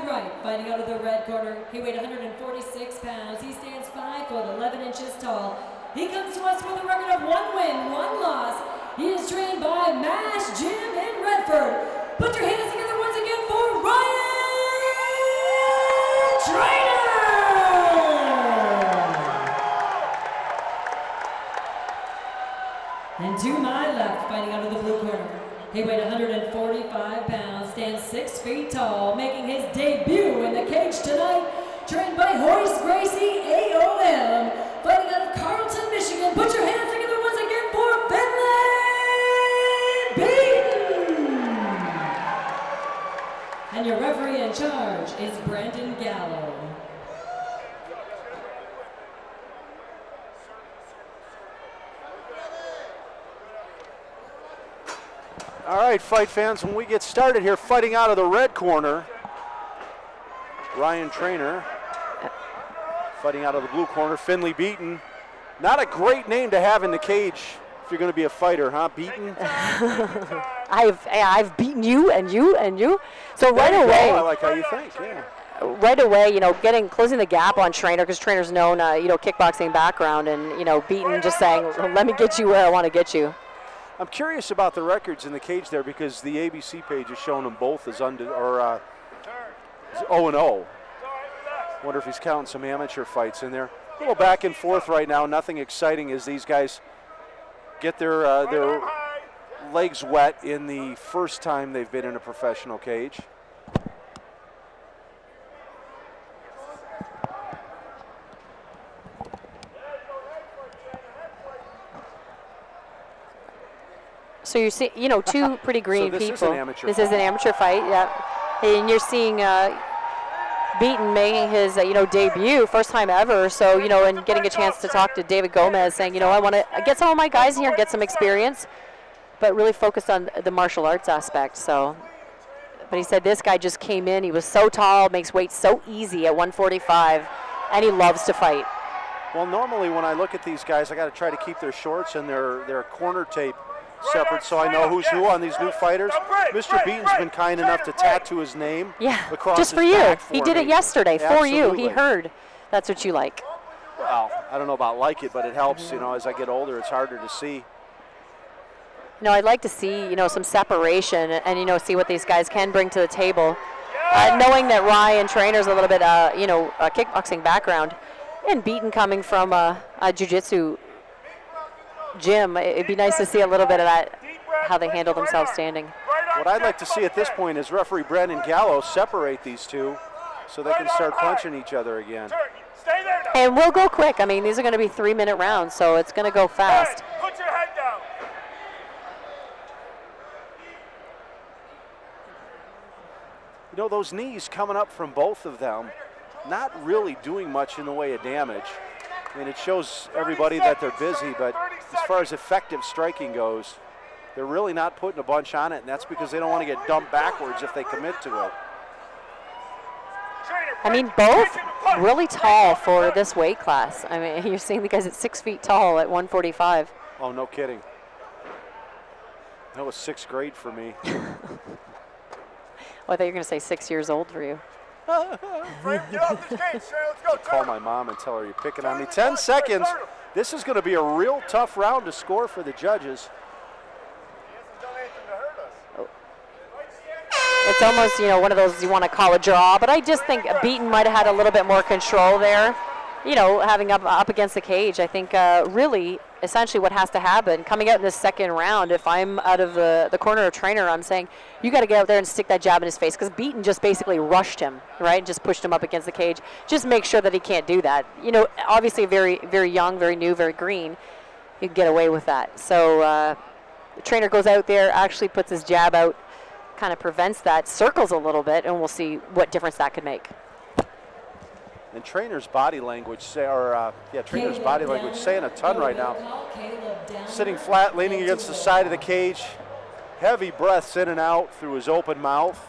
right, fighting out of the red corner. He weighed 146 pounds. He stands 5 foot 11 inches tall. He comes to us with a record of 1 win, 1 loss. He is trained by MASH Gym in Redford. Put your hands together once again for Ryan Trainer! And to my left, fighting out of the blue corner. He weighed 145 pounds, stands 6 feet tall, making his debut in the cage tonight. Trained by Hoist Gracie AOM, fighting out of Carleton, Michigan. Put your hands together once again for Finlay Beaton! And your referee in charge is Brandon Gallo. All right, fight fans, when we get started here, fighting out of the red corner, Ryan Trainer. Fighting out of the blue corner, Finlay Beaton. Not a great name to have in the cage if you're going to be a fighter, huh, Beaton? I've beaten you and you and you. So right away, I like how you think, yeah. Right away, you know, closing the gap on Trainer, because Trainer's known, you know, kickboxing background, and, you know, Beaton just saying, let me get you where I want to get you. I'm curious about the records in the cage there, because the ABC page is showing them both as 0-0. Wonder if he's counting some amateur fights in there. A little back and forth right now. Nothing exciting as these guys get their legs wet in the first time they've been in a professional cage. So you see, you know, two pretty green so this people. Is an amateur this fight. is an amateur fight, yeah. And you're seeing Beaton making his, you know, debut, first time ever. So, you know, and getting a chance to talk to David Gomez, saying, you know, I want to get some of my guys in here, get some experience, but really focused on the martial arts aspect. So, but he said this guy just came in. He was so tall, makes weight so easy at 145, and he loves to fight. Well, normally when I look at these guys, I got to try to keep their shorts and their corner tape separate so I know who's who on these new fighters. Mr. Beaton's been kind enough to tattoo his name across just his for you. back He did it yesterday for you. He heard that's what you like. Well, I don't know about like it, but it helps. You know, as I get older, it's harder to see. You know, I'd like to see, you know, some separation and, you know, see what these guys can bring to the table. Knowing that Ryan Trainer's a little bit, you know, a kickboxing background, and Beaton coming from a jiu-jitsu gym, it'd be nice to see a little bit of that, how they handle themselves standing. What I'd like to see at this point is referee Brandon Gallo separate these two so they can start punching each other again. And we'll go quick. I mean, these are going to be 3-minute rounds, so it's going to go fast. Put your head down. You know, those knees coming up from both of them, not really doing much in the way of damage. I mean, it shows everybody that they're busy, but as far as effective striking goes, they're really not putting a bunch on it, and that's because they don't want to get dumped backwards if they commit to it. I mean, both really tall for this weight class. I mean, you're seeing the guys at 6 feet tall at 145. Oh, no kidding. That was 6th grade for me. Oh, I thought you were going to say 6 years old for you. Frank, get off this cage, Sarah. Let's go. I'll call my mom and tell her you're picking on me. 10 seconds. This is going to be a real tough round to score for the judges. It's almost, you know, one of those you want to call a draw, but I just think Beaton might have had a little bit more control there. You know, having up against the cage, I think really essentially what has to happen coming out in this second round, if I'm out of the corner of Trainer, I'm saying you got to get out there and stick that jab in his face, because Beaton just basically rushed him, right, just pushed him up against the cage. Just make sure that he can't do that. You know, obviously very, very young, very new, very green. You can get away with that. So the Trainer goes out there, actually puts his jab out, kind of prevents that, circles a little bit, and we'll see what difference that could make. And Trainer's body language, Trainer's body language saying a ton right now. Sitting flat, leaning against the side of the cage. Heavy breaths in and out through his open mouth.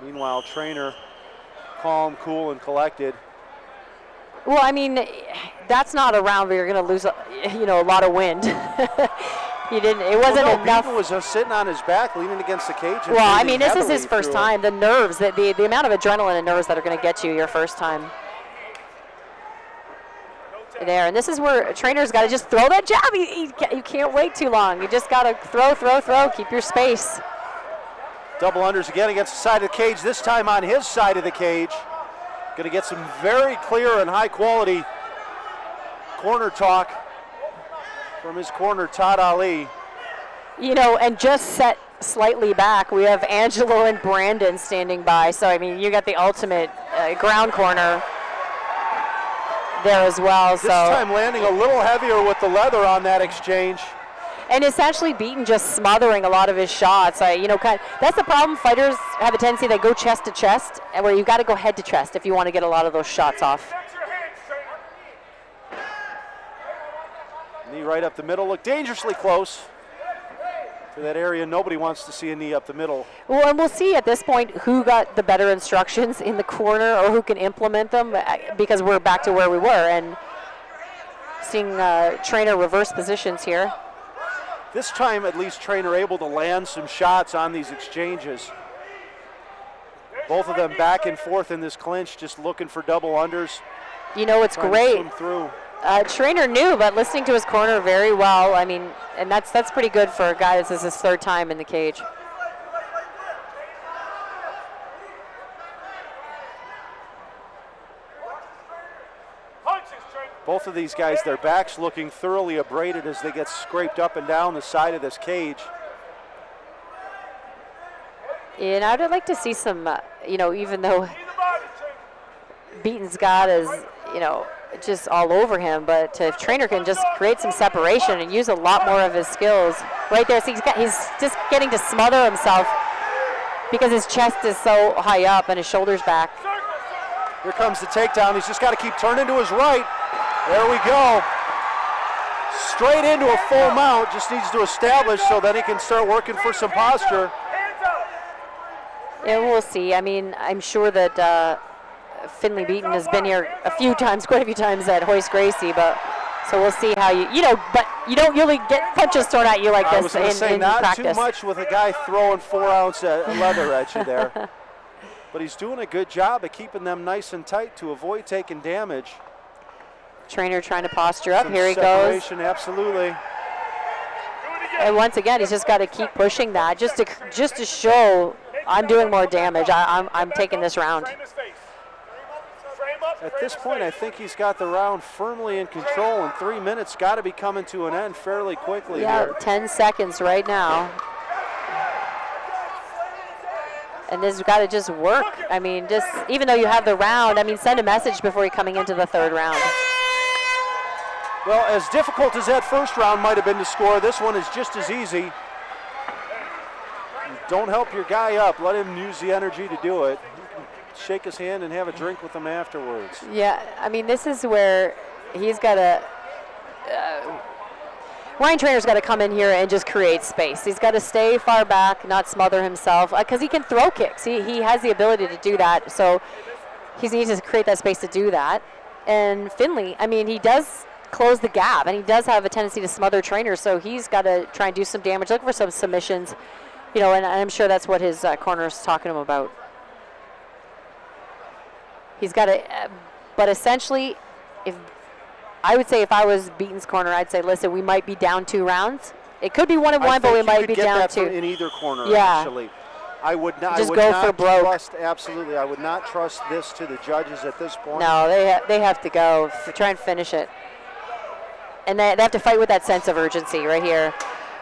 Meanwhile, Trainer, calm, cool, and collected. Well, I mean, that's not a round where you're going to lose, you know, a lot of wind. He didn't. It wasn't enough. Beaton was sitting on his back, leaning against the cage. And well, I mean, this is his heavily first through time. The nerves, the amount of adrenaline and nerves that are going to get you your first time. There, and this is where a trainer's got to just throw that jab. You can't wait too long. You just got to throw, keep your space. Double unders again against the side of the cage, this time on his side of the cage. Going to get some very clear and high quality corner talk from his corner, Todd Ali. You know, and just set slightly back, we have Angelo and Brandon standing by. So, I mean, you got the ultimate ground corner there as well. This time landing a little heavier with the leather on that exchange. And essentially Beaton just smothering a lot of his shots. That's the problem. Fighters have a tendency they go chest to chest, and where you got to go head to chest if you want to get a lot of those shots off. Knee right up the middle, look dangerously close to that area. Nobody wants to see a knee up the middle. Well, and we'll see at this point who got the better instructions in the corner or who can implement them, because we're back to where we were and seeing trainer reverse positions here. This time, at least, trainer able to land some shots on these exchanges. Both of them back and forth in this clinch, just looking for double unders. You know, it's great. Through. Trainer knew, but listening to his corner very well. I mean, and that's pretty good for a guy. This is his third time in the cage. Both of these guys, their backs looking thoroughly abraded as they get scraped up and down the side of this cage. And I would like to see some, even though Beaton's got his, just all over him, but if trainer can just create some separation and use a lot more of his skills right there. So he's just getting to smother himself because his chest is so high up and his shoulders back. Here comes the takedown. He's just got to keep turning to his right. There we go. Straight into a full mount. Just needs to establish so that he can start working for some posture. Yeah, we'll see. I mean, I'm sure that Finley Beaton has been here quite a few times at Hoist Gracie, but so we'll see how but you don't really get punches thrown at you like this in practice. I was going to say, not too much with a guy throwing 4-ounce leather at you there. But he's doing a good job of keeping them nice and tight to avoid taking damage. Trainer trying to posture up. Here he goes. Absolutely. And once again, he's just got to keep pushing that just to show I'm doing more damage. I'm taking this round. At this point, I think he's got the round firmly in control, and 3 minutes got to be coming to an end fairly quickly. Yeah, here. 10 seconds right now. And this has got to just work. I mean, just even though you have the round, send a message before you're coming into the third round. Well, as difficult as that first round might have been to score, this one is just as easy. Don't help your guy up. Let him use the energy to do it. Shake his hand and have a drink with him afterwards. Yeah, this is where he's got to... Ryan Trainer's got to come in here and just create space. He's got to stay far back, not smother himself, because he can throw kicks. He has the ability to do that, so he needs to create that space to do that. And Finley, he does close the gap, and he does have a tendency to smother Trainer, so he's got to try and do some damage, look for some submissions, and I'm sure that's what his corner is talking to him about. He's got to, but essentially, I would say if I was Beaton's corner, I'd say, listen, we might be down 2 rounds. It could be 1-1, but we might be down 2. In either corner, yeah. Actually. I would not. Just I would go not for broke. Trust, absolutely, I would not trust this to the judges at this point. No, they have to go try and finish it, and they have to fight with that sense of urgency right here.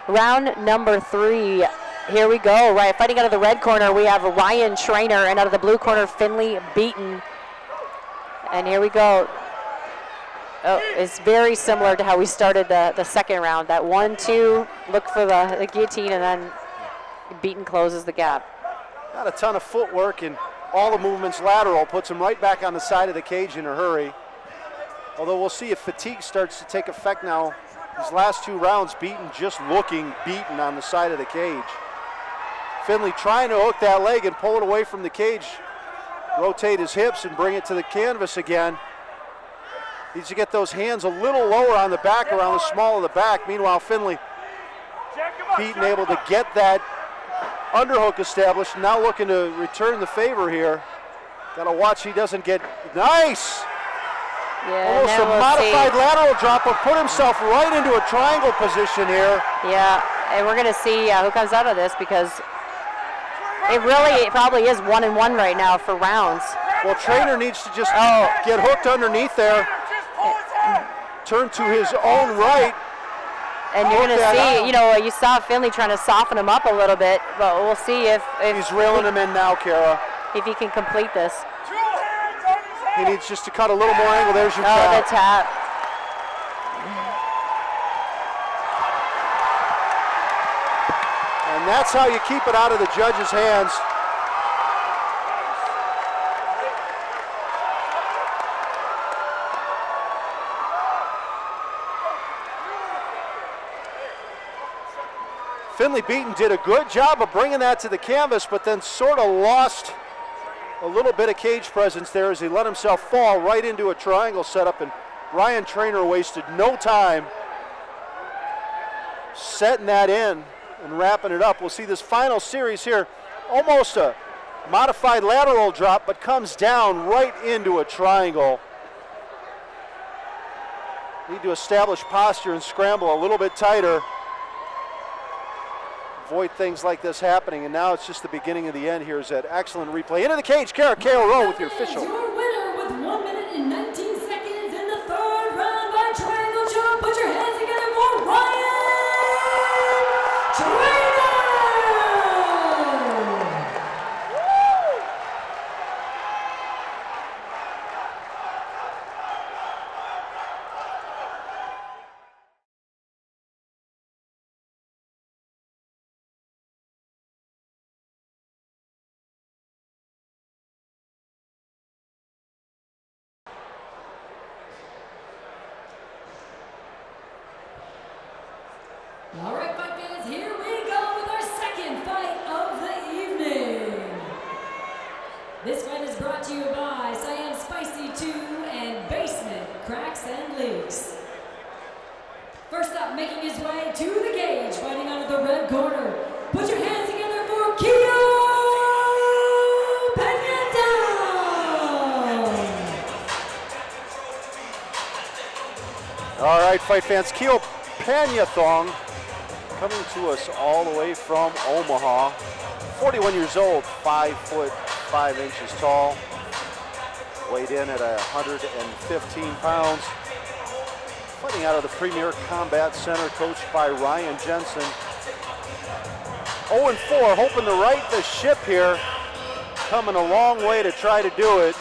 Round number 3. Here we go. Right, fighting out of the red corner, we have Ryan Trainer, and out of the blue corner, Finley Beaton. And here we go. Oh, it's very similar to how we started the second round. That 1-2, look for the guillotine, and then Beaton closes the gap. Not a ton of footwork, and all the movements lateral puts him right back on the side of the cage in a hurry. Although we'll see if fatigue starts to take effect now. These last 2 rounds, Beaton just looking beaten on the side of the cage. Finley trying to hook that leg and pull it away from the cage. Rotate his hips and bring it to the canvas again. Needs to get those hands a little lower on the back, around the small of the back. Meanwhile, Finley Beaton able to get that underhook established. Now looking to return the favor here. Got to watch he doesn't get, nice! Yeah, almost a modified lateral drop, but put himself right into a triangle position here. Yeah, and we're going to see who comes out of this, because it probably is 1-1 right now for rounds. Well, Trainer needs to just get hooked underneath there, turn to his own right. And you're going to see, you know, you saw Finley trying to soften him up a little bit, but we'll see if he's reeling him in now, Kara. If he can complete this. He needs just to cut a little more angle. There's your tap. Oh, the tap. And that's how you keep it out of the judge's hands. Finley Beaton did a good job of bringing that to the canvas, but then sort of lost a little bit of cage presence there as he let himself fall right into a triangle setup, and Ryan Trainer wasted no time setting that in and wrapping it up. We'll see this final series here, almost a modified lateral drop, but comes down right into a triangle. Need to establish posture and scramble a little bit tighter. Avoid things like this happening, and now it's just the beginning of the end. Here's that excellent replay. Into the cage, Kara Rowe with your official. Your winner with 1 minute and 19 seconds in the third round by triangle choke. Put your hands together for Ryan Trainer! All right, fight fans, here we go with our second fight of the evening. This fight is brought to you by Cyan Spicy 2 and Basement Cracks and Leaks. First up, making his way to the cage, fighting out of the red corner. Put your hands together for Keo Peñathon. All right, fight fans, Keo Peñathon coming to us all the way from Omaha. 41 years old, 5 foot 5 inches tall. Weighed in at 115 pounds. Fighting out of the Premier Combat Center, coached by Ryan Jensen. 0-4, hoping to right the ship here. Coming a long way to try to do it.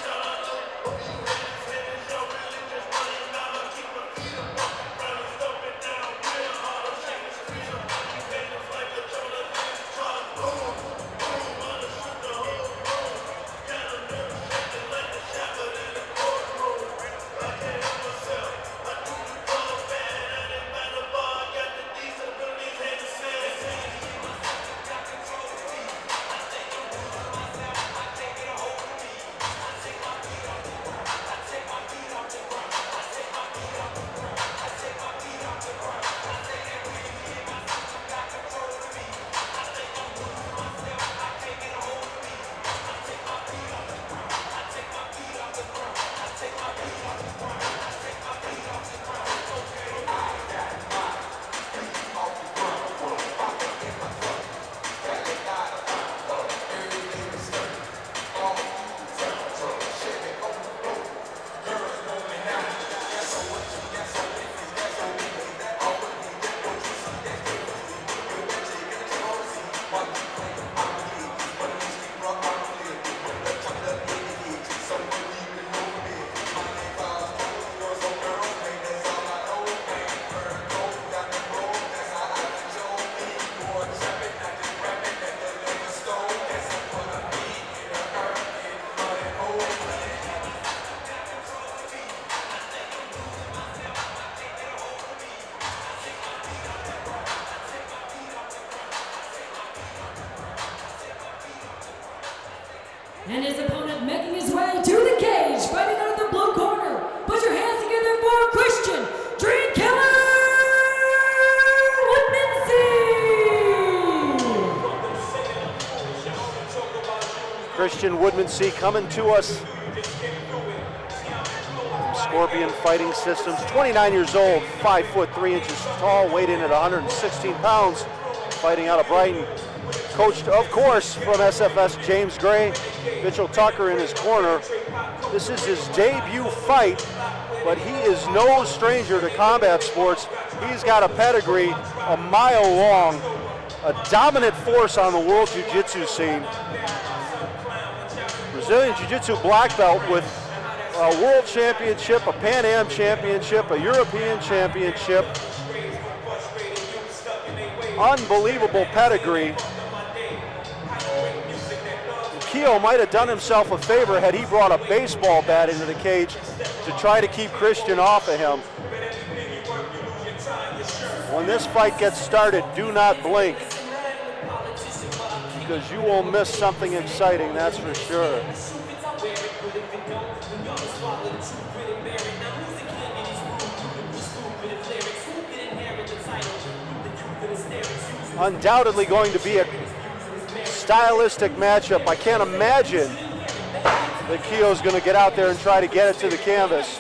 Christian Woodmansee coming to us from Scorpion Fighting Systems. 29 years old, 5 foot 3 inches tall, weighed in at 116 pounds, fighting out of Brighton. Coached, of course, from SFS, James Gray, Mitchell Tucker in his corner. This is his debut fight, but he is no stranger to combat sports. He's got a pedigree a mile long, a dominant force on the world jiu-jitsu scene. Brazilian Jiu-Jitsu black belt with a world championship, a Pan Am championship, a European championship. Unbelievable pedigree. Keogh might have done himself a favor had he brought a baseball bat into the cage to try to keep Christian off of him. When this fight gets started, do not blink, because you will miss something exciting, that's for sure. Undoubtedly going to be a stylistic matchup. I can't imagine that Keogh's going to get out there and try to get it to the canvas.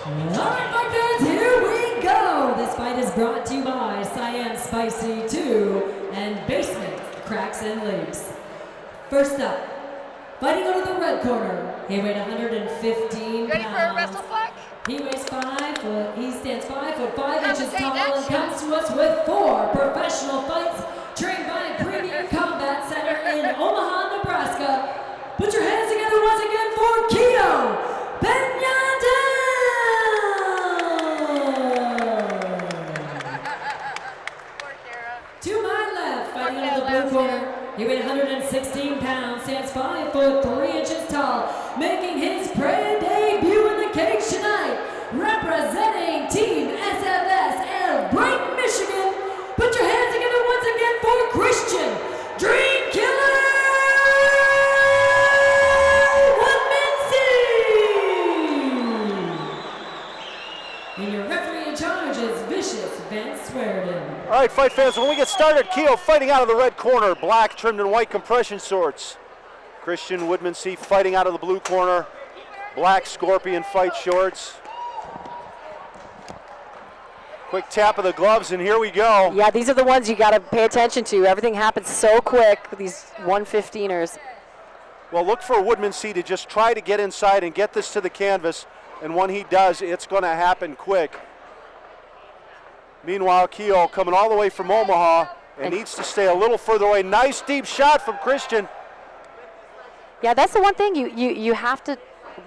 All right, fighters, here we go. This fight is brought to you by Cyan Spicy 2 and Basement Cracks and Leaks. First up, fighting out of the red corner, he weighed 115 Ready for a pounds. wrestle flag? He weighs 5 foot, he stands 5 foot 5 inches tall and comes to us with 4 professional fights, trained by Premier Combat Center in Omaha, Nebraska. Put your hands together once again for Keogh Peñada! To my left, fighting out of the blue corner, he weighs 116 pounds, stands 5 foot 3 inches tall, making his debut in the cage tonight, representing Team SFS of Brighton, Michigan. Put your hands together once again for Christian Dream Killer Woodmansee. And your referee in charge is Vicious Van Swearden. All right, fight fans, when we get started, Keogh fighting out of the red corner, black trimmed in white compression shorts. Christian Woodmansee fighting out of the blue corner, black Scorpion fight shorts. Quick tap of the gloves, and here we go. Yeah, these are the ones you got to pay attention to. Everything happens so quick, these 115ers. Well, look for Woodmansee to just try to get inside and get this to the canvas, and when he does, it's going to happen quick. Meanwhile, Keogh coming all the way from Omaha and needs to stay a little further away. Nice deep shot from Christian. Yeah, that's the one thing you have to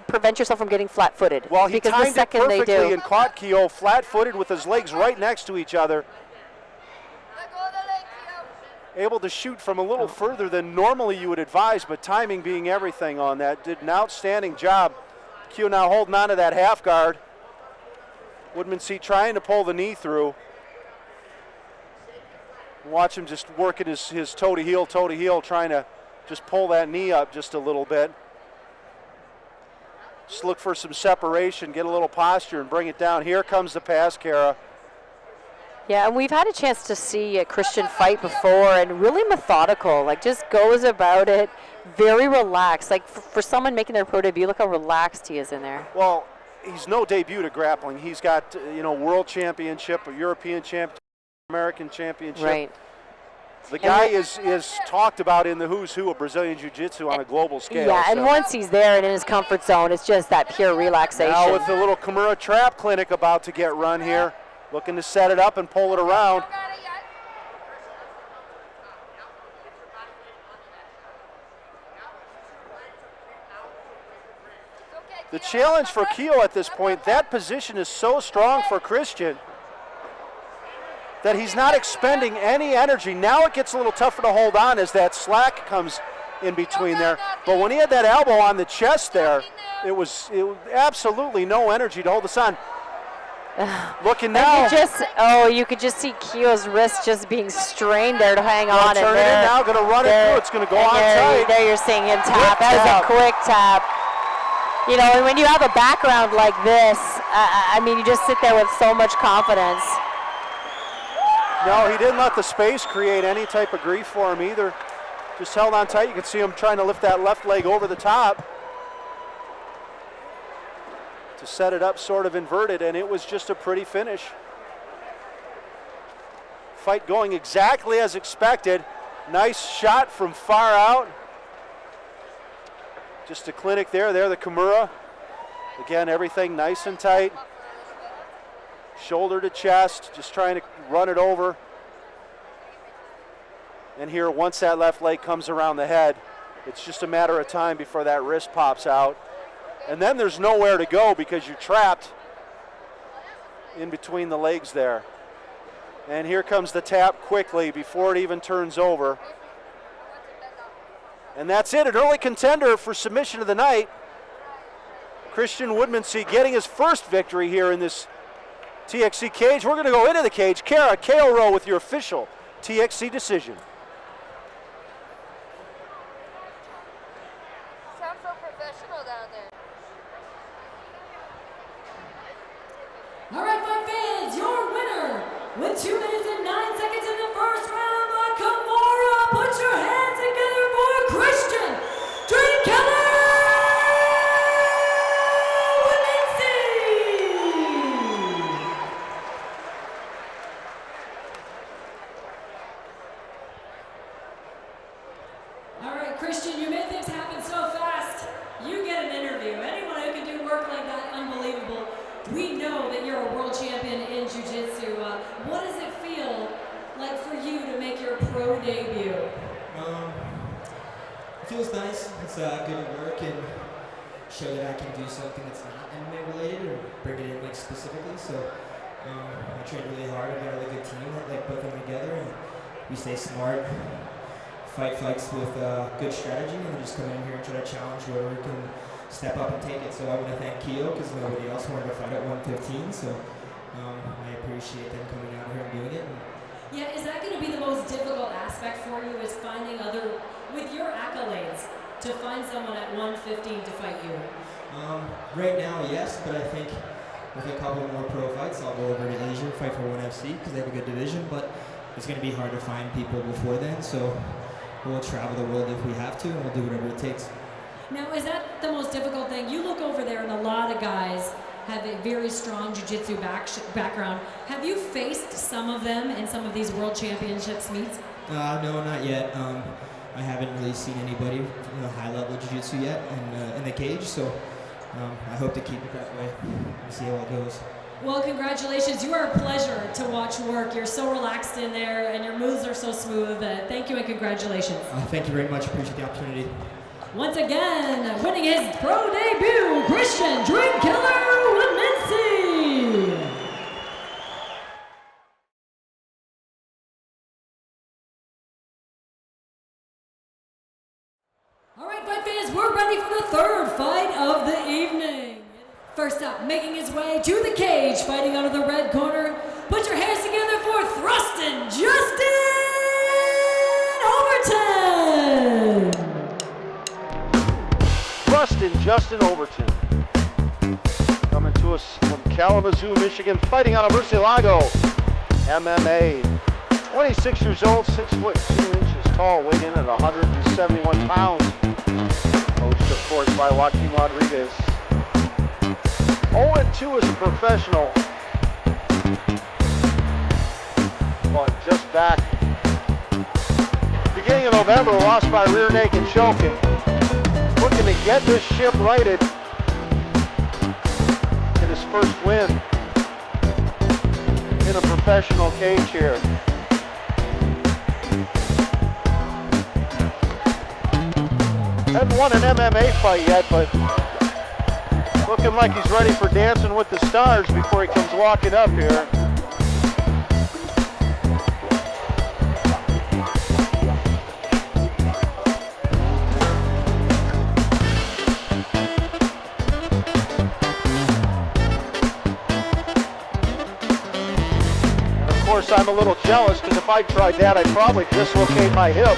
prevent yourself from getting flat-footed. Well, he because timed the second it perfectly they do, and caught Keogh flat-footed with his legs right next to each other. Able to shoot from a little further than normally you would advise, but timing being everything on that. Did an outstanding job. Keogh now holding on to that half guard. Woodmansee trying to pull the knee through. Watch him just working his toe to heel, trying to just pull that knee up just a little bit. Just look for some separation, get a little posture, and bring it down. Here comes the pass, Kara. Yeah, and we've had a chance to see a Christian fight before, and really methodical, like just goes about it, very relaxed. Like for someone making their pro debut, look how relaxed he is in there. Well, he's no debut to grappling. He's got, world championship, a European championship, American championship. Right. The guy is talked about in the who's who of Brazilian Jiu-Jitsu on a global scale. Yeah, and so. once he's there and in his comfort zone, it's just that pure relaxation. Now with the little Kimura trap clinic about to get run here, looking to set it up and pull it around. The challenge for Keogh at this point, that position is so strong for Christian that he's not expending any energy. Now it gets a little tougher to hold on as that slack comes in between there. But when he had that elbow on the chest there, it was absolutely no energy to hold this on. Looking now. You could just see Keogh's wrist just being strained there to hang on. Turn it in now, going to run it through. It's going to go on tight. There you're seeing him tap. That was a quick tap. And when you have a background like this, you just sit there with so much confidence. No, he didn't let the space create any type of grief for him either. Just held on tight. You could see him trying to lift that left leg over the top to set it up sort of inverted, and it was just a pretty finish. Fight going exactly as expected. Nice shot from far out. Just a clinic there. There, the Kimura. Again, everything nice and tight. Shoulder to chest, just trying to run it over. And here, once that left leg comes around the head, it's just a matter of time before that wrist pops out. And then there's nowhere to go because you're trapped in between the legs there. And here comes the tap quickly before it even turns over. And that's it, an early contender for submission of the night. Christian Woodmansee getting his first victory here in this TXC cage. We're going to go into the cage. Kara Kailrow with your official TXC decision. Sounds so professional down there. All right, fight fans, your winner with 2 minutes and 9 seconds in the first round by Kimura. Put your hands together for Christian Drinkkeller. All right, Christian, you made things happen so fast. You get an interview. Anyone who can do work like that, unbelievable. We know that you're a world champion in jiu-jitsu. What does it feel like for you to make your pro debut? It feels nice. It's good to work and show that I can do something that's not MMA related or bring it in like specifically. So I train really hard. I've got a really good team that like put them together, and we stay smart, fight fights with good strategy, and just come in here and try to challenge whoever can step up and take it. So I want to thank Keo because nobody else wanted to fight at 115. So I appreciate them coming out here and doing it. Yeah, is that going to be the most difficult aspect for you, is finding with your accolades, to find someone at 115 to fight you? Right now, yes, but I think with a couple more pro fights, I'll go over to Asia, fight for 1FC because they have a good division, but it's going to be hard to find people before then, so we'll travel the world if we have to, and we'll do whatever it takes. Now, is that the most difficult thing? You look over there and a lot of guys have a very strong jiu-jitsu background. Have you faced some of them in some of these world championships meets? No, not yet. I haven't really seen anybody from high-level jiu-jitsu yet in the cage, so I hope to keep it that way and see how it goes. Well, congratulations. You are a pleasure to watch work. You're so relaxed in there, and your moves are so smooth. Thank you and congratulations. Thank you very much. Appreciate the opportunity. Once again, winning his pro debut, Christian Drinkkeller Woodmansee. All right, fight fans, we're ready for the third fight of the evening. First up, making his way to the cage, fighting out of the red corner. Put your hands together for Thrustin Justin Overton. Justin Overton, coming to us from Kalamazoo, Michigan, fighting out of Murcielago MMA. 26 years old, 6 foot 2 inches tall, weighed in at 171 pounds. Coached, of course, by Joaquin Rodriguez. 0-2 as a professional. But just back beginning of November, lost by rear naked choking. Looking to get this ship righted. Get his first win in a professional cage here. Hasn't won an MMA fight yet, but looking like he's ready for Dancing with the Stars before he comes walking up here. I'm a little jealous because if I tried that, I'd probably dislocate my hip.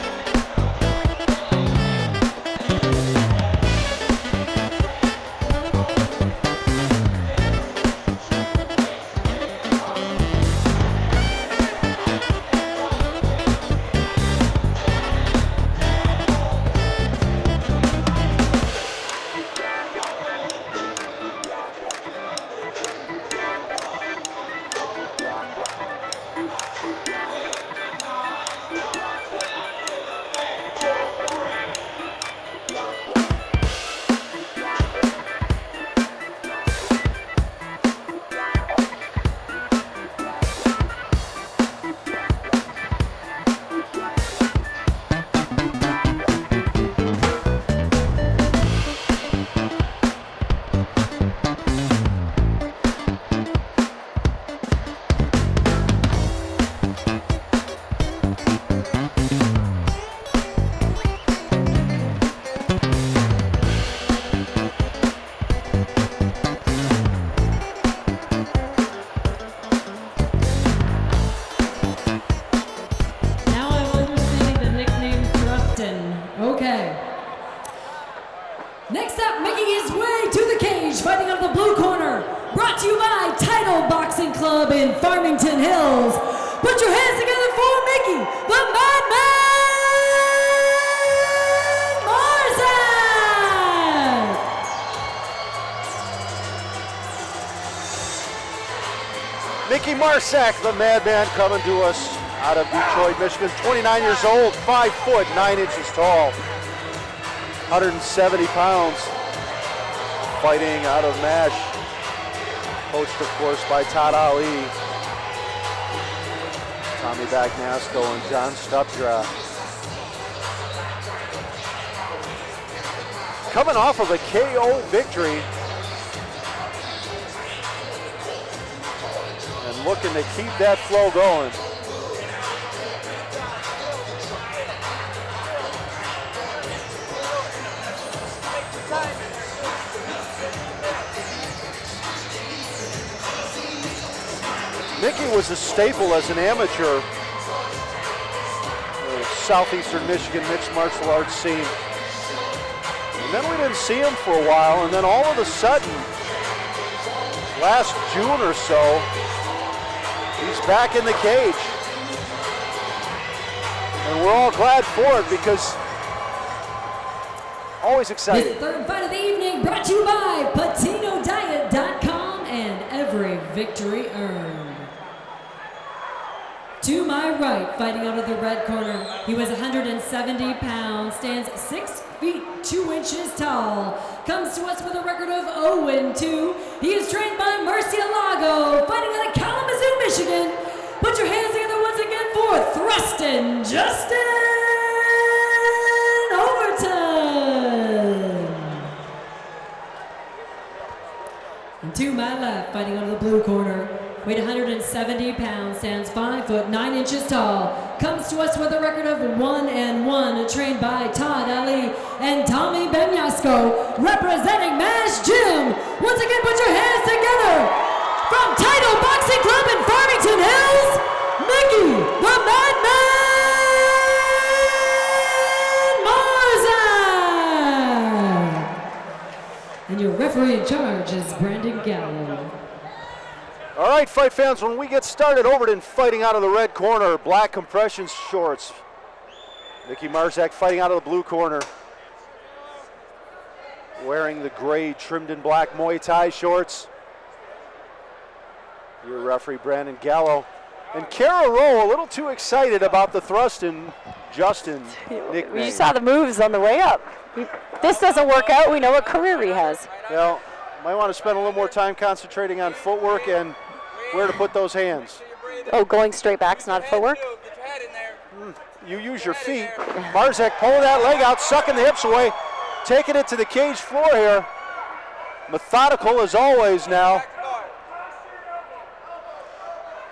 fighting out of the blue corner. Brought to you by Title Boxing Club in Farmington Hills. Put your hands together for Mickey, the Madman Marzak! Mickey Marzak, the Madman, coming to us out of Detroit, Michigan. 29 years old, 5 foot 9 inches tall, 170 pounds. Fighting out of MASH, coached of course by Todd Ali, Tommy Bagnasco, and John Stubdra. Coming off of a KO victory and looking to keep that flow going. Mickey was a staple as an amateur in the southeastern Michigan mixed martial arts scene. And then we didn't see him for a while, and then all of a sudden, last June or so, he's back in the cage. And we're all glad for it because always exciting. This third fight of the evening brought to you by PatinoDiet.com and Every Victory Earned. To my right, fighting out of the red corner, he was 170 pounds, stands 6 feet 2 inches tall, comes to us with a record of 0-2. He is trained by Murcielago, fighting out of Kalamazoo, Michigan. Put your hands together once again for Thrustin Justin Overton. And to my left, fighting out of the blue corner, weighed 170 pounds, stands 5 foot 9 inches tall, comes to us with a record of 1-1, trained by Todd Ali and Tommy Bagnasco, representing MASH Gym. Once again, put your hands together from Title Boxing Club in Farmington Hills, Mickey the Madman Marzak. And your referee in charge is Brandon Gallo. All right, fight fans, when we get started, Overton fighting out of the red corner, black compression shorts. Mickey Marzak fighting out of the blue corner, wearing the gray trimmed in black Muay Thai shorts. Your referee, Brandon Gallo. And Kara Rowe, a little too excited about the Thrustin Justin nickname. You saw the moves on the way up. If this doesn't work out, we know what career he has. Well, might want to spend a little more time concentrating on footwork and where to put those hands. Oh, going straight back's not footwork? You use your feet. Marzak pulling that leg out, sucking the hips away, taking it to the cage floor here. Methodical as always now.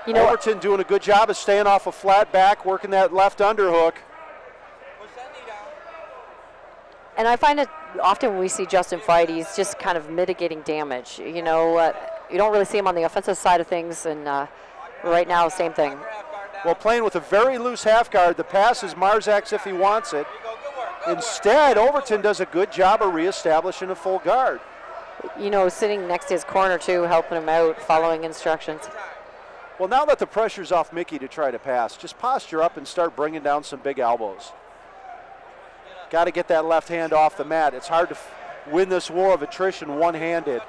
You know, Overton doing a good job of staying off a flat back, working that left underhook. and I find it often when we see Justin fight, he's just kind of mitigating damage. You know, you don't really see him on the offensive side of things, and right now, same thing. Well, playing with a very loose half guard, the pass is Marzak's if he wants it. Instead, Overton does a good job of reestablishing a full guard. You know, sitting next to his corner too, helping him out, following instructions. Well, now that the pressure's off Mickey to try to pass, just posture up and start bringing down some big elbows. Got to get that left hand off the mat. It's hard to win this war of attrition one-handed.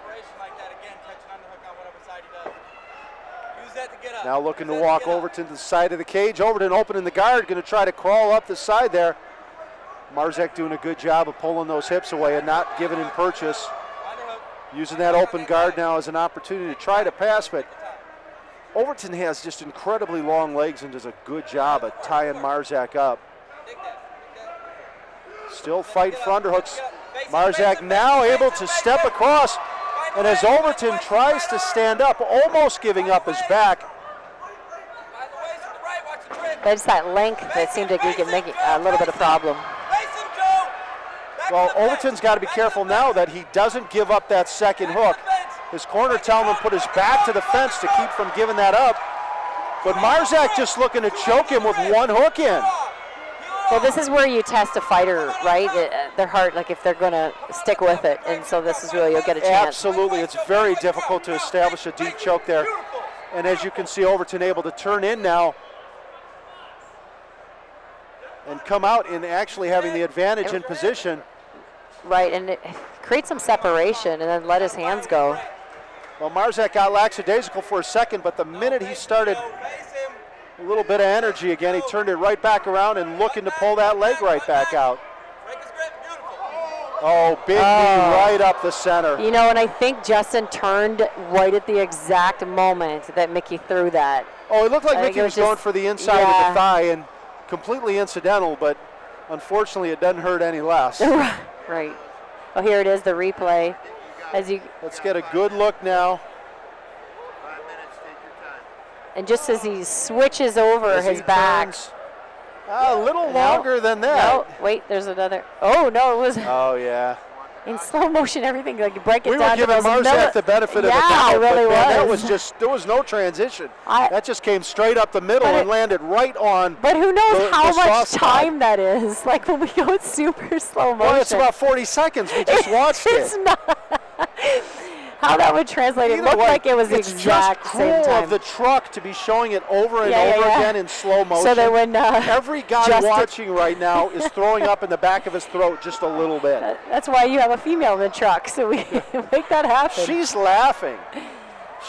Now looking to walk Overton to the side of the cage. Overton opening the guard, going to try to crawl up the side there. Marzak doing a good job of pulling those hips away and not giving him purchase. Using that open guard now as an opportunity to try to pass, but Overton has just incredibly long legs and does a good job of tying Marzak up. Still fighting for underhooks. Marzak now able to step across, and as Overton tries to stand up, almost giving up his back. It's that length that seemed like he could make a little bit of problem. Well, Overton's got to be careful now that he doesn't give up that second hook. His corner telling him to put his back to the fence to keep from giving that up. But Marzak just looking to choke him with one hook in. Well, this is where you test a fighter, right? Their heart, like if they're going to stick with it. And so this is really, you'll get a chance. Absolutely. It's very difficult to establish a deep choke there. And as you can see, Overton able to turn in now and come out in actually having the advantage in position. Right, and it creates some separation and then let his hands go. Well, Marzak got lackadaisical for a second, but the minute he started a little bit of energy again, he turned it right back around and looking to pull that leg right back out. Oh, big knee right up the center. You know, and I think Justin turned right at the exact moment that Mickey threw that. Oh, it looked like Mickey was going for the inside of the thigh, and completely incidental, but unfortunately it doesn't hurt any less. Right. Oh, here it is, the replay. Let's get a good look now. And just as he switches over his back. A little longer than that. No, wait, there's another. Oh, no, it was. Oh, yeah. In slow motion, everything, like you break it we down. We were giving Marzak the benefit of the doubt. Yeah, it really was. That was just, there was no transition. That just came straight up the middle and landed right on. But who knows how much time that is? Like when we go in super slow motion. Well, it's about 40 seconds. We just watched it. It's not. How that would translate, it looked like it was the exact same time. It's just cool of the truck to be showing it over and over again in slow motion. So that when every guy watching right now is throwing up in the back of his throat just a little bit. That's why you have a female in the truck, so we make that happen. She's laughing.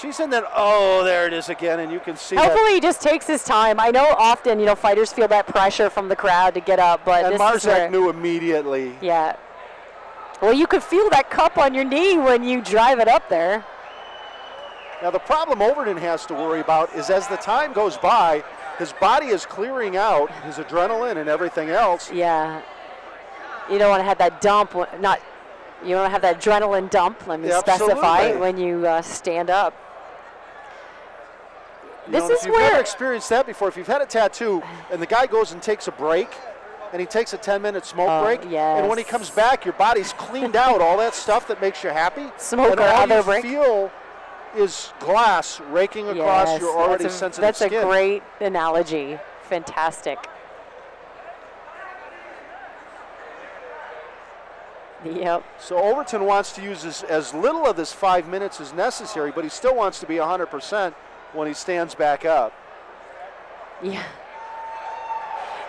She's in that, oh, there it is again, and you can see Hopefully he just takes his time. I know often, you know, fighters feel that pressure from the crowd to get up, but and Marzak knew immediately. Yeah. Well, you could feel that cup on your knee when you drive it up there. Now, the problem Overton has to worry about is as the time goes by, his body is clearing out, his adrenaline and everything else. Yeah. You don't want to have that dump, you don't want to have that adrenaline dump, let me specify, when you stand up. If you've never experienced that before, if you've had a tattoo and the guy goes and takes a break, and he takes a 10-minute smoke break, and when he comes back, your body's cleaned out all that stuff that makes you happy. Smoke and all you feel is glass raking across your already sensitive skin. That's a great analogy. Fantastic. Yep. So Overton wants to use as little of this 5 minutes as necessary, but he still wants to be 100% when he stands back up. Yeah.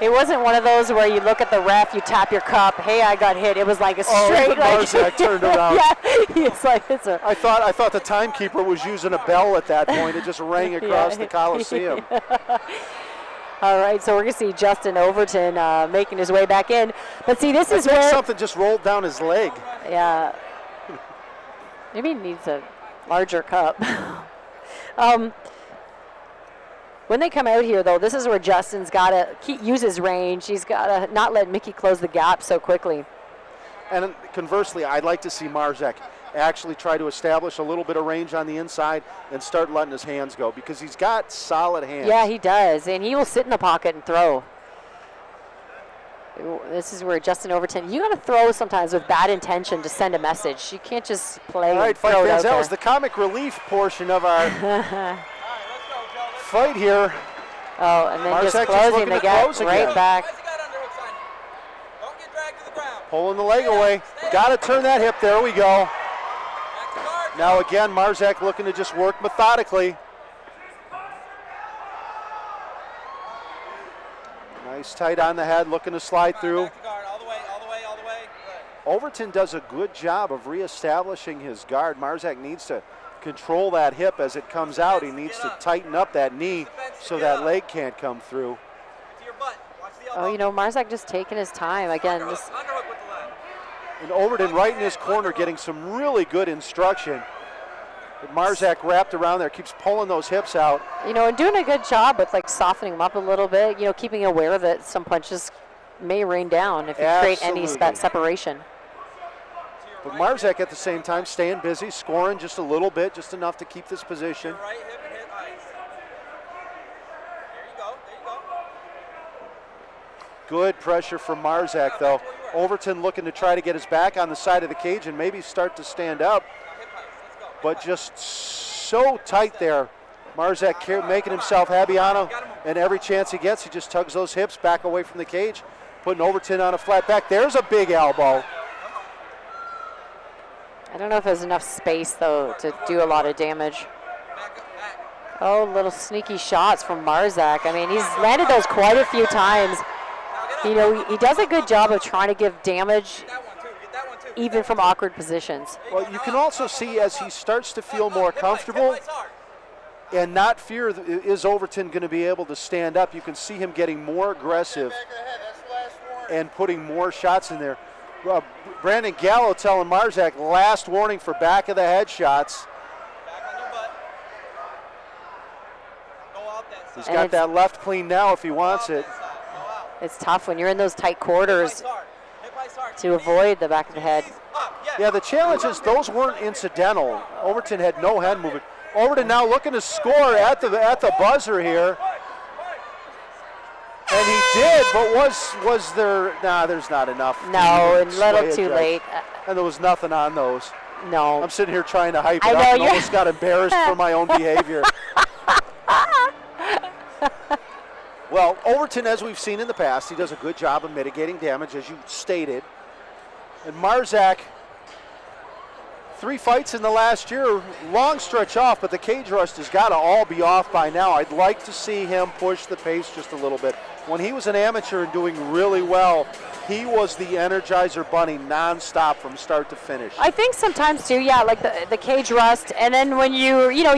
It wasn't one of those where you look at the ref, you tap your cup, hey, I got hit. It was like a straight. Marzak turned around. Yeah, he's like, it's a. I thought the timekeeper was using a bell at that point. It just rang across the Coliseum. All right, so we're going to see Justin Overton making his way back in. But see, this is where something just rolled down his leg. Yeah. Maybe he needs a larger cup. When they come out here, though, this is where Justin's got to use his range. He's got to not let Mickey close the gap so quickly. And conversely, I'd like to see Marzak actually try to establish a little bit of range on the inside and start letting his hands go because he's got solid hands. Yeah, he does, and he will sit in the pocket and throw. This is where Justin Overton, you got to throw sometimes with bad intention to send a message. You can't just play. All right, fight fans, that was the comic relief portion of our fight here. Oh, and then Marzak just closing the gap right back. Pulling the leg away. Got to turn that hip. There we go. Now again, Marzak looking to just work methodically. Nice tight on the head, looking to slide through. Overton does a good job of reestablishing his guard. Marzak needs to control that hip as it comes out. He needs to tighten up that knee so that leg can't come through. Oh, you know, Marzak just taking his time. Again, this. And Overton right in his corner getting some really good instruction. But Marzak wrapped around there, keeps pulling those hips out. You know, and doing a good job with like softening them up a little bit, you know, keeping aware that some punches may rain down if you create any separation. But Marzak at the same time staying busy, scoring just a little bit, just enough to keep this position. Good pressure from Marzak though. Overton looking to try to get his back on the side of the cage and maybe start to stand up. But just so tight there. Marzak making himself Habiano, and every chance he gets, he just tugs those hips back away from the cage. putting Overton on a flat back. There's a big elbow. I don't know if there's enough space, though, to do a lot of damage. Oh, little sneaky shots from Marzak. I mean, he's landed those quite a few times. You know, he does a good job of trying to give damage even from awkward positions. Well, you can also see as he starts to feel more comfortable and not fear, is Overton going to be able to stand up? You can see him getting more aggressive and putting more shots in there. Brandon Gallo telling Marzak, last warning for back of the head shots. He's got that left clean now if he wants it. It's tough when you're in those tight quarters to avoid the back of the head. Yeah, the challenge is those weren't incidental. Overton had no head movement. Overton now looking to score at the buzzer here. And he did, but was there, nah, there's not enough. No, a little too late. And there was nothing on those. No. I'm sitting here trying to hype it up and almost got embarrassed for my own behavior. Well, Overton, as we've seen in the past, he does a good job of mitigating damage, as you stated. And Marzak, 3 fights in the last year, long stretch off, but the cage rust has got to all be off by now. I'd like to see him push the pace just a little bit. When he was an amateur and doing really well, he was the Energizer Bunny nonstop from start to finish. I think sometimes too, yeah, like the cage rust, and then when you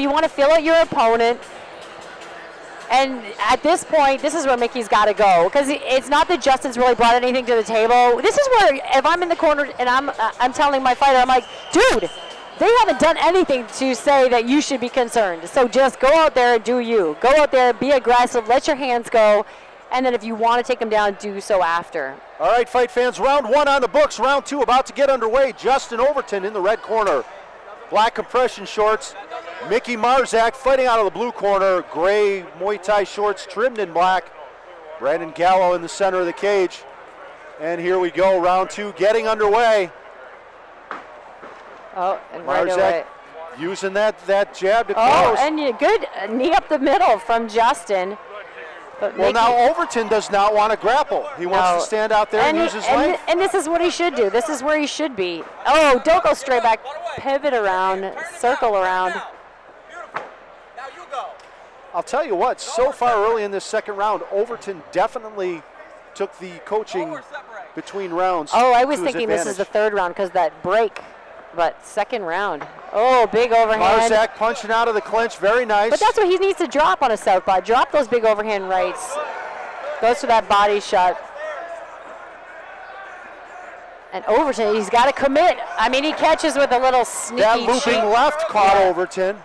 want to feel out your opponent. And at this point, this is where Mickey's got to go, because it's not that Justin's really brought anything to the table. This is where, if I'm in the corner and I'm telling my fighter, I'm like, dude, they haven't done anything to say that you should be concerned. So just go out there and do you. Go out there, be aggressive, let your hands go, and then if you want to take them down, do so after. All right, fight fans, round 1 on the books, round 2 about to get underway. Justin Overton in the red corner. Black compression shorts. Mickey Marzak fighting out of the blue corner. Gray Muay Thai shorts trimmed in black. Brandon Gallo in the center of the cage. And here we go, round 2 getting underway. Oh, and right away. Using that jab to close. Oh, and good knee up the middle from Justin. But well, now Overton does not want to grapple. He wants to stand out there and use his length. And this is what he should do. This is where he should be. Oh, don't go straight back. Pivot around, circle around. Now you go. I'll tell you what, so far early in this second round, Overton definitely took the coaching between rounds. Oh, I was thinking this is the third round because that break. But second round. Oh, big overhand. Marzak punching out of the clinch, very nice. But that's what he needs to drop on a southpaw. Drop those big overhand rights. Goes for that body shot. And Overton, he's got to commit. I mean, he catches with a little sneaky that looping cheek. left caught Overton.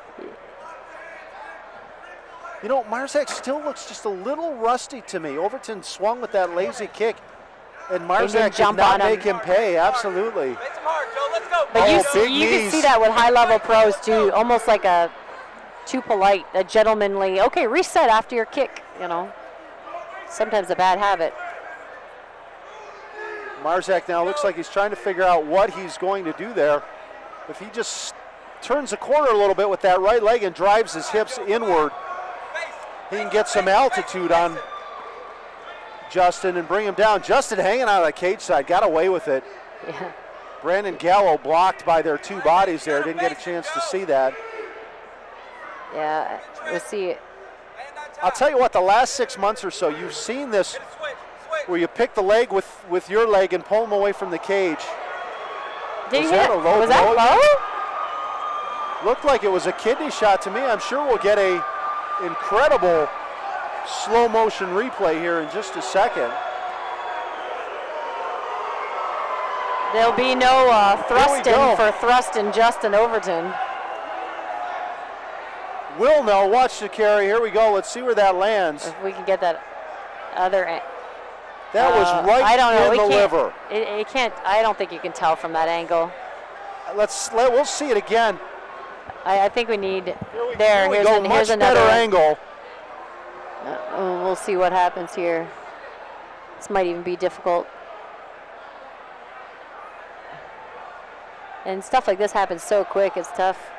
You know, Marzak still looks just a little rusty to me. Overton swung with that lazy kick, and Marzak did not make him pay, absolutely. But you can see that with high-level pros, too, almost like a too polite, a gentlemanly, okay, reset after your kick, you know. Sometimes a bad habit. Marzak now looks like he's trying to figure out what he's going to do there. If he just turns the corner a little bit with that right leg and drives his hips inward, he can get some altitude on Justin and bring him down. Justin hanging out of the cage side, got away with it. Yeah. Brandon Gallo blocked by their 2 bodies there, didn't get a chance to see that. Yeah, we'll see it. I'll tell you what, the last 6 months or so, you've seen this where you pick the leg with your leg and pull him away from the cage. Was that low? Looked like it was a kidney shot to me. I'm sure we'll get a incredible slow motion replay here in just a second. There'll be no thrusting for Thrustin' Justin Overton. Will know. Watch the carry. Here we go. Let's see where that lands. If we can get that other end. That was right in the liver. It can't. I don't think you can tell from that angle. We'll see it again. I think we need. Here Here's much another better angle. We'll see what happens here. This might even be difficult. And stuff like this happens so quick, it's tough.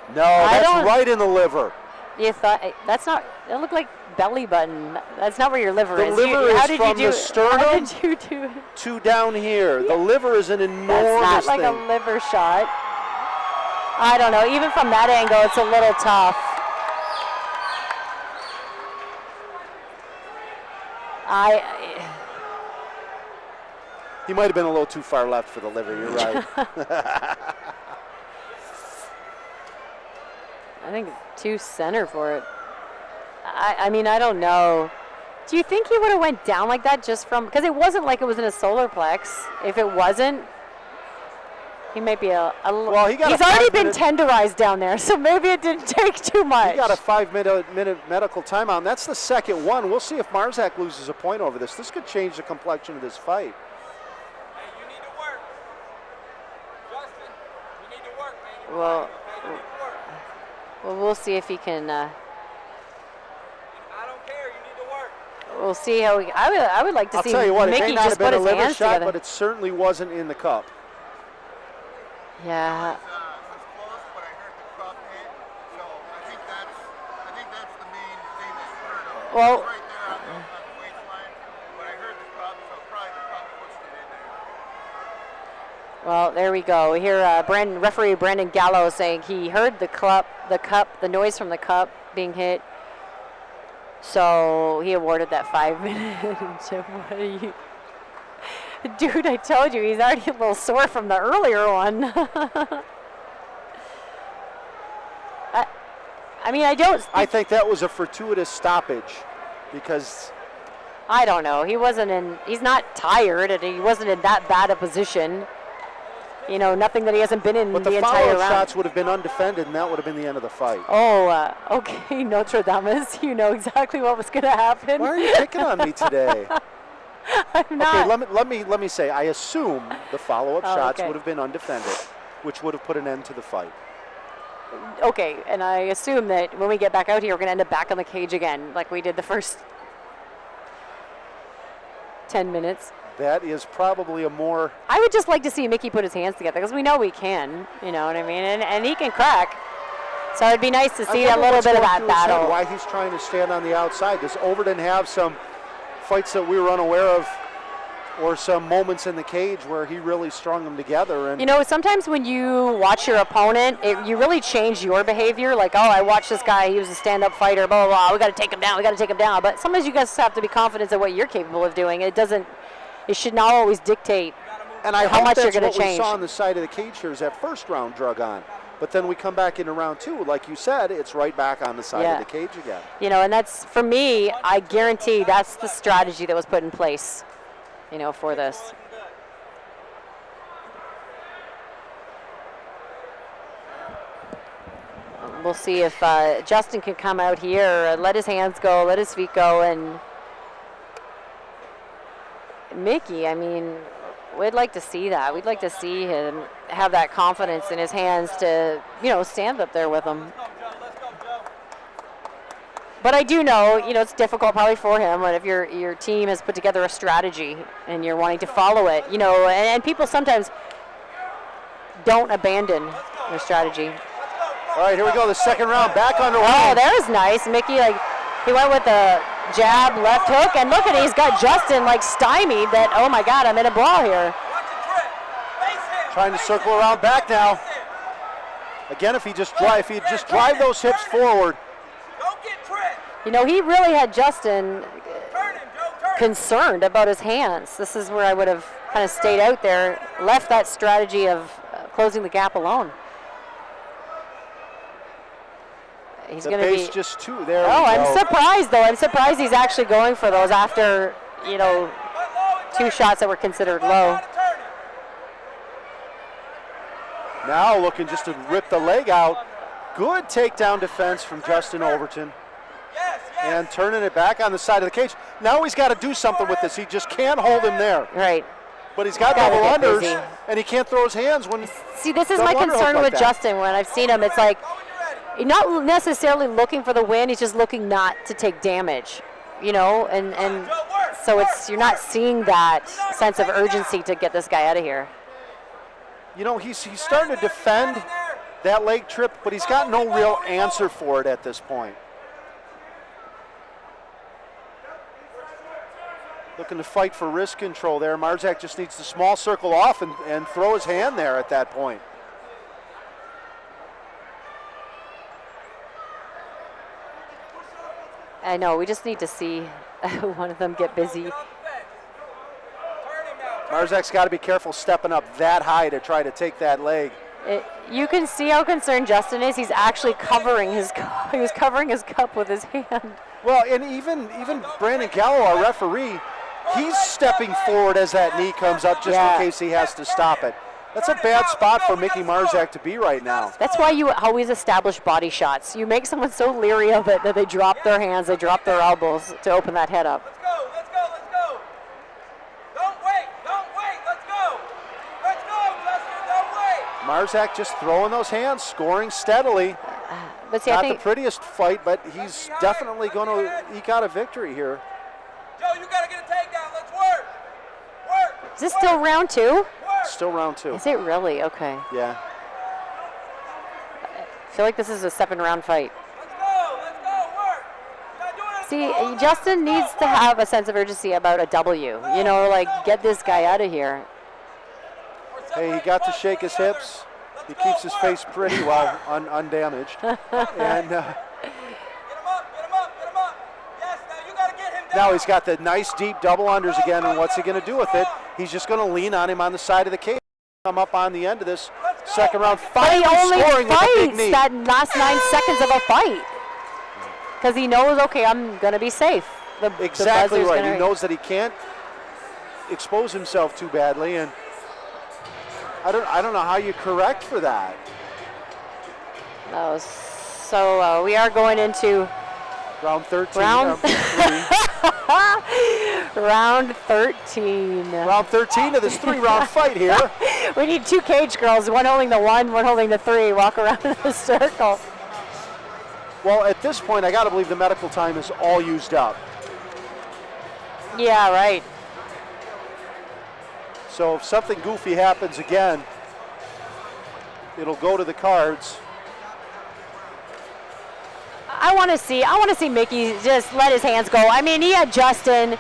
No, that's right in the liver. You thought that's not? It looked like belly button. That's not where your liver The is. liver How is did from you do the it? sternum How did you do it? to down here. The liver is an enormous That's not like thing. a liver shot. I don't know. Even from that angle, it's a little tough. He might have been a little too far left for the liver. You're right. I think it's too center for it. I mean, I don't know. Do you think he would have went down like that just from, because it wasn't like it was in a solar plex. If it wasn't, he might be a Well, he's already been tenderized down there, so maybe it didn't take too much. He got a 5-minute medical timeout, and that's the second one. We'll see if Marzak loses a point over this. This could change the complexion of this fight. Hey, you need to work. Justin, you need to work, man. Well, Okay, you need to work. well, we'll see if he can. I don't care. You need to work. We'll see how. I would like to I'll see tell you what, it Mickey may not just have been put a his liver hands shot, together. but it certainly wasn't in the cup. Yeah. It's close, but I heard the cup hit, so I think that's the main thing that hurt him. Well- It was right there on the waistline, but I heard the cup, so probably the cup pushed it in there. Well, there we go. We hear referee Brandon Gallo saying he heard the noise from the cup being hit. So he awarded that 5 minutes. What are you? Dude, I told you, he's already a little sore from the earlier one. I mean, I think that was a fortuitous stoppage because I don't know. He's not tired, and he wasn't in that bad a position. You know, nothing that he hasn't been in but the the entire follow-up round. shots would have been undefended, and that would have been the end of the fight. Oh, okay, Notre Dame, you know exactly what was going to happen. Why are you picking on me today? I'm not. Okay, let me say, I assume the follow-up shots okay. would have been undefended, which would have put an end to the fight. Okay, and I assume that when we get back out here, we're going to end up back on the cage again, like we did the first 10 minutes. That is probably a more... I would just like to see Mickey put his hands together, because we know we can, you know what I mean, and he can crack. So it'd be nice to see a little bit of that battle. Why he's trying to stand on the outside. Does Overton have some fights that we were unaware of, or some moments in the cage where he really strung them together? And you know, sometimes when you watch your opponent, you really change your behavior. Like, oh, I watched this guy, he was a stand-up fighter, blah, blah, blah, we got to take him down, But sometimes you guys have to be confident in what you're capable of doing. It should not always dictate and I how hope much that's you're going what to we change. saw on the side of the cage here is that first round drug on. But then we come back into round two. Like you said, it's right back on the side of the cage again. You know, and that's, for me, I guarantee that's the strategy that was put in place, you know, for this. We'll see if Justin can come out here, let his hands go, let his feet go, and Mickey, I mean, we'd like to see that. We'd like to see him have that confidence in his hands to, you know, stand up there with him. But I do know, you know, it's difficult probably for him, but if your team has put together a strategy and you're wanting to follow it, you know, and people sometimes don't abandon their strategy. All right, here we go, the second round, back underway. Oh, there's nice. Mickey, like, he went with the jab, left hook, and look at it, he's got Justin, like, stymied that, oh my God, I'm in a brawl here. Trying to circle around back now. Again, if he'd just drive those hips forward. You know, he really had Justin concerned about his hands. This is where I would have kind of stayed out there, left that strategy of closing the gap alone. He's going to be just two there. Oh, I'm surprised though. I'm surprised he's actually going for those after, you know, 2 shots that were considered low. Now looking just to rip the leg out. Good takedown defense from Justin Overton. And turning it back on the side of the cage. Now he's got to do something with this. He just can't hold him there. Right. But he's got double unders, and he can't throw his hands when. See, this is my concern with Justin. When I've seen him, it's like he's not necessarily looking for the win. He's just looking not to take damage, you know. And so you're not seeing that sense of urgency to get this guy out of here. You know, he's starting to defend that leg trip, but he's got no real answer for it at this point. Looking to fight for wrist control there. Marzak just needs to small circle off and throw his hand there at that point. I know, we just need to see one of them get busy. Marzak's got to be careful stepping up that high to try to take that leg. You can see how concerned Justin is. He's actually covering his he was covering his cup with his hand. Well, and even Brandon Gallo, our referee, he's stepping forward as that knee comes up just in case he has to stop it. That's a bad spot for Mickey Marzak to be right now. That's why you always establish body shots. You make someone so leery of it that they drop their hands, they drop their elbows to open that head up. Let's go, let's go, let's go. Don't wait, let's go. Let's go, Justin, don't wait. Marzak just throwing those hands, scoring steadily. But see, Not the prettiest fight, but he's definitely going to eke out a victory here. Joe, you got to get a takedown. Let's work. Work. Is this still round 2? Still round 2. Is it really? Okay. Yeah. I feel like this is a 7-round fight. Let's go, work. You gotta do it. See, Justin needs to have a sense of urgency about a W. You know, like, get this guy out of here. Hey, he got to shake his hips. He keeps his face pretty well, undamaged. And Get him up. Yes, now you got to get him down. now he's got the nice deep double unders again, and what's he going to do with it? He's just going to lean on him on the side of the cage. Come up on the end of this second round, finally But he only scoring with a big fights knee. that last 9 seconds of a fight. Because he knows, okay, I'm going to be safe. Exactly right. He knows that he can't expose himself too badly, and I don't know how you correct for that. Oh, so we are going into round 13. Round 3. round 13. Round 13 of this 3-round fight here. We need 2 cage girls, one holding the 1, one holding the 3, walk around in a circle. Well, at this point, I got to believe the medical time is all used up. Yeah, right. So if something goofy happens again, it'll go to the cards. I want to see Mickey just let his hands go. I mean, he had Justin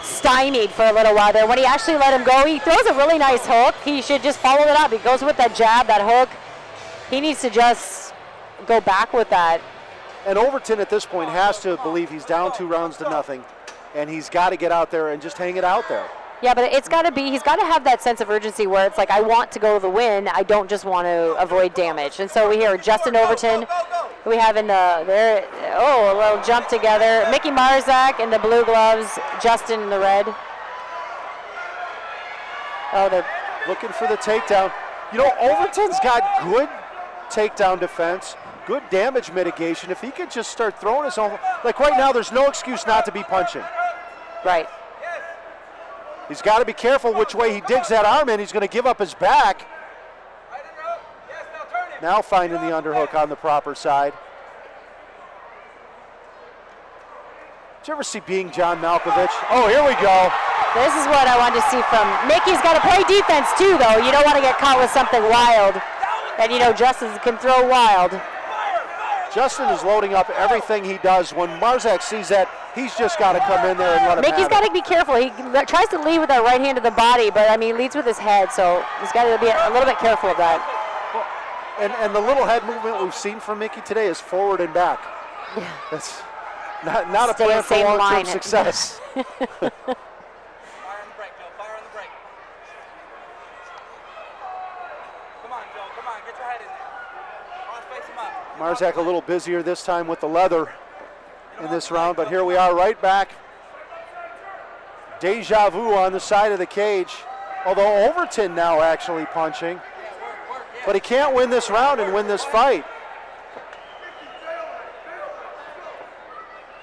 stymied for a little while there. When he actually let him go, he throws a really nice hook. He should just follow it up. He goes with that jab, that hook. He needs to just go back with that. And Overton at this point has to believe he's down 2 rounds to nothing, and he's got to get out there and just hang it out there. Yeah, but it's got to be, he's got to have that sense of urgency where it's like, I want to go the win, I don't just want to avoid damage. And so we hear Justin Overton, we have in the, there, a little jump together. Mickey Marzak in the blue gloves, Justin in the red. Oh, they're looking for the takedown. You know, Overton's got good takedown defense, good damage mitigation. If he could just start throwing his own, like right now, there's no excuse not to be punching. Right. He's got to be careful which way he digs that arm in. He's going to give up his back. Now finding the underhook on the proper side. Did you ever see Being John Malkovich? Oh, here we go. This is what I wanted to see from Mickey's got to play defense too, though. You don't want to get caught with something wild. And you know, Justin can throw wild. Justin is loading up everything he does. When Marzak sees that, he's just got to come in there and let him Mickey's have got to be careful. He tries to lead with that right hand to the body, but I mean, he leads with his head, so he's got to be a little bit careful of that. Well, and the little head movement we've seen from Mickey today is forward and back. Yeah. That's not a Stay plan the for same long-term line. success. Fire on the brake, Joe. Fire on the brake. Come on, Joe. Come on. Get your head in there. Cross face him up. Marzak a little busier this time with the leather in this round, but here we are right back. Deja vu on the side of the cage, although Overton now actually punching. But he can't win this round and win this fight.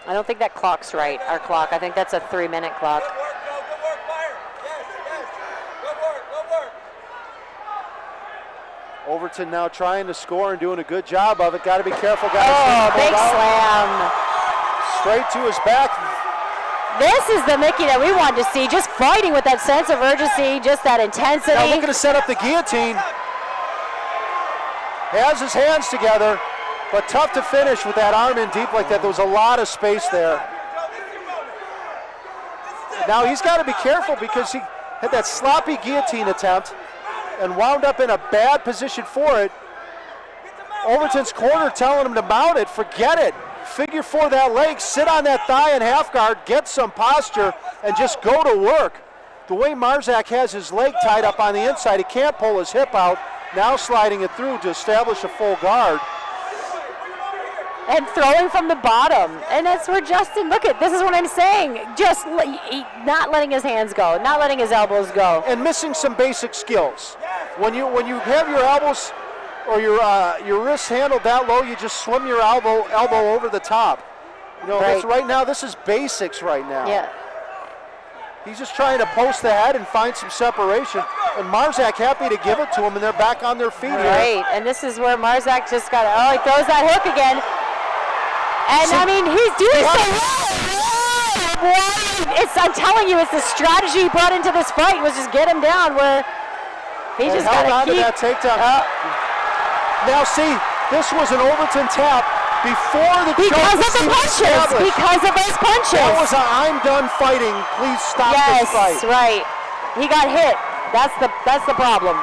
I don't think that clock's right, our clock. I think that's a 3-minute clock. Good work, Joe. Good work. Fire. Yes. Good work. Good work. Overton now trying to score and doing a good job of it. Got to be careful, guys. Oh, big slam. Straight to his back. This is the Mickey that we wanted to see, just fighting with that sense of urgency, just that intensity. Now looking to set up the guillotine. Has his hands together, but tough to finish with that arm in deep like that. There was a lot of space there. Now he's got to be careful because he had that sloppy guillotine attempt and wound up in a bad position for it. Overton's corner telling him to mount it, forget it. Figure for that leg, sit on that thigh in half guard, get some posture, and just go to work. The way Marzak has his leg tied up on the inside, he can't pull his hip out, now sliding it through to establish a full guard. And throwing from the bottom. And that's where Justin, look at, this is what I'm saying. Just not letting his hands go, not letting his elbows go. And missing some basic skills. When you have your elbows or your wrists handled that low, you just swim your elbow over the top. You know, right now, this is basics right now. Yeah. He's just trying to post the head and find some separation. And Marzak happy to give it to him, and they're back on their feet here. Right, and this is where Marzak just got, he throws that hook again. And I mean, he's doing so well. I'm telling you, it's the strategy he brought into this fight was just get him down where he just got to keep. That takedown. Now see, this was an Overton tap before the choke. Because of the punches. Because of those punches. That was a I'm done fighting. Please stop this fight. Yes, right. He got hit. That's the problem.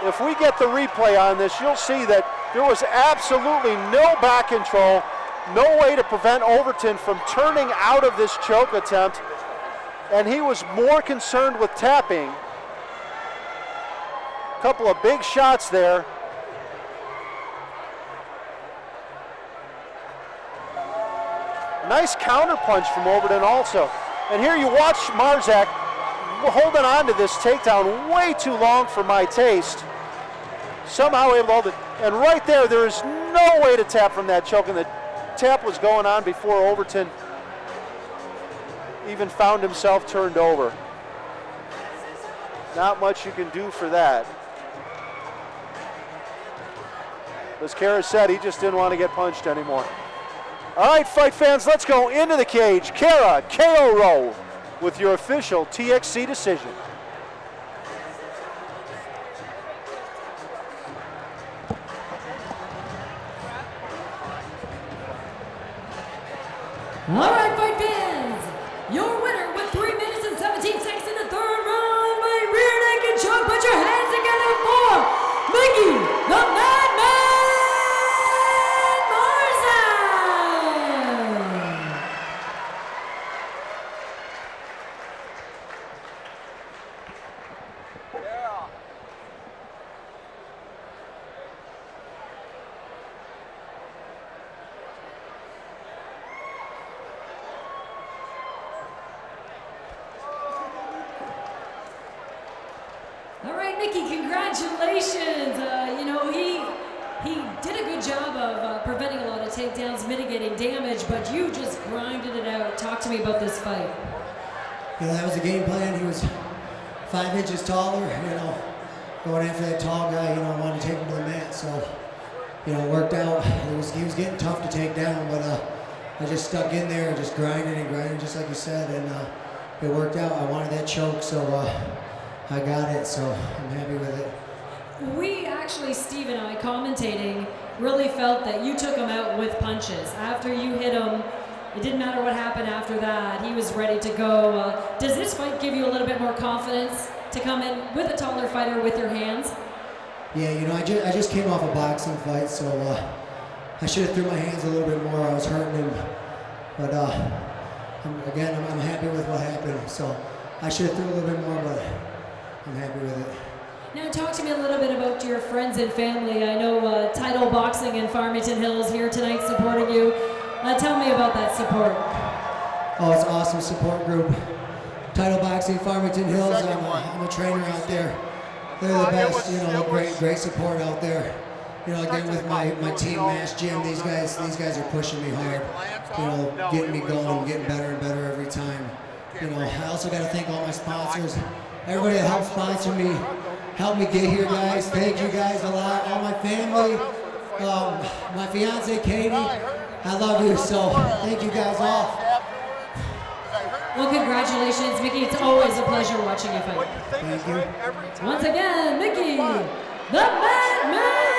If we get the replay on this, you'll see that there was absolutely no back control, no way to prevent Overton from turning out of this choke attempt, and he was more concerned with tapping. A couple of big shots there. Nice counter punch from Overton also. And here you watch Marzak holding on to this takedown way too long for my taste. Somehow able to hold it. And right there is no way to tap from that choke, and the tap was going on before Overton even found himself turned over. Not much you can do for that. As Kara said, he just didn't want to get punched anymore. All right, fight fans, let's go into the cage. Kara KO Rowe with your official TXC decision. All right, fight fans, your winner with 3 minutes and 17 seconds in the third round by rear naked choke. Put your hands together for Mickey the Madman Marzak. All right, Mickey, congratulations. You know, he did a good job of preventing a lot of takedowns, mitigating damage, but you just grinded it out. Talk to me about this fight. You know, that was the game plan. He was 5 inches taller, you know, going after that tall guy, you know, wanted to take him to the mat, so, you know, it worked out. He was getting tough to take down, but I just stuck in there and just grinded, just like you said, and it worked out. I wanted that choke, so I got it, so I'm happy with it. We actually, Steve and I, commentating, really felt that you took him out with punches. After you hit him, it didn't matter what happened after that. He was ready to go. Does this fight give you a little bit more confidence to come in with a taller fighter with your hands? Yeah, you know, I just came off a boxing fight, so I should have threw my hands a little bit more. I was hurting him, but I'm happy with what happened. So I should have threw a little bit more, but I'm happy with it. Now talk to me a little bit about your friends and family. I know Title Boxing in Farmington Hills here tonight supporting you. Tell me about that support. Oh, it's an awesome support group. Title Boxing, Farmington Hills. I'm a trainer out there. They're the best. You know, great support out there. You know, again with my team, Mash Gym. These guys are pushing me hard. You know, getting me going, getting better and better every time. You know, I also got to thank all my sponsors. Everybody that helped sponsor me, helped me get here, guys. Thank you guys a lot. All my family, my fiance Katie, I love you. So thank you guys all. Well, congratulations, Mickey. It's always a pleasure watching you fight. Thank you. Once again, Mickey, the Madman Marzak.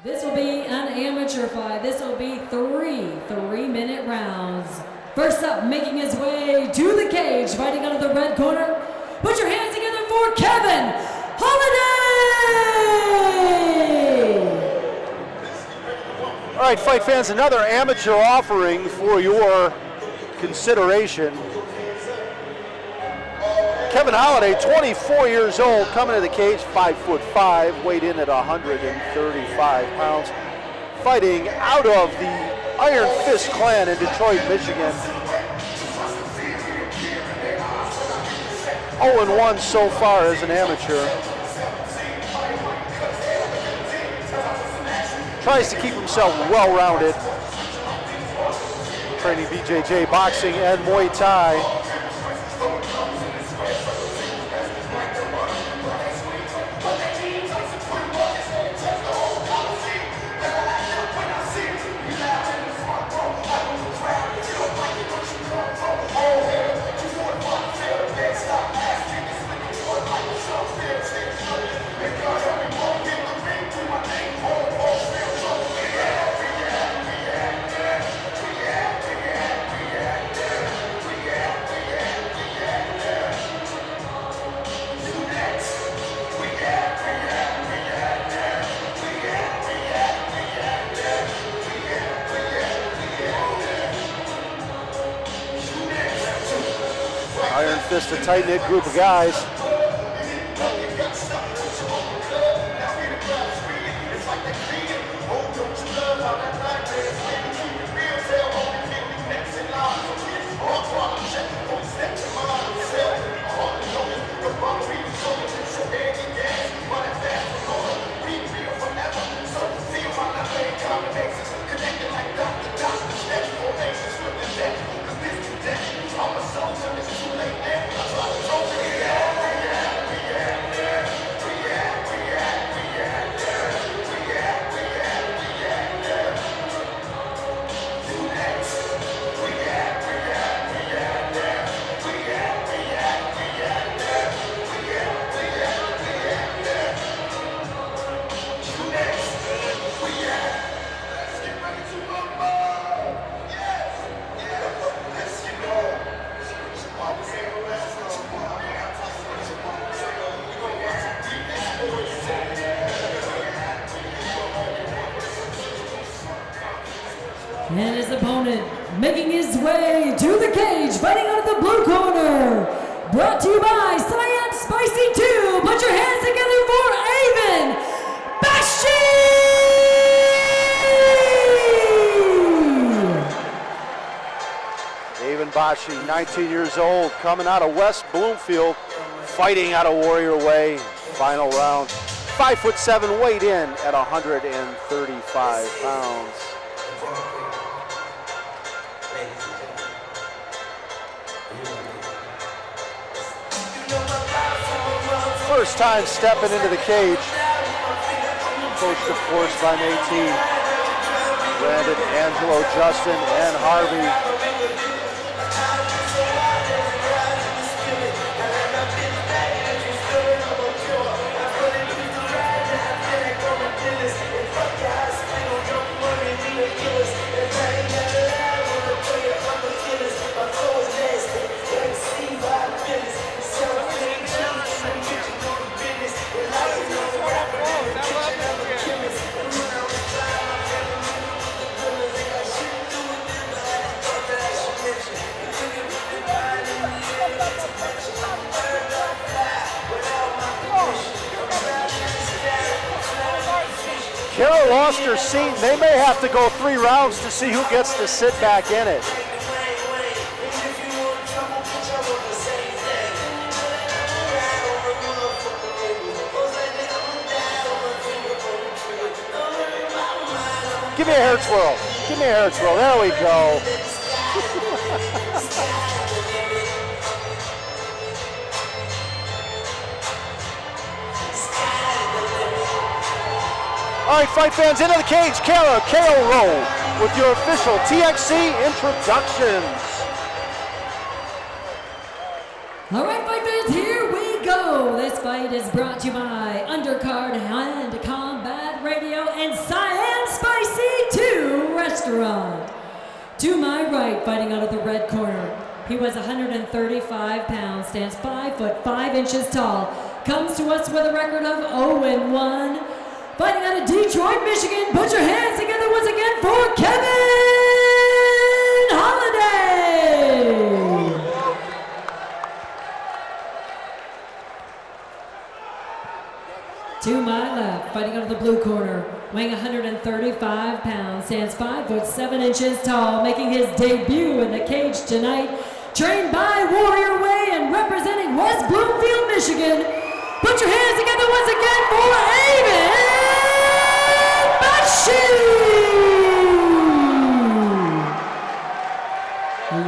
This will be an amateur fight. This will be three-minute rounds. First up, making his way to the cage, fighting out of the red corner. Put your hands together for Kevin Holiday! All right, fight fans, another amateur offering for your consideration. Kevin Holiday, 24 years old, coming to the cage, 5'5", weighed in at 135 pounds, fighting out of the Iron Fist clan in Detroit, Michigan. 0-1 so far as an amateur. Tries to keep himself well-rounded. Training BJJ boxing and Muay Thai. Iron Fist, a tight-knit group of guys. And his opponent making his way to the cage, fighting out of the blue corner. Brought to you by Cyan Spicy 2. Put your hands together for Avon Bashi! Avon Bashi, 19 years old, coming out of West Bloomfield, fighting out of Warrior Way. Final round. 5'7", weighed in at 135 pounds. First time stepping into the cage. Coached, of course, by Nate, Brandon, Angelo, Justin, and Harvey. Carol lost her seat. They may have to go 3 rounds to see who gets to sit back in it. Give me a hair twirl. Give me a hair twirl. There we go. All right, fight fans, into the cage, KO roll with your official TXC introductions. All right, fight fans, here we go. This fight is brought to you by Undercard and Combat Radio and Science. restaurant. To my right, fighting out of the red corner, he was 135 pounds, stands 5 foot 5 inches tall, comes to us with a record of 0-1. Fighting out of Detroit, Michigan, put your hands together once again for Kevin Holiday. To my left, fighting out of the blue corner, weighing 135 pounds, stands 5 foot 7 inches tall, making his debut in the cage tonight. Trained by Warrior Way and representing West Bloomfield, Michigan. Put your hands together once again for Evan Bashi!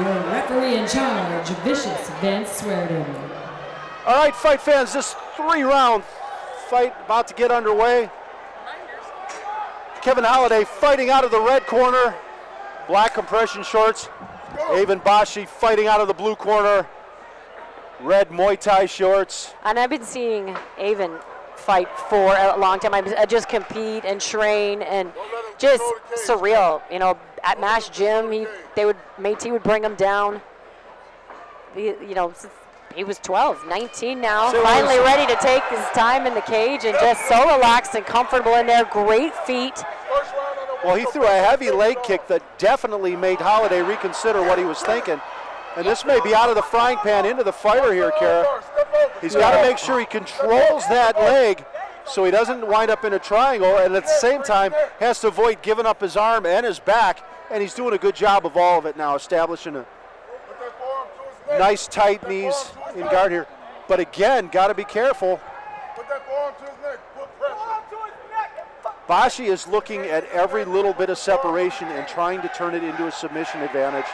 Your referee in charge, Vicious Vance Swearden. All right, fight fans, this 3-round fight about to get underway. Kevin Holiday fighting out of the red corner, black compression shorts. Evan Bashi fighting out of the blue corner, red Muay Thai shorts. And I've been seeing Evan fight for a long time. I just compete and train and just surreal. You know, at MASH Gym, Métis would bring him down. You know, he was 12, 19 now, finally ready to take his time in the cage and just so relaxed and comfortable in there. Great feet. Well, he threw a heavy leg kick that definitely made Holiday reconsider what he was thinking. And this may be out of the frying pan into the fire here, Kara. He's got to make sure he controls that leg so he doesn't wind up in a triangle, and at the same time has to avoid giving up his arm and his back. And he's doing a good job of all of it now, establishing a nice tight knees in guard here. But again, got to be careful. Bashi is looking at every little bit of separation and trying to turn it into a submission advantage.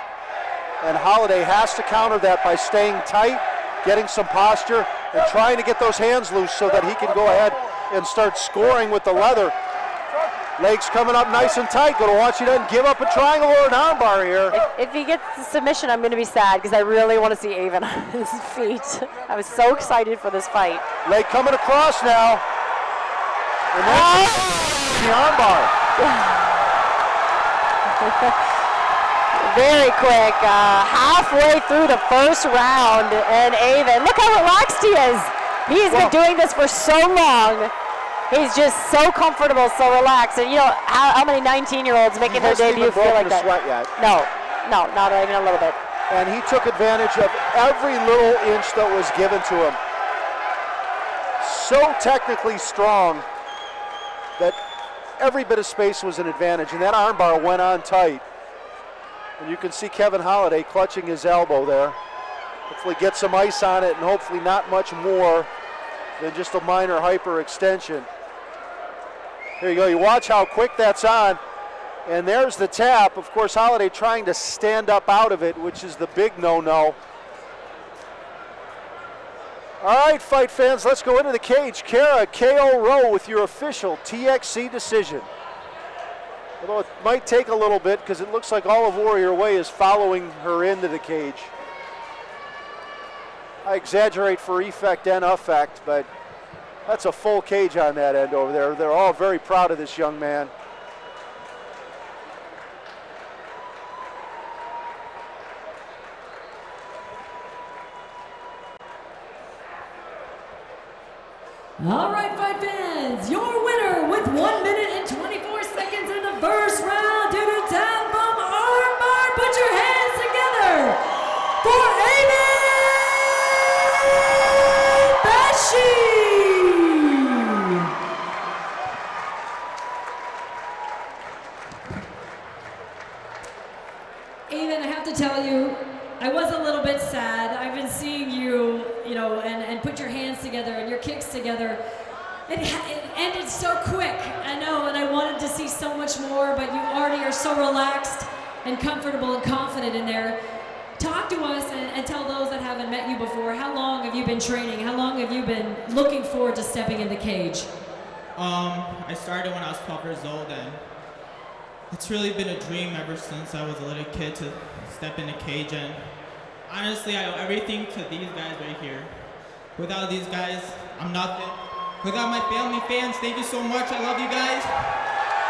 And Holiday has to counter that by staying tight, getting some posture, and trying to get those hands loose so that he can go ahead and start scoring with the leather. Legs coming up nice and tight. Going to watch he doesn't give up a triangle or an armbar here. If he gets the submission, I'm going to be sad because I really want to see Evan on his feet. I was so excited for this fight. Leg coming across now. And then the armbar. Very quick, halfway through the first round, and Evan, look how relaxed he is. He's been doing this for so long. He's just so comfortable, so relaxed. And you know, how many 19-year-olds making their debut feel like that? Sweat yet. No, not even a little bit. And he took advantage of every little inch that was given to him. So technically strong that every bit of space was an advantage, and that armbar went on tight. And you can see Kevin Holiday clutching his elbow there. Hopefully get some ice on it, and hopefully not much more than just a minor hyperextension. Here you go, you watch how quick that's on, and there's the tap. Of course, Holiday trying to stand up out of it, which is the big no-no. All right, fight fans, let's go into the cage. Kara, KO Rowe with your official TXC decision. Although it might take a little bit because it looks like all of Warrior Way is following her into the cage. I exaggerate for effect and effect, but that's a full cage on that end over there. They're all very proud of this young man. All right, fight fans, your winner with 1 minute and 24 seconds in the first round due to tap from armbar. Put your hands together for Evan Bashi. Evan, I have to tell you, I was a little bit sad. I've been seeing you, and put your hands together and your kicks together. It ended so quick, I know, and I wanted to see so much more, but you already are so relaxed and comfortable and confident in there. Talk to us and tell those that haven't met you before, how long have you been training? How long have you been looking forward to stepping in the cage? I started when I was 12 years old, and it's really been a dream ever since I was a little kid to step in the cage. And honestly, I owe everything to these guys right here. Without these guys, I'm nothing. Without my family, fans, thank you so much. I love you guys.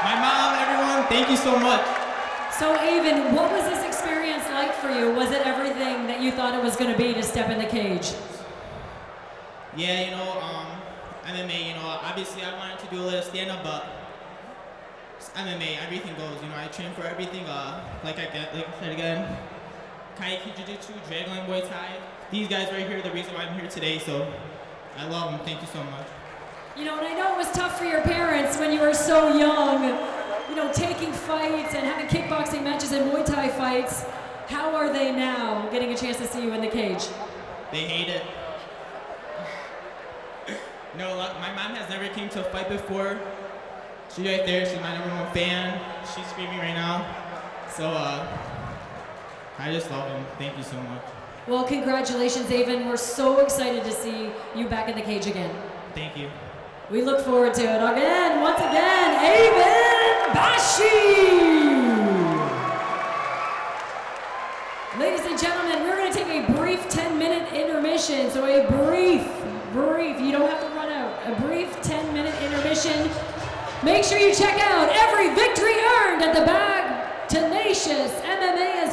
My mom, everyone, thank you so much. So, Avon, what was this experience like for you? Was it everything that you thought it was going to be to step in the cage? Yeah, MMA, obviously I wanted to do a little stand-up, but it's MMA, everything goes. I train for everything. Like I said again, Kaiki Jiu-Jitsu, Dragline Muay Thai. These guys right here are the reason why I'm here today, so I love them. Thank you so much. And I know it was tough for your parents when you were so young, taking fights and having kickboxing matches and Muay Thai fights. How are they now, getting a chance to see you in the cage? They hate it. No, my mom has never came to a fight before. She's right there, she's my #1 fan. She's screaming right now. So, I just love them. Thank you so much. Well, congratulations, Avon. We're so excited to see you back in the cage again. Thank you. We look forward to it. Once again, Avon Bashi! Ladies and gentlemen, we're going to take a brief 10-minute intermission. So a brief, you don't have to run out, a brief 10-minute intermission. Make sure you check out Every Victory Earned at the back. Tenacious MMA is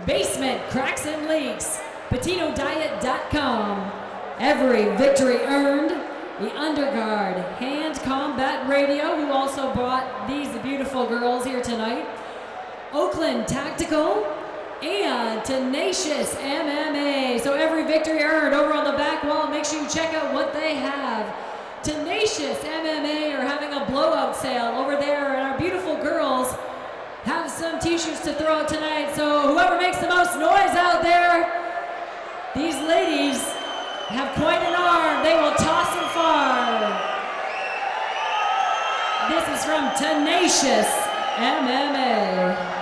Basement Cracks and Leaks, PatinoDiet.com, Every Victory Earned, the Underguard, Hand Combat Radio, who also brought these beautiful girls here tonight, Oakland Tactical, and Tenacious MMA. So Every Victory Earned over on the back wall. Make sure you check out what they have. Tenacious MMA are having a blowout sale over there, and our beautiful girls have some t-shirts to throw out tonight, so whoever makes the most noise out there, these ladies have quite an arm. They will toss them far. This is from Tenacious MMA.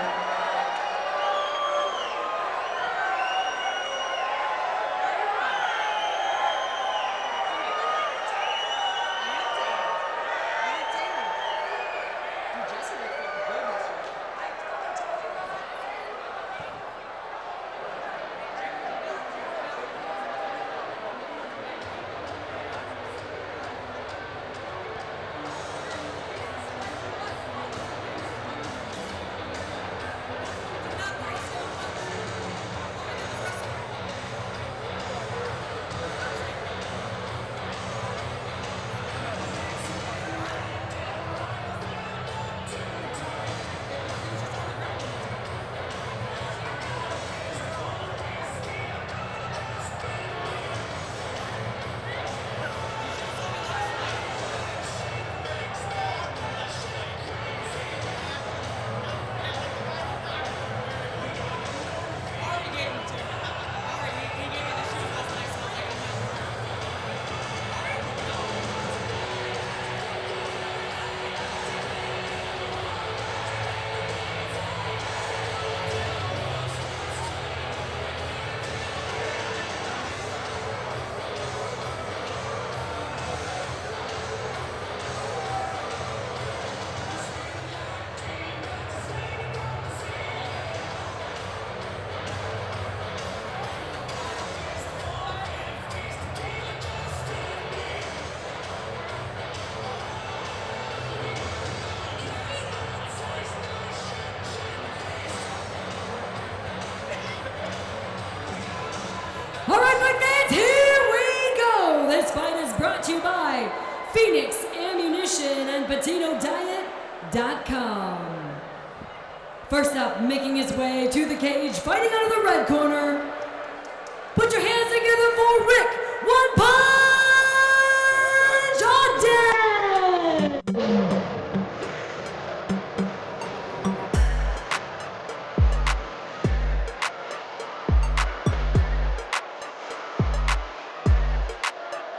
All right, my fans, here we go. This fight is brought to you by Phoenix Ammunition and PatinoDiet.com. First up, making his way to the cage, fighting out of the red corner. Put your hands together for Rick One Punch Ogden!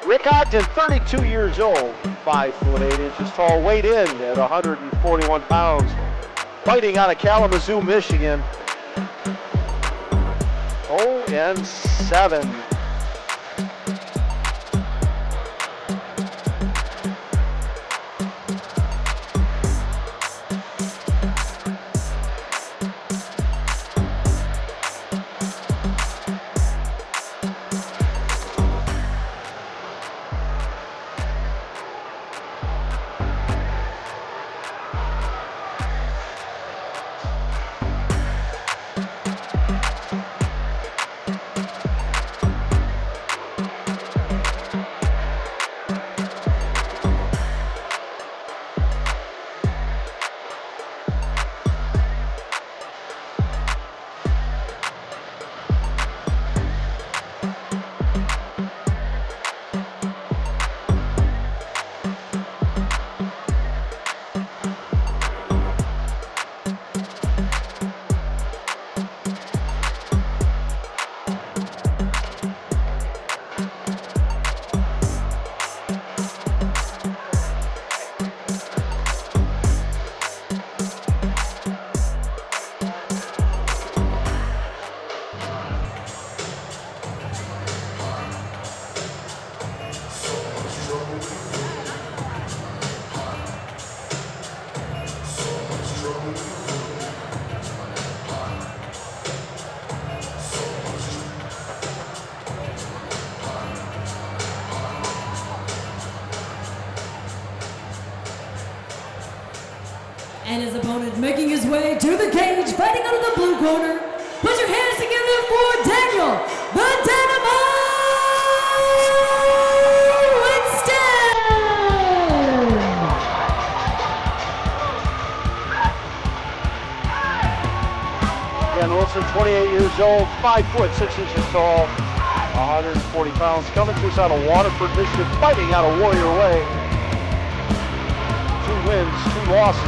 Rick Ogden, 32 years old, 5 foot 8 inches tall, weighed in at 141 pounds, fighting out of Kalamazoo, Michigan. 0-7. his way to the cage, fighting out of the blue corner. Put your hands together for Daniel, the Dynamo Winston! Dan Wilson, 28 years old, 5 foot 6 inches tall, 140 pounds, coming to us out of Waterford, Michigan, fighting out of Warrior Way. 2 wins, 2 losses.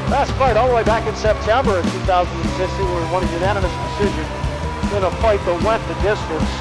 Last fight all the way back in September of 2016, we won a unanimous decision in a fight that went the distance.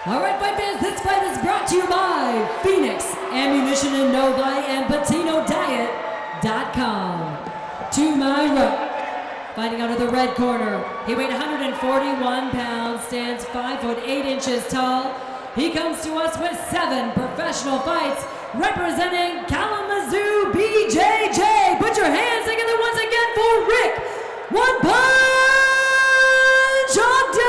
All right, fight fans, this fight is brought to you by Phoenix Ammunition in Novi and PatinoDiet.com. To my right, fighting out of the red corner, he weighed 141 pounds, stands 5 foot 8 inches tall. He comes to us with 7 professional fights, representing Kalamazoo BJJ. Put your hands together once again for Rick One Punch Ogden.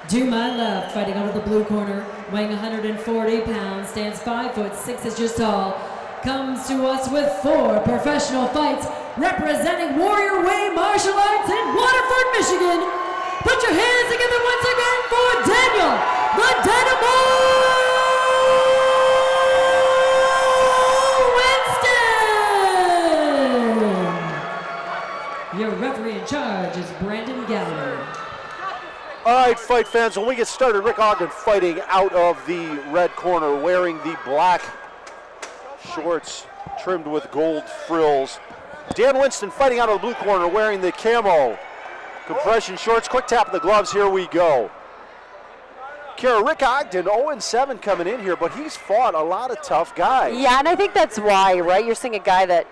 To my left, fighting out of the blue corner, weighing 140 pounds, stands 5 foot 6 inches tall, comes to us with 4 professional fights, representing Warrior Way Martial Arts in Waterford, Michigan. Put your hands together once again for Daniel, the Dynamo Winston! Your referee in charge is Brandon Gallagher. All right, fight fans, when we get started, Rick Ogden fighting out of the red corner, wearing the black shorts trimmed with gold frills. Dan Winston fighting out of the blue corner, wearing the camo compression shorts. Quick tap of the gloves, here we go. Kara, Rick Ogden, 0-7 coming in here, but he's fought a lot of tough guys. Yeah, and I think that's why, right? You're seeing a guy that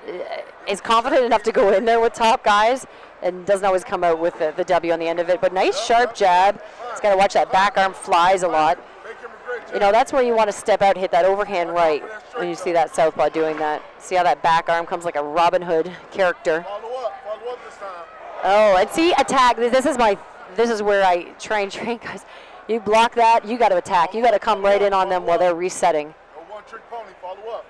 is confident enough to go in there with top guys and doesn't always come out with the W on the end of it. But nice sharp jab. He's got to watch that back arm, flies a lot. You know, that's where you want to step out, hit that overhand right when you see that southpaw doing that. See how that back arm comes like a Robin Hood character. Follow up this time. Oh, and see, attack. This is where I try and train guys. You block that, you got to attack. You got to come right in on them while they're resetting. No one-trick pony, follow up.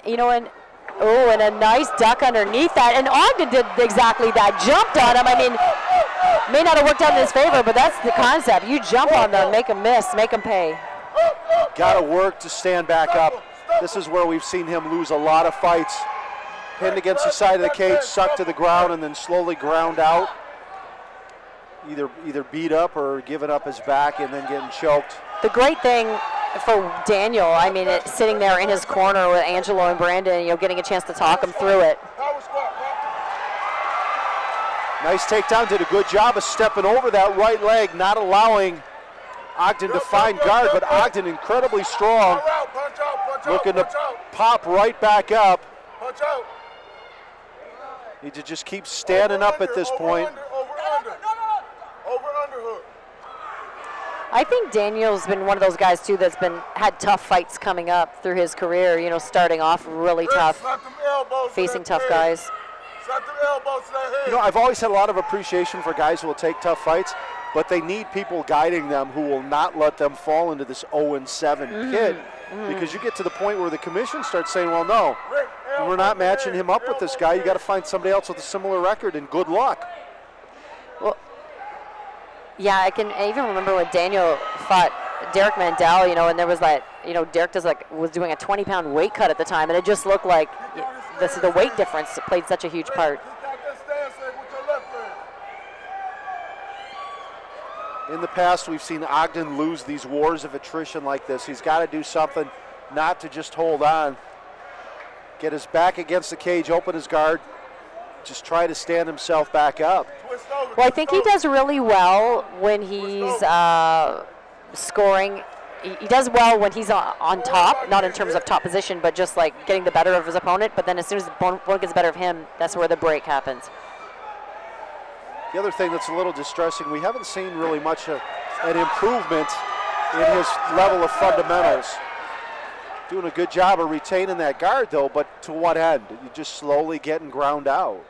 You know, and a nice duck underneath that. And Ogden did exactly that. Jumped on him. I mean, may not have worked out in his favor, but that's the concept. You jump on them, make them miss, make them pay. Got to work to stand back up. This is where we've seen him lose a lot of fights. Pinned against the side of the cage, sucked to the ground, and then slowly ground out. Either beat up or giving up his back and then getting choked. The great thing for Daniel, I mean, sitting there in his corner with Angelo and Brandon, you know, getting a chance to talk him through it. Nice takedown, did a good job of stepping over that right leg, not allowing Ogden to find guard, but Ogden incredibly strong, looking to pop right back up. Need to just keep standing up at this point. Over underhook. I think Daniel's been one of those guys too that's had tough fights coming up through his career. You know, starting off really tough, facing tough guys. You know, I've always had a lot of appreciation for guys who will take tough fights, but they need people guiding them who will not let them fall into this 0-7 pit, because you get to the point where the commission starts saying, well, no, we're not matching him up with this guy. You got to find somebody else with a similar record, and good luck. Well, yeah, I even remember when Daniel fought Derek Mandel, you know, and there was that, you know, Derek was doing a 20-pound weight cut at the time, and it just looked like the weight difference played such a huge part. In the past, we've seen Ogden lose these wars of attrition like this. He's got to do something, not to just hold on. Get his back against the cage, open his guard, just try to stand himself back up. Well, I think he does really well when he's scoring. He does well when he's on top, not in terms of top position, but just like getting the better of his opponent. But then as soon as the opponent gets better of him, that's where the break happens. The other thing that's a little distressing, we haven't seen really much an improvement in his level of fundamentals. Doing a good job of retaining that guard, though, but to what end? You're just slowly getting ground out.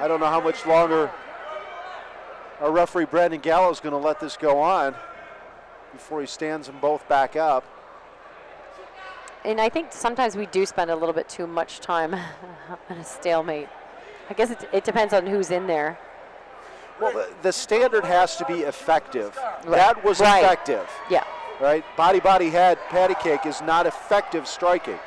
I don't know how much longer our referee Brandon Gallo is going to let this go on before he stands them both back up. And I think sometimes we do spend a little bit too much time on a stalemate. I guess it depends on who's in there. Well, the standard has to be effective. Right. That was effective. Yeah. Right? Body head, patty cake is not effective striking.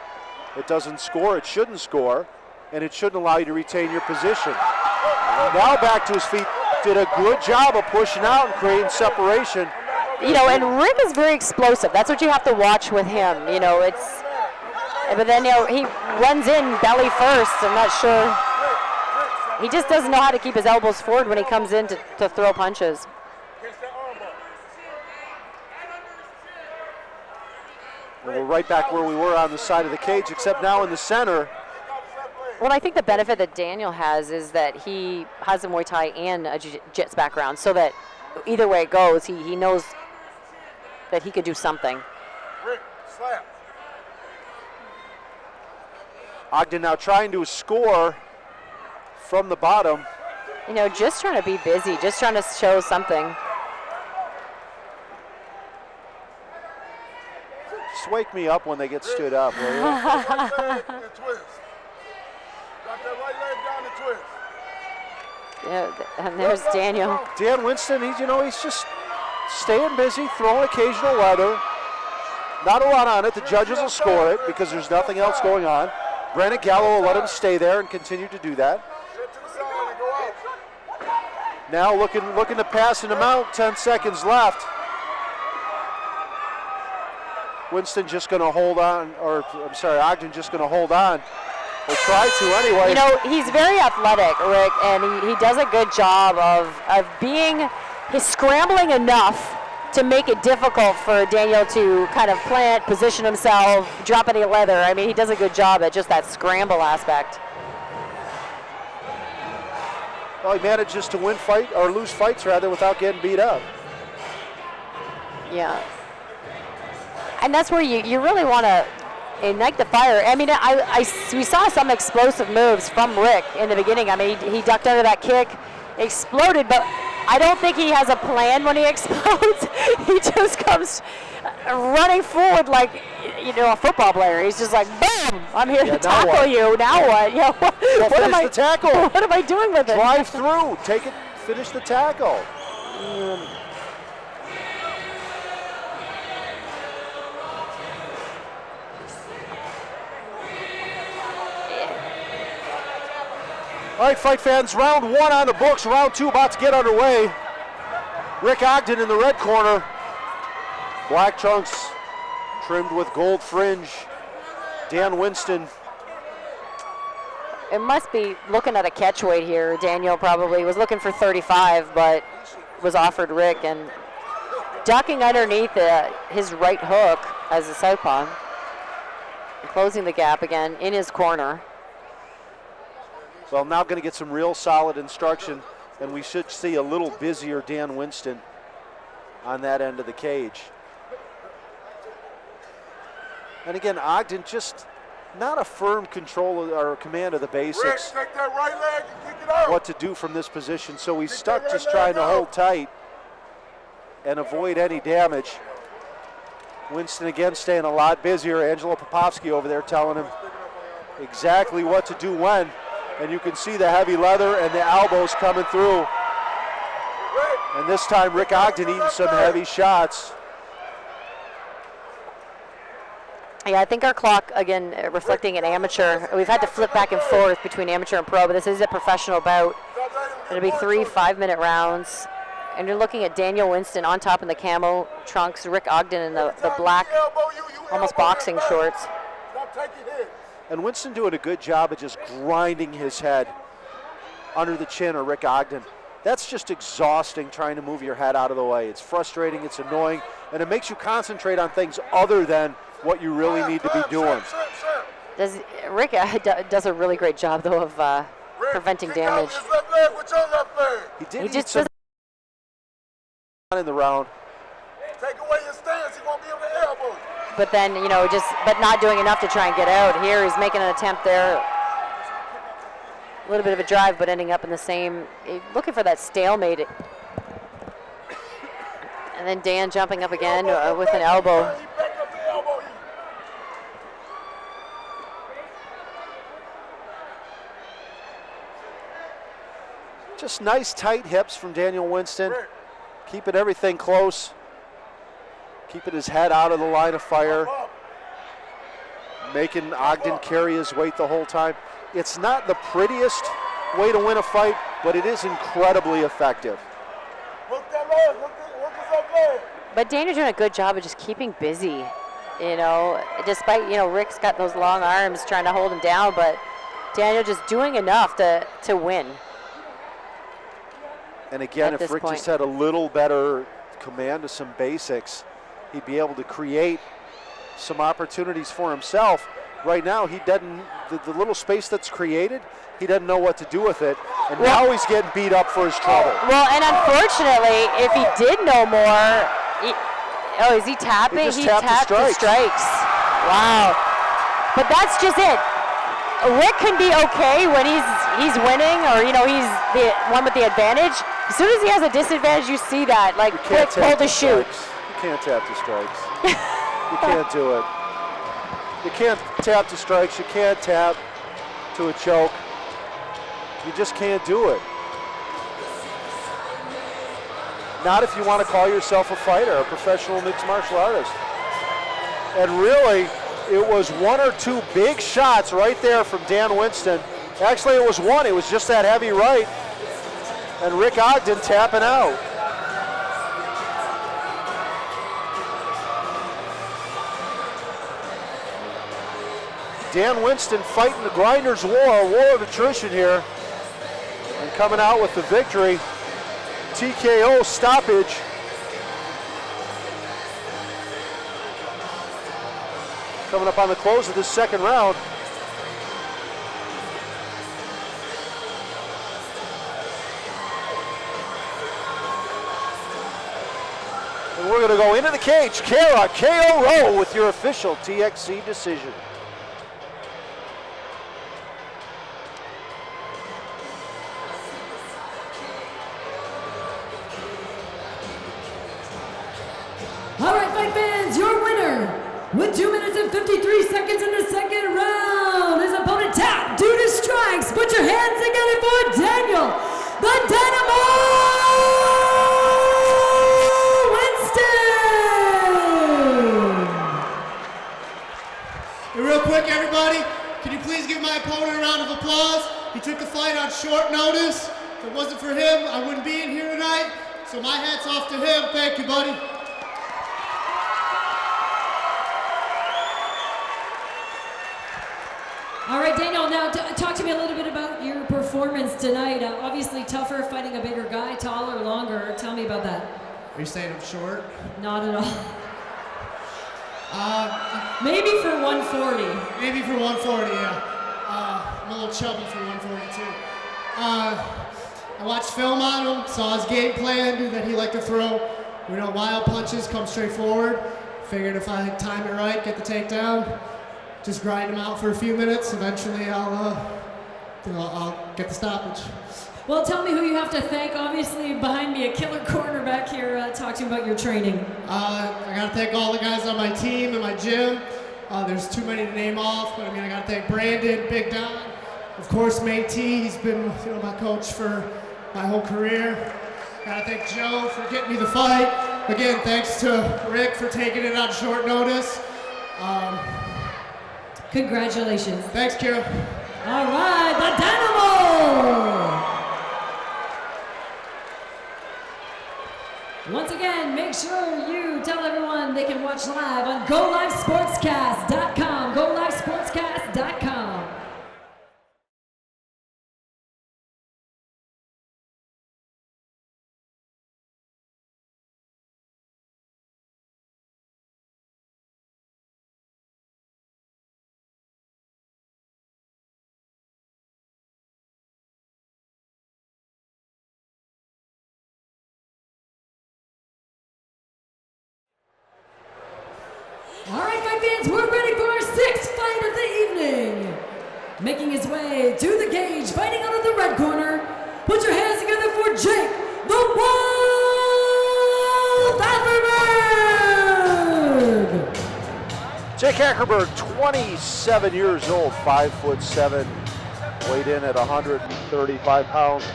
It doesn't score, it shouldn't score, and it shouldn't allow you to retain your position. Now back to his feet, did a good job of pushing out and creating separation. You know, and Rick is very explosive. That's what you have to watch with him. You know, but then, you know, he runs in belly first. I'm not sure. He just doesn't know how to keep his elbows forward when he comes in to throw punches. Well, we're right back where we were on the side of the cage, except now in the center. Well, I think the benefit that Daniel has is that he has a Muay Thai and a Jiu-Jitsu background, so that either way it goes, he knows that he could do something. Rick, slap. Ogden now trying to score from the bottom. You know, just trying to be busy, just trying to show something. Just wake me up when they get stood up, will you? Right leg and twist. Got that right leg down and twist. Yeah, and there's Daniel. Dan Winston, he's just staying busy, throwing occasional leather. Not a lot on it. The judges will score it because there's nothing else going on. Brandon Gallo will let him stay there and continue to do that. Now looking to pass him out. 10 seconds left. Winston just going to hold on, Ogden just going to hold on. Or try to anyway. You know, he's very athletic, Rick, and he does a good job of he's scrambling enough to make it difficult for Daniel to kind of plant, position himself, drop any leather. I mean, he does a good job at just that scramble aspect. Well, he manages to lose fights rather without getting beat up. Yeah. And that's where you really want to ignite the fire. I mean, we saw some explosive moves from Rick in the beginning. I mean, he ducked under that kick, exploded, but I don't think he has a plan when he explodes. He just comes running forward like, you know, a football player. He's just like, boom, I'm here to tackle you. Now what? You know, what am the tackle. What am I doing with it? Drive through, take it, finish the tackle. All right, fight fans, round one on the books, round two about to get underway. Rick Ogden in the red corner. Black trunks trimmed with gold fringe. Dan Winston. It must be looking at a catch weight here. Daniel probably was looking for 35, but was offered Rick, and ducking underneath his right hook as a southpaw. closing the gap again in his corner. Well, now going to get some real solid instruction, and we should see a little busier Dan Winston on that end of the cage. And again, Ogden just not a firm control or command of the basics. Rick, take that right leg and kick it out. What to do from this position, so he's stuck just trying to hold tight and avoid any damage. Winston again staying a lot busier. Angelo Popovsky over there telling him exactly what to do when. And you can see the heavy leather and the elbows coming through. And this time Rick Ogden eating some heavy shots. Yeah, I think our clock, again, reflecting an amateur. We've had to flip back and forth between amateur and pro, but this is a professional bout. It'll be 3 5-minute rounds. And you're looking at Daniel Winston on top in the camo trunks, Rick Ogden in the black, almost boxing shorts. And Winston doing a good job of just grinding his head under the chin of Rick Ogden. That's just exhausting, trying to move your head out of the way. It's frustrating, it's annoying, and it makes you concentrate on things other than what you really need to be doing. Rick does a really great job, though, of preventing damage. He did eat some in the round. Take away your stance, he won't be able to elbow you. But then, you know, but not doing enough to try and get out. Here he's making an attempt there. A little bit of a drive, but ending up in the same, looking for that stalemate. And then Dan jumping up again with an elbow. Just nice tight hips from Daniel Winston. Keeping everything close. Keeping his head out of the line of fire. Making Ogden carry his weight the whole time. It's not the prettiest way to win a fight, but it is incredibly effective. But Daniel's doing a good job of just keeping busy. You know, despite, you know, Rick's got those long arms trying to hold him down, but Daniel just doing enough to win. And again, if Rick just had a little better command of some basics, he'd be able to create some opportunities for himself. Right now, he doesn't, the little space that's created, he doesn't know what to do with it. And now he's getting beat up for his trouble. Well, and unfortunately, if he did know more, is he tapping? He tapped the strikes. Wow. But that's just it. Rick can be okay when he's winning, or, you know, he's the one with the advantage. As soon as he has a disadvantage, you see that, like, quick pull to shoot. You can't tap the strikes. You can't do it. You can't tap the strikes. You can't tap to a choke. You just can't do it. Not if you want to call yourself a fighter, a professional mixed martial artist. And really, it was 1 or 2 big shots right there from Dan Winston. Actually, it was 1. It was just that heavy right. And Rick Ogden tapping out. Dan Winston fighting the grinder's war, a war of attrition here. And coming out with the victory. TKO stoppage. Coming up on the close of this second round. And we're going to go into the cage. Kara KO Rowe with your official TXC decision. All right, fight fans, your winner with 2 minutes and 53 seconds in the second round. His opponent tapped due to strikes. Put your hands together for Daniel, the Dynamo Winston. Hey, real quick, everybody, can you please give my opponent a round of applause? He took the fight on short notice. If it wasn't for him, I wouldn't be in here tonight. So my hat's off to him. Thank you, buddy. All right, Daniel, now talk to me a little bit about your performance tonight. Obviously tougher fighting a bigger guy, taller, longer. Tell me about that. Are you saying I'm short? Not at all. Maybe for 140. Maybe for 140, yeah. I'm a little chubby for 140 too. I watched film on him, saw his game plan, knew that he liked to throw, wild punches, come straight forward. Figured if I time it right, get the takedown, just grind him out for a few minutes. Eventually, I'll get the stoppage. Well, tell me who you have to thank. Obviously, behind me, a killer cornerback here. Talk to you about your training. I got to thank all the guys on my team and my gym. There's too many to name off, but I got to thank Brandon, Big Don, of course, May T. He's been my coach for my whole career. Got to thank Joe for getting me the fight. Again, thanks to Rick for taking it on short notice. Congratulations. Thanks, Kira. All right, the Dynamo! Once again, make sure you tell everyone they can watch live on GoLiveSportscast.com. GoLiveSportscast.com. All right, fight fans, we're ready for our sixth fight of the evening. Making his way to the cage, fighting out of the red corner. Put your hands together for Jake, the Wolf Ackerberg. Jake Ackerberg, 27 years old, 5'7", weighed in at 135 pounds.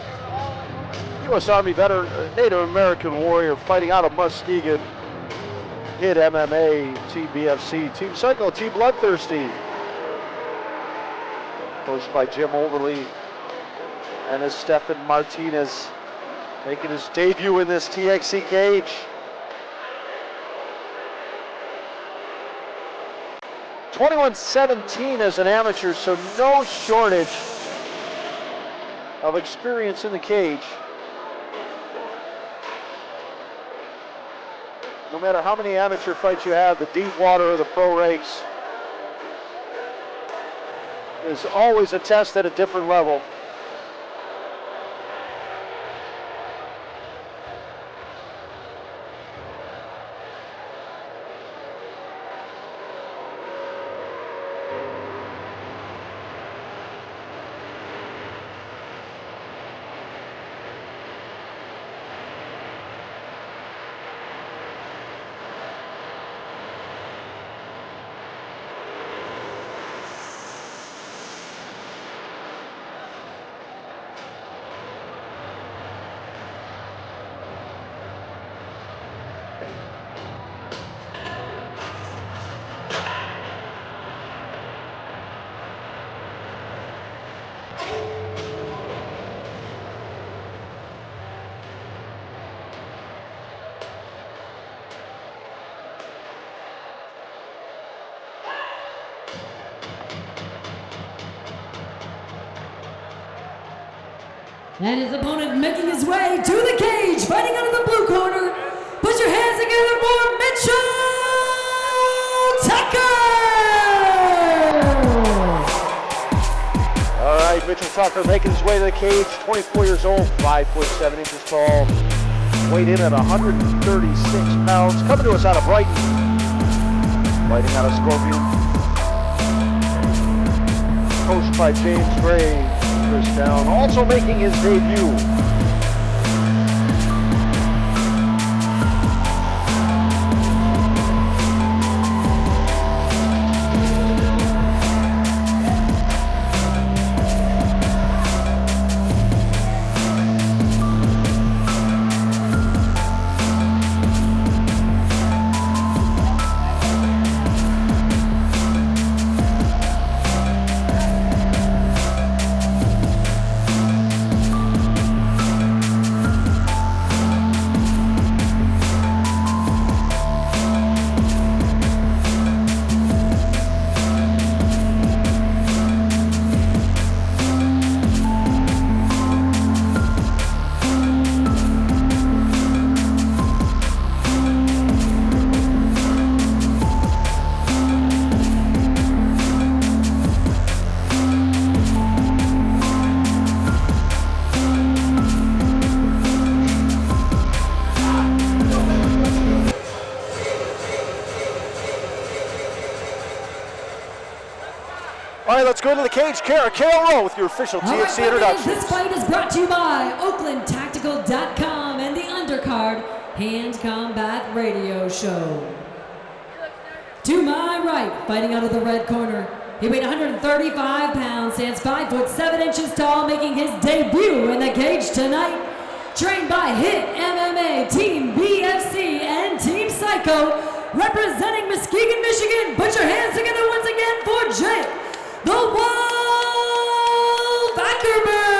U.S. Army veteran, Native American warrior, fighting out of Muskegon. Hit MMA, Team BFC, Team Psycho, Team Bloodthirsty. Coached by Jim Overly and Estefan Martinez, making his debut in this TXC cage. 21-17 as an amateur, so no shortage of experience in the cage. No matter how many amateur fights you have, the deep water or the pro ranks is always a test at a different level. And his opponent making his way to the cage, fighting out of the blue corner. Put your hands together for Mitchell Tucker! All right, Mitchell Tucker making his way to the cage, 24 years old, 5'7" inches tall, weighed in at 136 pounds, coming to us out of Brighton, fighting out of Scorpion. Coached by James Gray. Down, also making his debut. right, let's go into the cage. Kale Rowe with your official TXC introduction. This fight is brought to you by OaklandTactical.com and the Undercard Hand Combat Radio Show. To my right, fighting out of the red corner, he weighed 135 pounds, stands 5 foot 7 inches tall, making his debut in the cage tonight. Trained by HIT MMA, Team BFC, and Team Psycho, representing Muskegon, Michigan. Put your hands together once again for Jake, the Wolf Ackerberg.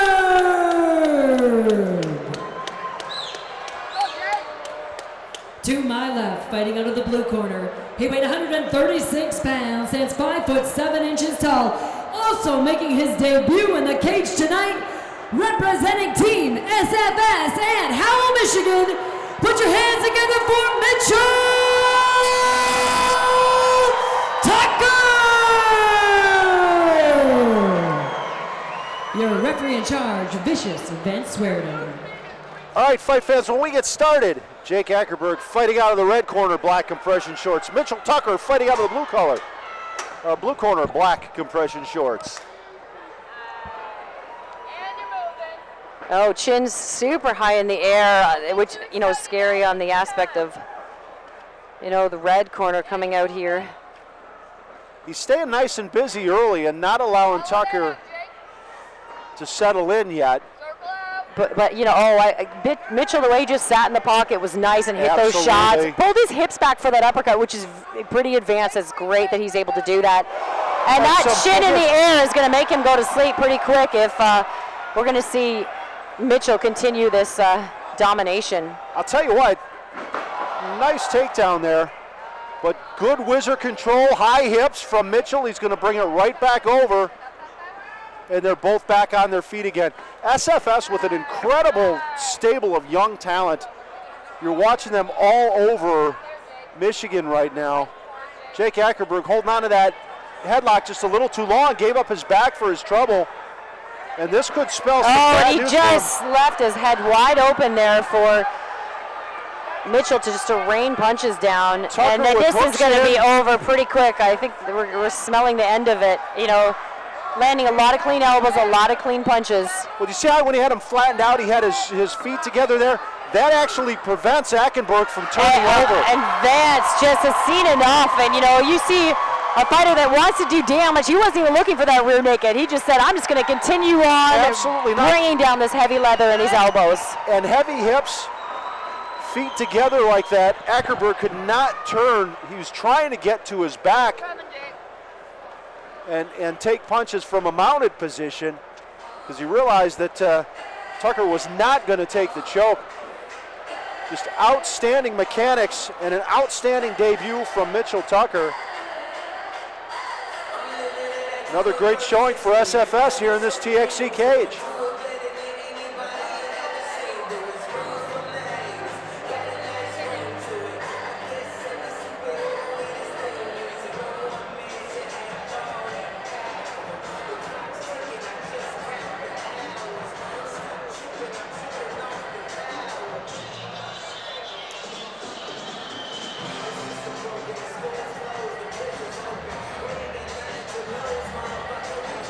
To my left, fighting out of the blue corner, he weighed 136 pounds, stands 5 foot 7 inches tall, also making his debut in the cage tonight, representing Team SFS and Howell, Michigan. Put your hands together for Mitchell Tucker! Your referee in charge, Vicious Vince Swearden. All right, fight fans, when we get started, Jake Ackerberg fighting out of the red corner, black compression shorts. Mitchell Tucker fighting out of the blue corner, black compression shorts. Oh, chin's super high in the air, which, you know, is scary on the aspect of, you know, the red corner coming out here. He's staying nice and busy early and not allowing Tucker to settle in yet. But you know, Mitchell, the way he just sat in the pocket was nice and hit those shots. Pulled his hips back for that uppercut, which is pretty advanced. It's great that he's able to do that. And that shin in the air is going to make him go to sleep pretty quick if we're going to see Mitchell continue this domination. I'll tell you what, nice takedown there, but good whizzer control, high hips from Mitchell. He's going to bring it right back over, and they're both back on their feet again. SFS with an incredible stable of young talent. You're watching them all over Michigan right now. Jake Ackerberg holding on to that headlock just a little too long, gave up his back for his trouble. And this could spell some bad news. He just left his head wide open there for Mitchell to just rain punches down. Tucker, and this is going to be over pretty quick. I think we're smelling the end of it. You know, landing a lot of clean elbows, a lot of clean punches. Well, you see how when he had him flattened out, he had his feet together there? That actually prevents Ackerberg from turning over. And that's just a seen enough. And, you know, you see a fighter that wants to do damage. He wasn't even looking for that rear naked. He just said, I'm just going to continue on bringing down this heavy leather in his elbows. And heavy hips, feet together like that. Ackerberg could not turn. He was trying to get to his back and take punches from a mounted position because he realized that Tucker was not going to take the choke. Just outstanding mechanics and an outstanding debut from Mitchell Tucker. Another great showing for SFS here in this TXC cage.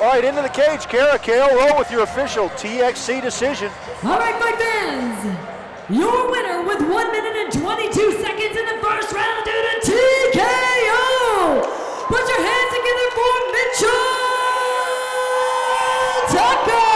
All right, into the cage, Kale Rowe with your official TXC decision. All right, fight fans, your winner with 1 minute and 22 seconds in the first round due to TKO. Put your hands together for Mitchell Tucker.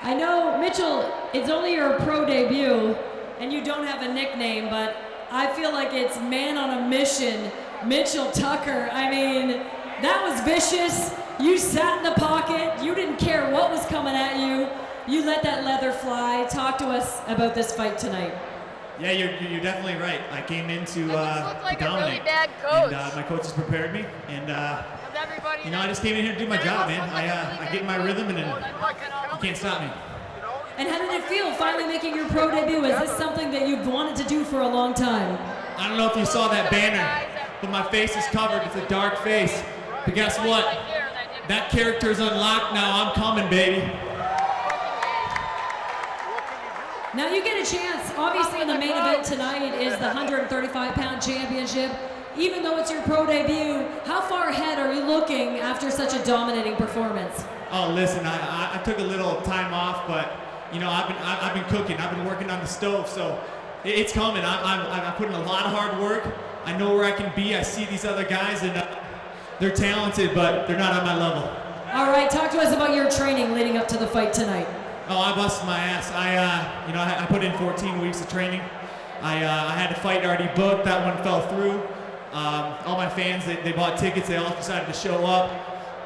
I know, Mitchell, it's only your pro debut, and you don't have a nickname, but I feel like it's man on a mission, Mitchell Tucker. I mean, that was vicious. You sat in the pocket. You didn't care what was coming at you. You let that leather fly. Talk to us about this fight tonight. Yeah, you're definitely right. I came into like to dominate. a really bad coach. And my coaches prepared me, and you know, I just came in here to do my job, man. I get in my rhythm, and then you can't stop me. And how did it feel finally making your pro debut? Is this something that you've wanted to do for a long time? I don't know if you saw that banner, but my face is covered. It's a dark face. But guess what? That character is unlocked now. I'm coming, baby. Now you get a chance, obviously the main event tonight is the 135-pound championship. Even though it's your pro debut, how far ahead are you looking after such a dominating performance? Oh, listen, I took a little time off, but you know, I've been cooking. I've been working on the stove, so it's coming. I put in a lot of hard work. I know where I can be. I see these other guys, and they're talented, but they're not on my level. All right, talk to us about your training leading up to the fight tonight. Oh, I busted my ass. I put in 14 weeks of training. I had a fight already booked. That one fell through. All my fans, they bought tickets. They all decided to show up.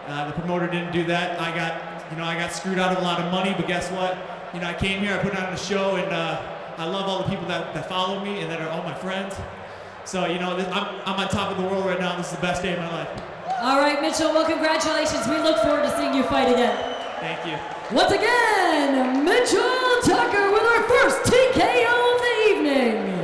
The promoter didn't do that. I got screwed out of a lot of money, but guess what? You know, I came here, I put on a show, and I love all the people that follow me and that are all my friends. So, you know, I'm on top of the world right now. This is the best day of my life. All right, Mitchell, well, congratulations. We look forward to seeing you fight again. Thank you. Once again, Mitchell Tucker with our first TKO of the evening.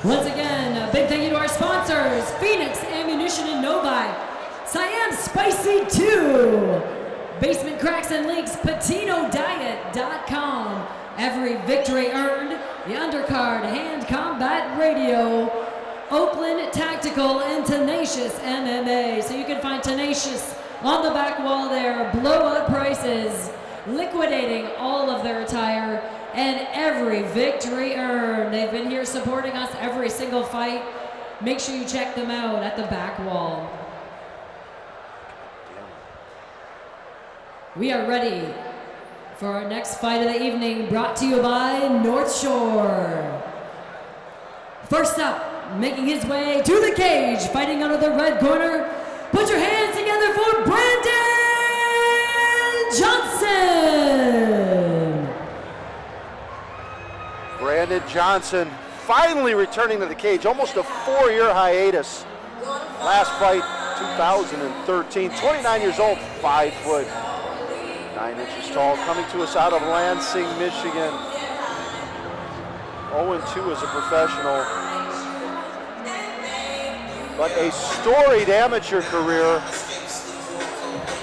Once again, a big thank you to our sponsors, Phoenix Ammunition in Novi, Siam Spicy 2, Basement Cracks and Leaks, PatinoDiet.com, Every Victory Earned, The Undercard Hand Combat Radio, Oakland Tactical, and Tenacious MMA. So you can find Tenacious on the back wall there, blowout prices, liquidating all of their attire, and Every Victory Earned. They've been here supporting us every single fight. Make sure you check them out at the back wall. We are ready for our next fight of the evening, brought to you by North Shore. First up, making his way to the cage, fighting out of the red corner. Put your hands together for Brandon Johnson. Brandon Johnson finally returning to the cage, almost a 4-year hiatus. Last fight, 2013, 29 years old, 5 foot, 9 inches tall, coming to us out of Lansing, Michigan. 0-2 as a professional, but a storied amateur career.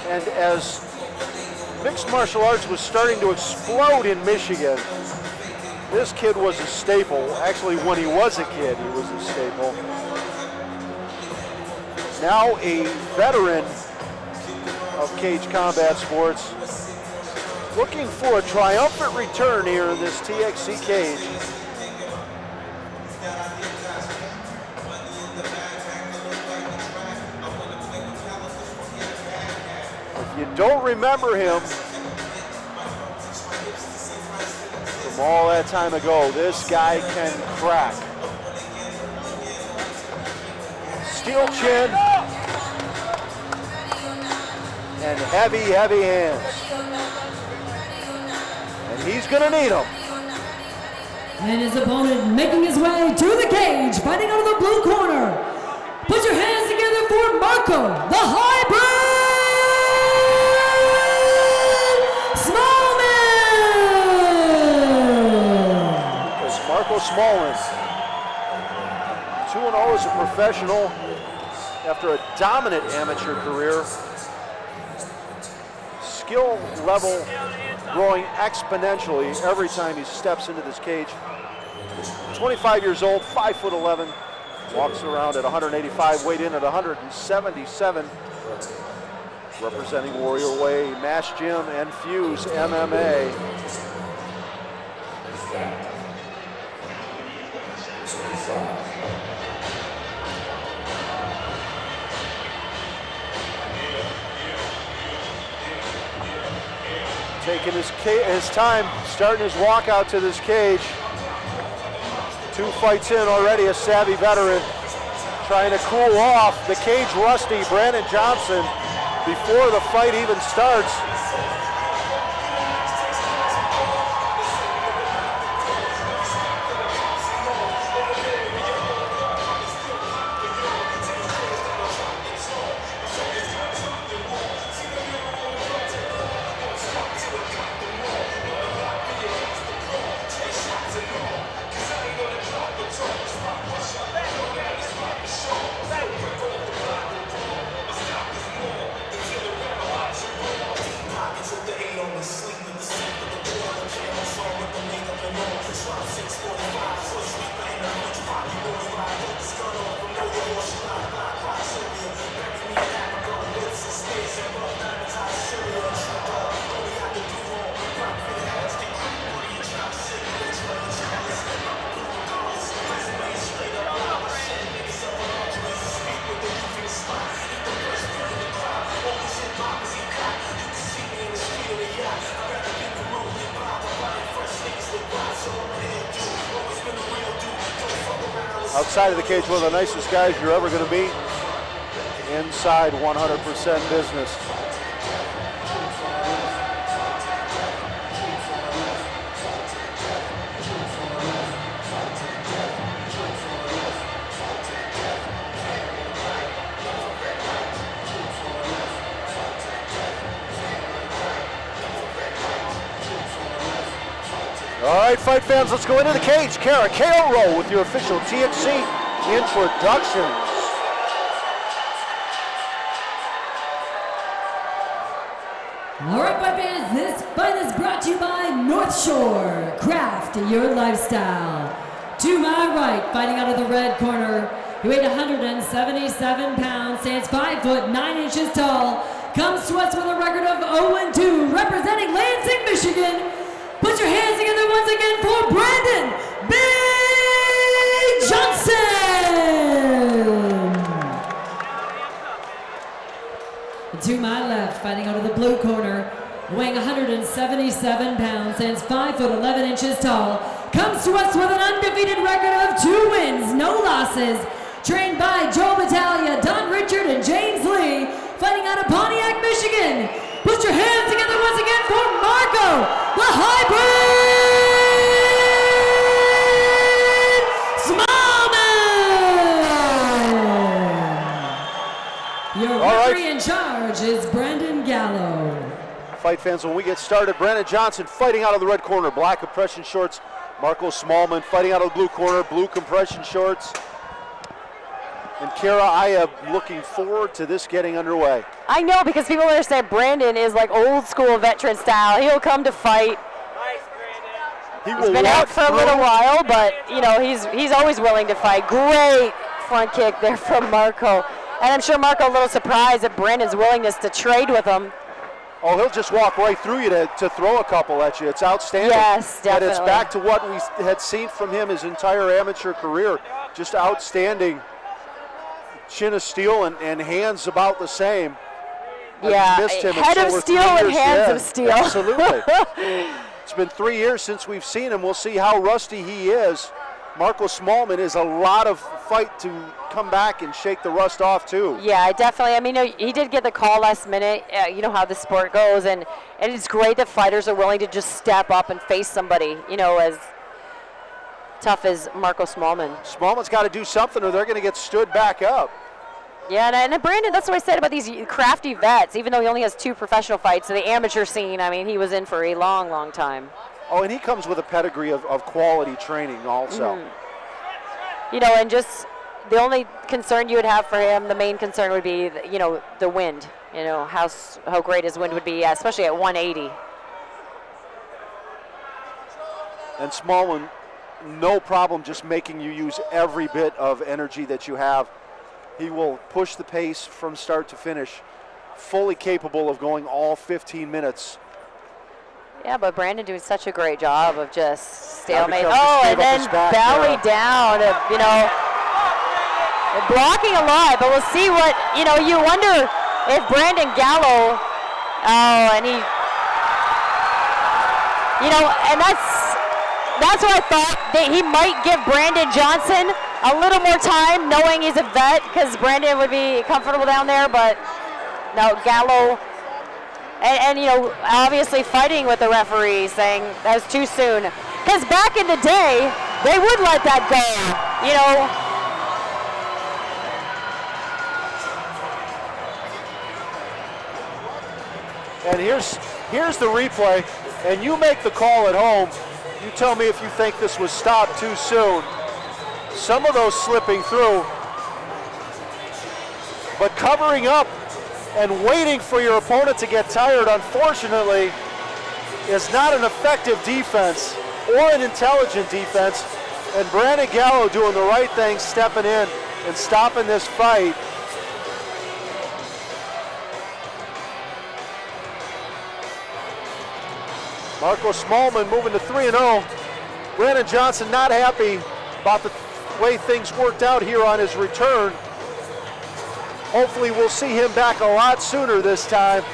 And as mixed martial arts was starting to explode in Michigan, this kid was a staple. Actually, when he was a kid, he was a staple. Now a veteran of cage combat sports, looking for a triumphant return here in this TXC cage. If you don't remember him from all that time ago, this guy can crack. Steel chin and heavy, heavy hands. And he's gonna need them. And his opponent making his way to the cage, fighting out of the blue corner. Put your hands together for Marco, the hybrid Smallman. It's Marco Smallman, 2-0 as a professional after a dominant amateur career. Skill level growing exponentially every time he steps into this cage. 25 years old, 5'11", walks around at 185, weighed in at 177. Representing Warrior Way, Mash Gym, and Fuse MMA. Taking his time, starting his walk out to this cage. 2 fights in already, a savvy veteran trying to cool off the cage rusty Brandon Johnson before the fight even starts. Outside of the cage, one of the nicest guys you're ever going to meet. Inside, 100% business. All right, fight fans, let's go into the cage. Kara, KO roll with your official TXC introductions. All right, fight fans, this fight is brought to you by North Shore. Craft your lifestyle. To my right, fighting out of the red corner, he weighed 177 pounds, stands 5 foot 9 inches tall, comes to us with a record of 0-2, representing Lansing, Michigan. Put your hands together once again for Brandon B. Johnson. To my left, fighting out of the blue corner, weighing 177 pounds, stands 5 foot 11 inches tall, comes to us with an undefeated record of 2 wins, no losses, trained by Joe Battaglia, Don Richard, and James Lee, fighting out of Pontiac, Michigan. Put your hands together once again for Marco, the hybrid Smallman. Your referee in charge is Brandon Gallo. Fight fans, when we get started, Brandon Johnson fighting out of the red corner, black compression shorts. Marco Smallman fighting out of the blue corner, blue compression shorts. And Kara, I am looking forward to this getting underway. I know, because people understand Brandon is like old school veteran style. He'll come to fight. He's been out for a little while, but you know he's always willing to fight. Great front kick there from Marco. And I'm sure Marco a little surprised at Brandon's willingness to trade with him. Oh, he'll just walk right through you to throw a couple at you. It's outstanding. Yes, definitely. And it's back to what we had seen from him his entire amateur career. Just outstanding. Chin of steel and hands about the same. Yeah, head of steel and hands of steel. Absolutely. It's been 3 years since we've seen him. We'll see how rusty he is. Marco Smallman is a lot of fight to come back and shake the rust off too. Yeah, definitely. I mean, he did get the call last minute. You know how the sport goes, and it's great that fighters are willing to just step up and face somebody, you know, as tough as Marco Smallman. Smallman's got to do something or they're going to get stood back up. Yeah, and Brandon, that's what I said about these crafty vets. Even though he only has 2 professional fights, the amateur scene, I mean, he was in for a long, long time. Oh, and he comes with a pedigree of quality training also. Mm-hmm. You know, and just the only concern you would have for him, the main concern would be, you know, the wind. You know, how great his wind would be, especially at 180. And Smallman, no problem just making you use every bit of energy that you have. He will push the pace from start to finish, fully capable of going all 15 minutes. Yeah, but Brandon doing such a great job of just stalemate. Oh, and then belly down, you know, blocking a lot. But we'll see what, you know, you wonder if Brandon Gallo, and he, you know, and that's that's what I thought. He might give Brandon Johnson a little more time, knowing he's a vet, because Brandon would be comfortable down there. But no, Gallo, and you know, obviously fighting with the referee, saying that was too soon. Because back in the day, they would let that go. You know. And here's the replay, and you make the call at home. You tell me if you think this was stopped too soon. Some of those slipping through, but covering up and waiting for your opponent to get tired, unfortunately, is not an effective defense or an intelligent defense. And Brandon Gallo doing the right thing, stepping in and stopping this fight. Marco Smallman moving to 3-0. Brandon Johnson not happy about the way things worked out here on his return. Hopefully we'll see him back a lot sooner this time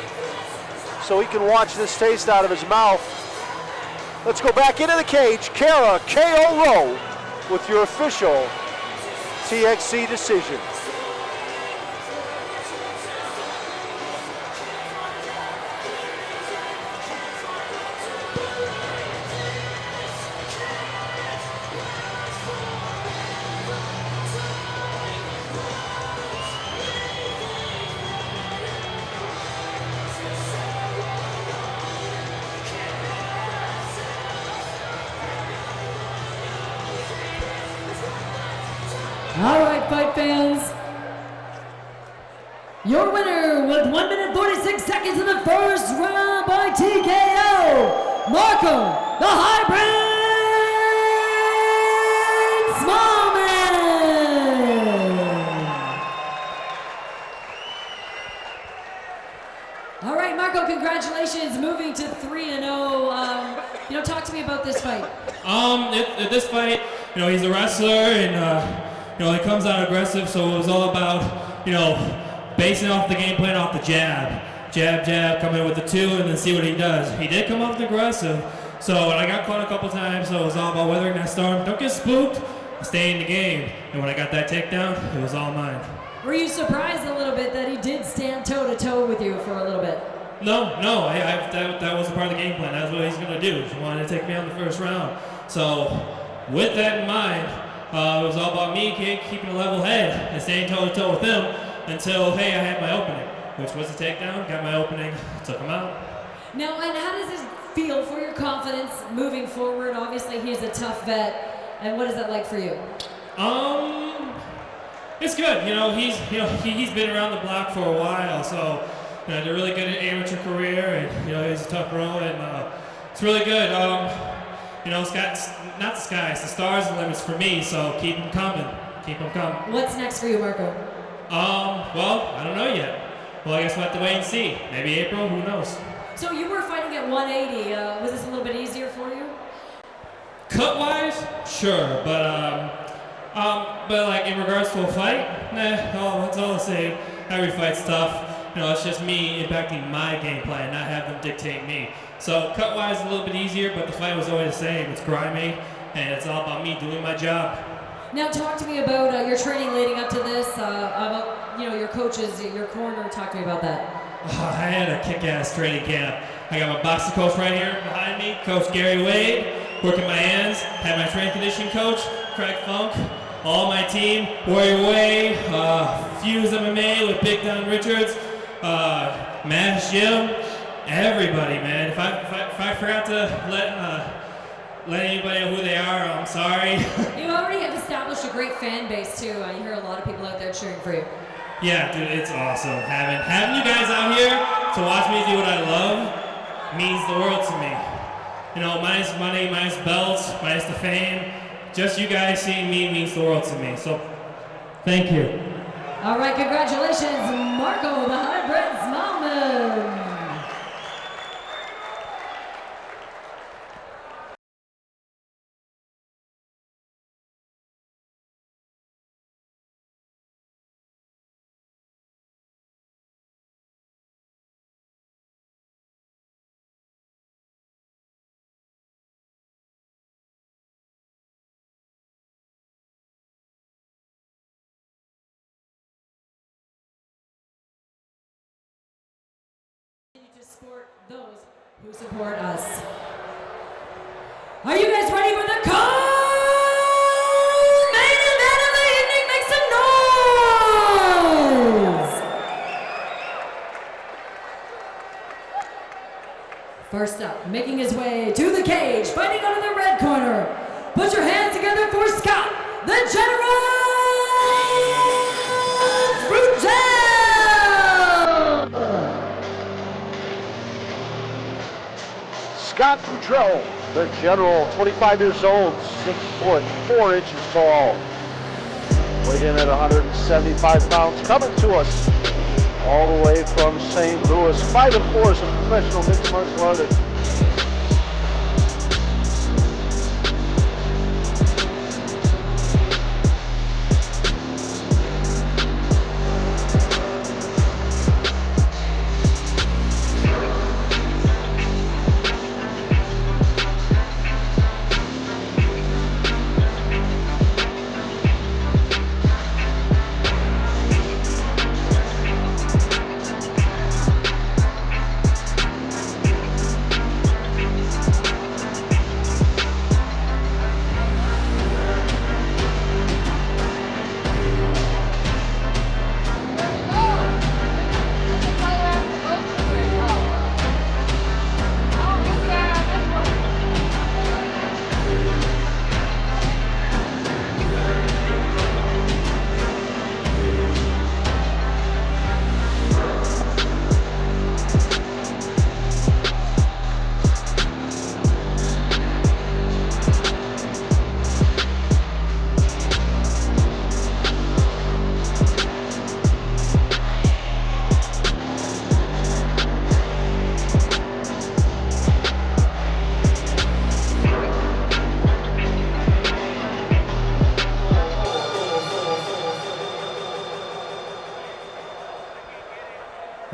so he can watch this taste out of his mouth. Let's go back into the cage. Kara KO Rowe with your official TXC decision. All right, fight fans. Your winner with 1 minute 46 seconds in the first round by TKO, Marco the Hybrid Smallman. All right, Marco, congratulations, moving to 3-0. You know, talk to me about this fight. This fight, you know, he's a wrestler, and you know, he comes out aggressive, so it was all about, you know, basing off the game plan off the jab. Jab, jab, come in with the 2, and then see what he does. He did come off aggressive, so I got caught a couple times, so it was all about weathering that storm. Don't get spooked, stay in the game. And when I got that takedown, it was all mine. Were you surprised a little bit that he did stand toe-to-toe with you for a little bit? No, that wasn't part of the game plan. That's what he's going to do. He wanted to take me on the first round. So, with that in mind, it was all about me keeping a level head and staying toe-to-toe with him until, hey, I had my opening, which was a takedown. Got my opening, took him out. Now, and how does this feel for your confidence moving forward? Obviously, he's a tough vet, and what is that like for you? It's good. You know, he's been around the block for a while, so you know, they're really good at amateur career, and you know, he's a tough pro, and it's really good. You know, not the sky, it's the stars and limits for me, so keep them coming. Keep them coming. What's next for you, Marco? Well, I don't know yet. Well, I guess we'll have to wait and see. Maybe April, who knows? So you were fighting at 180. Was this a little bit easier for you? Cut-wise, sure, but like in regards to a fight, nah, it's all the same. Every fight's tough. You know, it's just me impacting my game plan, not have them dictate me. So cut-wise, a little bit easier, but the fight was always the same. It's grimy, and it's all about me doing my job. Now, talk to me about your training leading up to this. About your coaches, your corner. Talk to me about that. I had a kick-ass training camp. I got my boxing coach right here behind me, Coach Gary Wade, working my hands. Had my strength conditioning coach, Craig Funk. All my team, Warrior Way, Fuse MMA with Big Don Richards, Mash Jim, everybody, man. If I forgot to let anybody know who they are, I'm sorry. You already have established a great fan base too. You hear a lot of people out there cheering for you. Yeah, dude, it's awesome. Having you guys out here to watch me do what I love means the world to me. You know, minus money, minus belts, minus the fame, just you guys seeing me means the world to me. So, thank you. All right, congratulations, Marco the Hybrid Smallman. support those who support us. Are you guys ready for the main event of the evening? Make some noise! First up, making his way to the cage, fighting out of the red corner. Put your hands together for Scott, the General Fruitel! Scott Fruitel, the General, 25 years old, 6 foot 4 inches tall. Weighed in at 175 pounds, coming to us all the way from St. Louis. 5-4 as a professional mixed martial artist.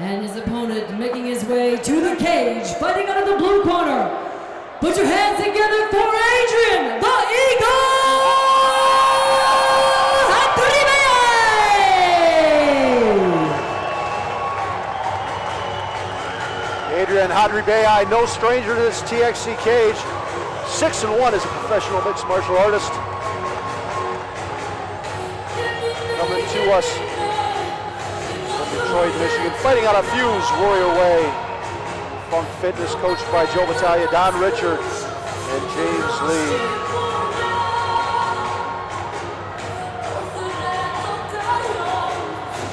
And his opponent making his way to the cage, fighting out of the blue corner. Put your hands together for Adrian, the Eagle Hadribe! Adrian Hadribe, no stranger to this TXC cage. 6-1 as a professional mixed martial artist. Coming to us from Detroit, Michigan, fighting out of Fuse, Warrior Way. Funk Fitness, coached by Joe Battaglia, Don Richard, and James Lee.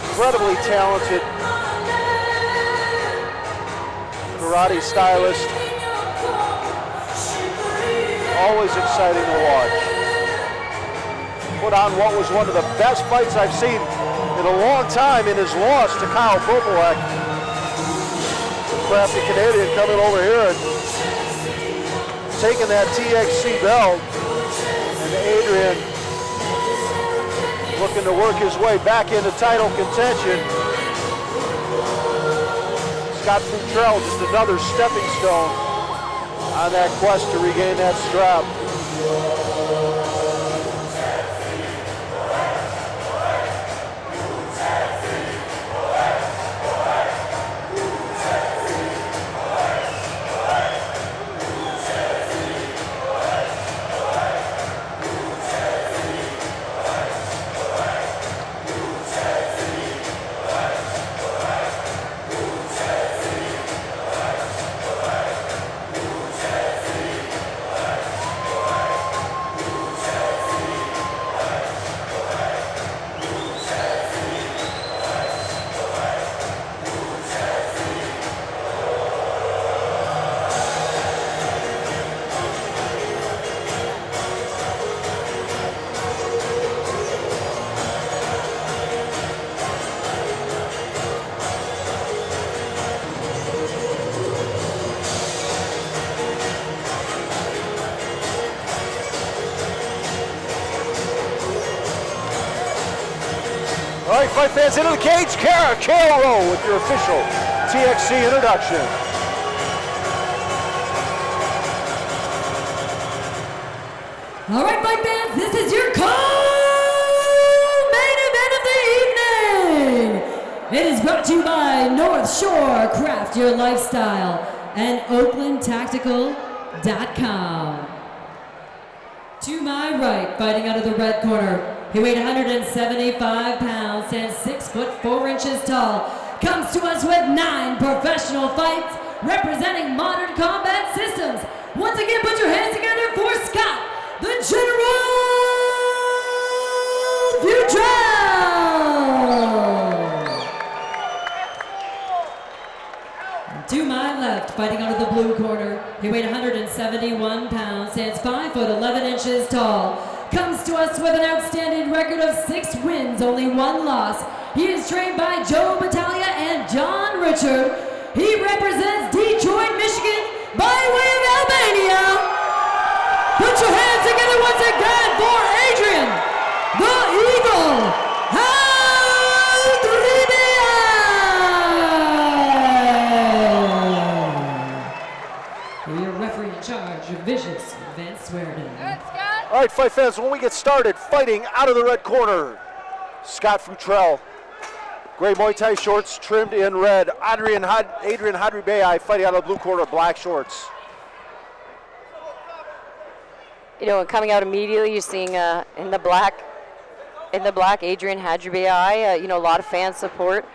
Incredibly talented karate stylist. Always exciting to watch. Put on what was one of the best fights I've seen in a long time in his loss to Kyle Popolek. Crafty Canadian coming over here and taking that TXC belt. And Adrian looking to work his way back into title contention. Scott Fruitel, just another stepping stone on that quest to regain that strap. All right, fight fans, into the cage, Karo with your official TXC introduction. All right, fight fans, this is your main event of the evening. It is brought to you by North Shore Craft Your Lifestyle and OaklandTactical.com. To my right, fighting out of the red corner, he weighed 175 pounds, stands 6 foot 4 inches tall, comes to us with 9 professional fights representing Modern Combat Systems. Once again, put your hands together for Scott, the General Futrell! To my left, fighting out of the blue corner, he weighed 171 pounds, stands 5 foot 11 inches tall, comes to us with an outstanding record of 6 wins, only 1 loss. He is trained by Joe Battaglia and John Richard. He represents Detroit, Michigan, by way of Albania. Put your hands together once again for Adrian, the Eagle, Vicious Van Swearden. All right, fight fans, when we get started, fighting out of the red corner, Scott Futrell. Gray Muay Thai shorts trimmed in red. Adrian Hadribeai fighting out of the blue corner, black shorts. You know, coming out immediately, you're seeing in the black, Adrian Hadribeai. You know, a lot of fan support.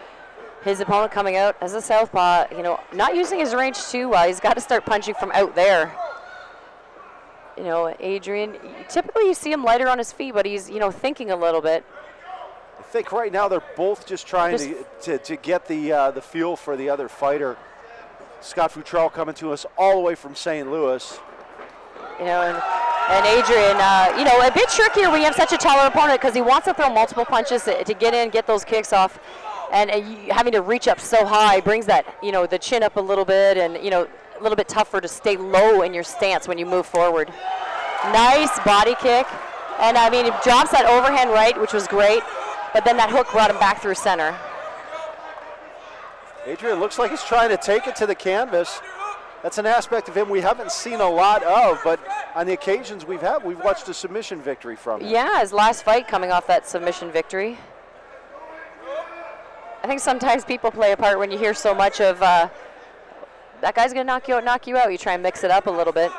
His opponent coming out as a southpaw. You know, not using his range too well. He's got to start punching from out there. You know, Adrian, typically you see him lighter on his feet, but he's, you know, thinking a little bit. I think right now they're both just trying to get the feel for the other fighter. Scott Futrell coming to us all the way from St. Louis. You know, and Adrian, you know, a bit trickier when you have such a taller opponent because he wants to throw multiple punches to get in, get those kicks off, and having to reach up so high brings that, you know, the chin up a little bit, and, you know, a little bit tougher to stay low in your stance when you move forward. Nice body kick, and I mean, it drops that overhand right, which was great, but then that hook brought him back through center. Adrian looks like he's trying to take it to the canvas. That's an aspect of him we haven't seen a lot of, but on the occasions we've watched a submission victory from him. Yeah, his last fight coming off that submission victory. I think sometimes people play a part when you hear so much of that guy's gonna knock you out. You try and mix it up a little bit.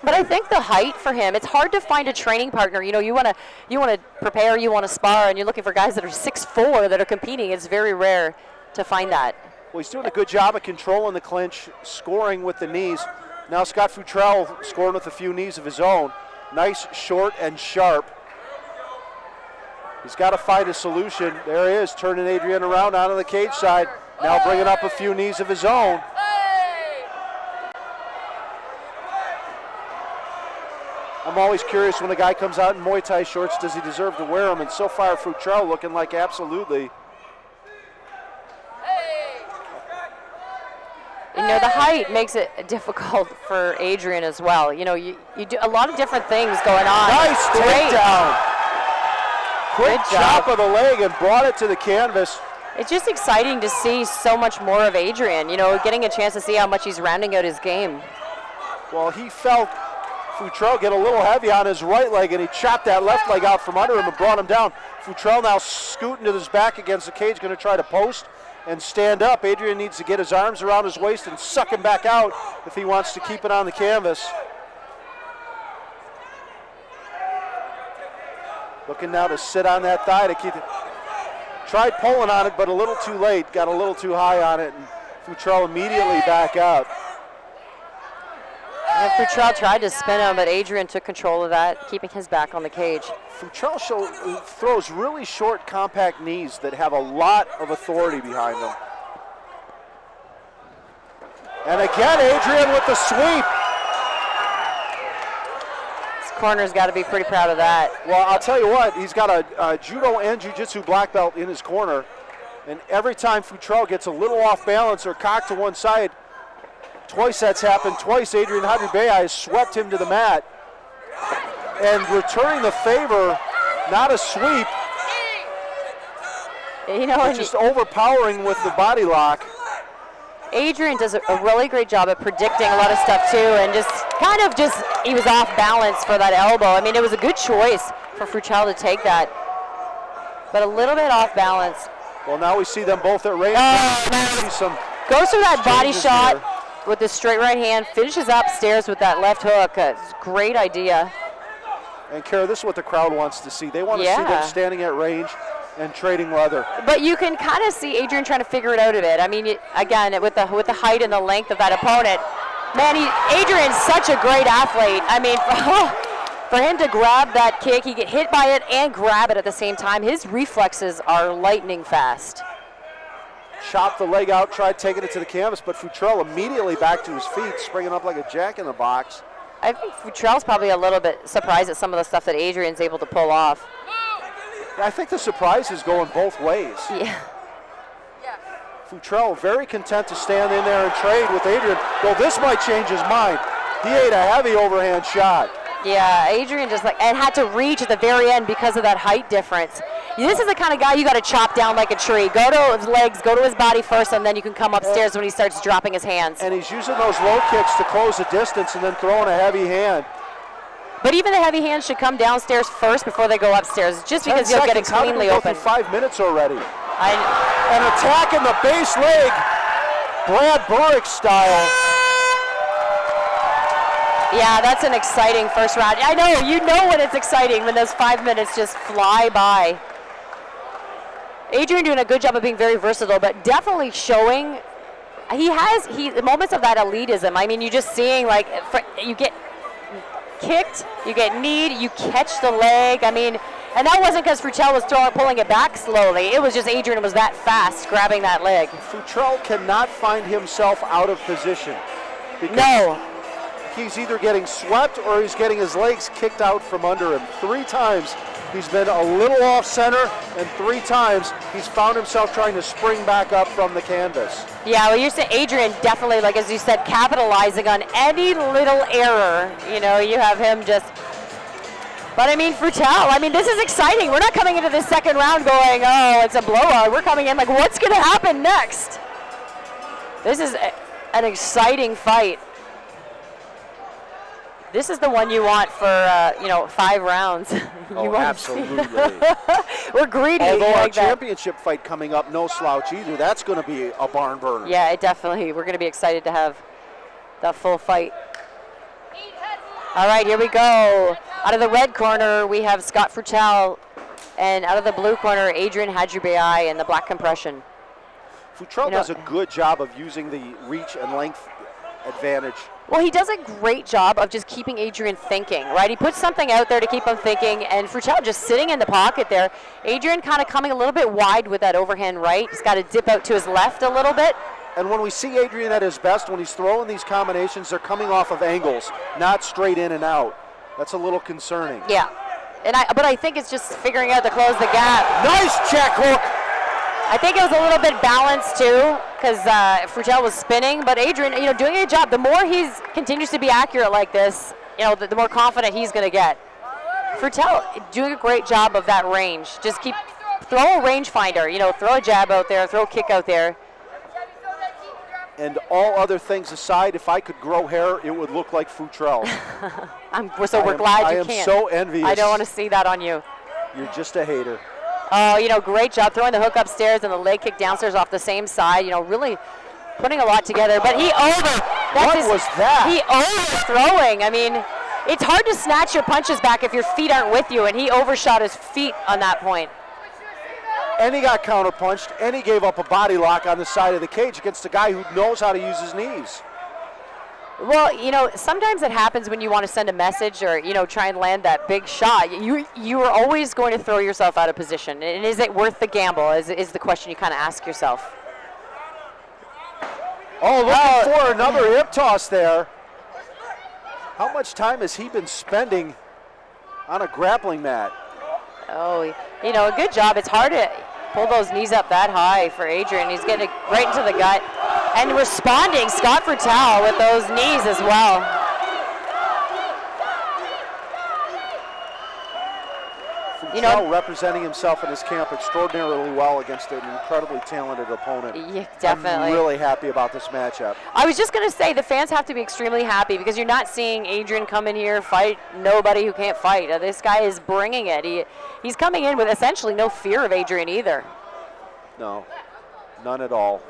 But I think the height for him, it's hard to find a training partner. You know, you wanna prepare, you wanna spar, and you're looking for guys that are 6'4" that are competing. It's very rare to find that. Well, he's doing a good job of controlling the clinch, scoring with the knees. Now Scott Futrell scoring with a few knees of his own. Nice, short, and sharp. He's got to find a solution. There he is, turning Adrian around onto the cage side. Now bringing up a few knees of his own. I'm always curious when a guy comes out in Muay Thai shorts, does he deserve to wear them? And so far, Futrell looking like absolutely. You know, the height makes it difficult for Adrian as well. You know, you do a lot of different things going on. Nice takedown. Quick chop of the leg and brought it to the canvas. It's just exciting to see so much more of Adrian, you know, getting a chance to see how much he's rounding out his game. Well, he felt Futrell get a little heavy on his right leg, and he chopped that left leg out from under him and brought him down. Futrell now scooting to his back against the cage, going to try to post and stand up. Adrian needs to get his arms around his waist and suck him back out if he wants to keep it on the canvas. Looking now to sit on that thigh to keep it. Tried pulling on it, but a little too late. Got a little too high on it, and Futrell immediately back up. And Futrell tried to spin him, but Adrian took control of that, keeping his back on the cage. Futrell throws really short, compact knees that have a lot of authority behind them. And again, Adrian with the sweep. This corner's got to be pretty proud of that. Well, I'll tell you what, he's got a judo and jiu-jitsu black belt in his corner, and every time Futrell gets a little off balance or cocked to one side, twice that's happened. Twice Adrian Hadribeai has swept him to the mat. And returning the favor, not a sweep, you know, just overpowering with the body lock. Adrian does a really great job at predicting a lot of stuff too, and he was off balance for that elbow. I mean, it was a good choice for Futrell to take that, but a little bit off balance. Well, now we see them both at range. See some goes through that body changes shot here. with the straight right hand, finishes upstairs with that left hook. It's a great idea. And Kara, this is what the crowd wants to see. They want to see Yeah. them standing at range and trading leather. But you can kind of see Adrian trying to figure it out a bit. I mean, again, with the height and the length of that opponent, man, Adrian's such a great athlete. I mean, for him to grab that kick, he get hit by it and grab it at the same time. His reflexes are lightning fast. Chopped the leg out, tried taking it to the canvas, but Futrell immediately back to his feet, springing up like a jack in the box. I think Futrell's probably a little bit surprised at some of the stuff that Adrian's able to pull off. I think the surprise is going both ways. Yeah. Futrell very content to stand in there and trade with Adrian. Well, this might change his mind. He ate a heavy overhand shot. Yeah, Adrian just and had to reach at the very end because of that height difference. This is the kind of guy you got to chop down like a tree. Go to his legs, go to his body first, and then you can come upstairs when he starts dropping his hands. And he's using those low kicks to close the distance and then throwing a heavy hand. But even the heavy hands should come downstairs first before they go upstairs, just because you'll get it cleanly open. 5 minutes already. An attack in the base leg, Brad Burrick style. Yeah, that's an exciting first round. I know, you know when it's exciting, when those 5 minutes just fly by. Adrian doing a good job of being very versatile, but definitely showing the moments of that elitism. I mean, you're just seeing like you get kicked, you get kneed, you catch the leg. I mean, and that wasn't because Futrell was pulling it back slowly. It was just Adrian was that fast grabbing that leg. Futrell cannot find himself out of position. No. He's either getting swept or he's getting his legs kicked out from under him. 3 times he's been a little off center, and 3 times he's found himself trying to spring back up from the canvas. Yeah, well, you're saying Adrian definitely, like as you said, capitalizing on any little error. You know, you have him just. But I mean, Futrell, I mean, this is exciting. We're not coming into this second round going, oh, it's a blowout. We're coming in like, what's going to happen next? This is an exciting fight. This is the one you want for, 5 rounds. Absolutely. We're greedy. Although like our that. championship fight coming up, no slouch either. That's going to be a barn burner. Yeah, definitely. We're going to be excited to have that full fight. All right, here we go. Out of the red corner, we have Scott Futrell, and out of the blue corner, Adrian Hadjibeai in the black compression. Futrell does a good job of using the reach and length advantage. Well, he does a great job of just keeping Adrian thinking, right? He puts something out there to keep him thinking, and Futrell just sitting in the pocket there. Adrian kind of coming a little bit wide with that overhand right. He's got to dip out to his left a little bit. And when we see Adrian at his best, when he's throwing these combinations, they're coming off of angles, not straight in and out. That's a little concerning. Yeah, but I think it's just figuring out to close the gap. Nice check hook. I think it was a little bit balanced too, because Futrell was spinning, but Adrian, doing a good job. The more he continues to be accurate like this, the more confident he's going to get. Futrell doing a great job of that range. Just throw a rangefinder, throw a jab out there, throw a kick out there. And all other things aside, if I could grow hair, it would look like Futrell. We're glad you can't. I am so envious. I don't want to see that on you. You're just a hater. Oh, great job throwing the hook upstairs and the leg kick downstairs off the same side. Really putting a lot together. But he What was that? He overthrowing. I mean, it's hard to snatch your punches back if your feet aren't with you, and he overshot his feet on that point. And he got counterpunched, and he gave up a body lock on the side of the cage against a guy who knows how to use his knees. Well, sometimes it happens when you want to send a message or, try and land that big shot. You are always going to throw yourself out of position. And is it worth the gamble is the question you kind of ask yourself. Oh, looking for another hip toss there. How much time has he been spending on a grappling mat? Oh, a good job. It's hard to pull those knees up that high for Adrian. He's getting it right into the gut. And responding, Scott Futrell with those knees as well. Futrell representing himself in his camp extraordinarily well against an incredibly talented opponent. Yeah, definitely. I'm really happy about this matchup. I was just going to say the fans have to be extremely happy because you're not seeing Adrian come in here fight nobody who can't fight. This guy is bringing it. He's coming in with essentially no fear of Adrian either. No, none at all.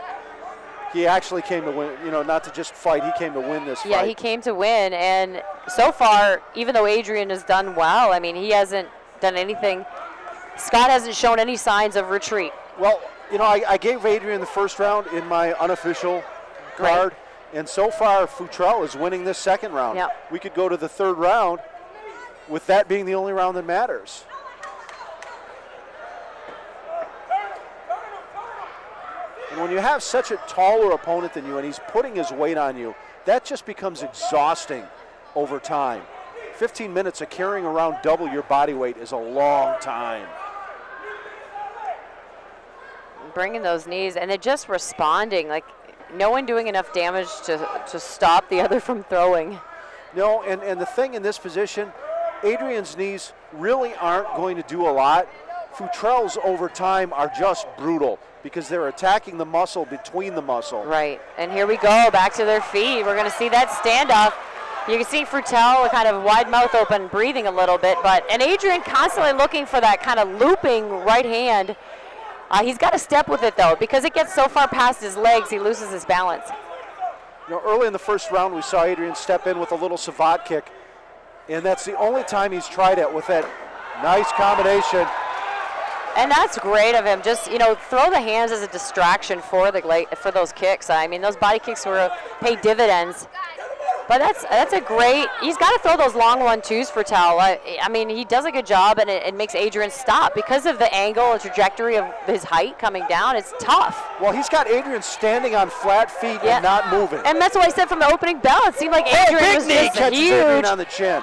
He actually came to win, not to just fight, he came to win this fight. Yeah, he came to win, and so far, even though Adrian has done well, I mean, he hasn't done anything. Scott hasn't shown any signs of retreat. Well, I gave Adrian the first round in my unofficial card, and so far, Futrell is winning this second round. Yep. We could go to the third round with that being the only round that matters. And when you have such a taller opponent than you and he's putting his weight on you, that just becomes exhausting over time. 15 minutes of carrying around double your body weight is a long time. Bringing those knees, and they're just responding, like no one doing enough damage to stop the other from throwing. No, and the thing in this position, Adrian's knees really aren't going to do a lot. Futrell's over time are just brutal because they're attacking the muscle between the muscle. Right, and here we go, back to their feet. We're going to see that standoff. You can see Futrell kind of wide mouth open, breathing a little bit, and Adrian constantly looking for that kind of looping right hand. He's got to step with it, though, because it gets so far past his legs, he loses his balance. Early in the first round, we saw Adrian step in with a little savate kick, and that's the only time he's tried it with that nice combination. And that's great of him. Just, throw the hands as a distraction for those kicks. I mean, those body kicks pay dividends. But that's a great, he's got to throw those long 1-2s for Tal. I mean, he does a good job, and it makes Adrian stop. Because of the angle and trajectory of his height coming down, it's tough. Well, he's got Adrian standing on flat feet and not moving. And that's what I said from the opening bell. It seemed like Adrian was just catches huge. Adrian on the chin.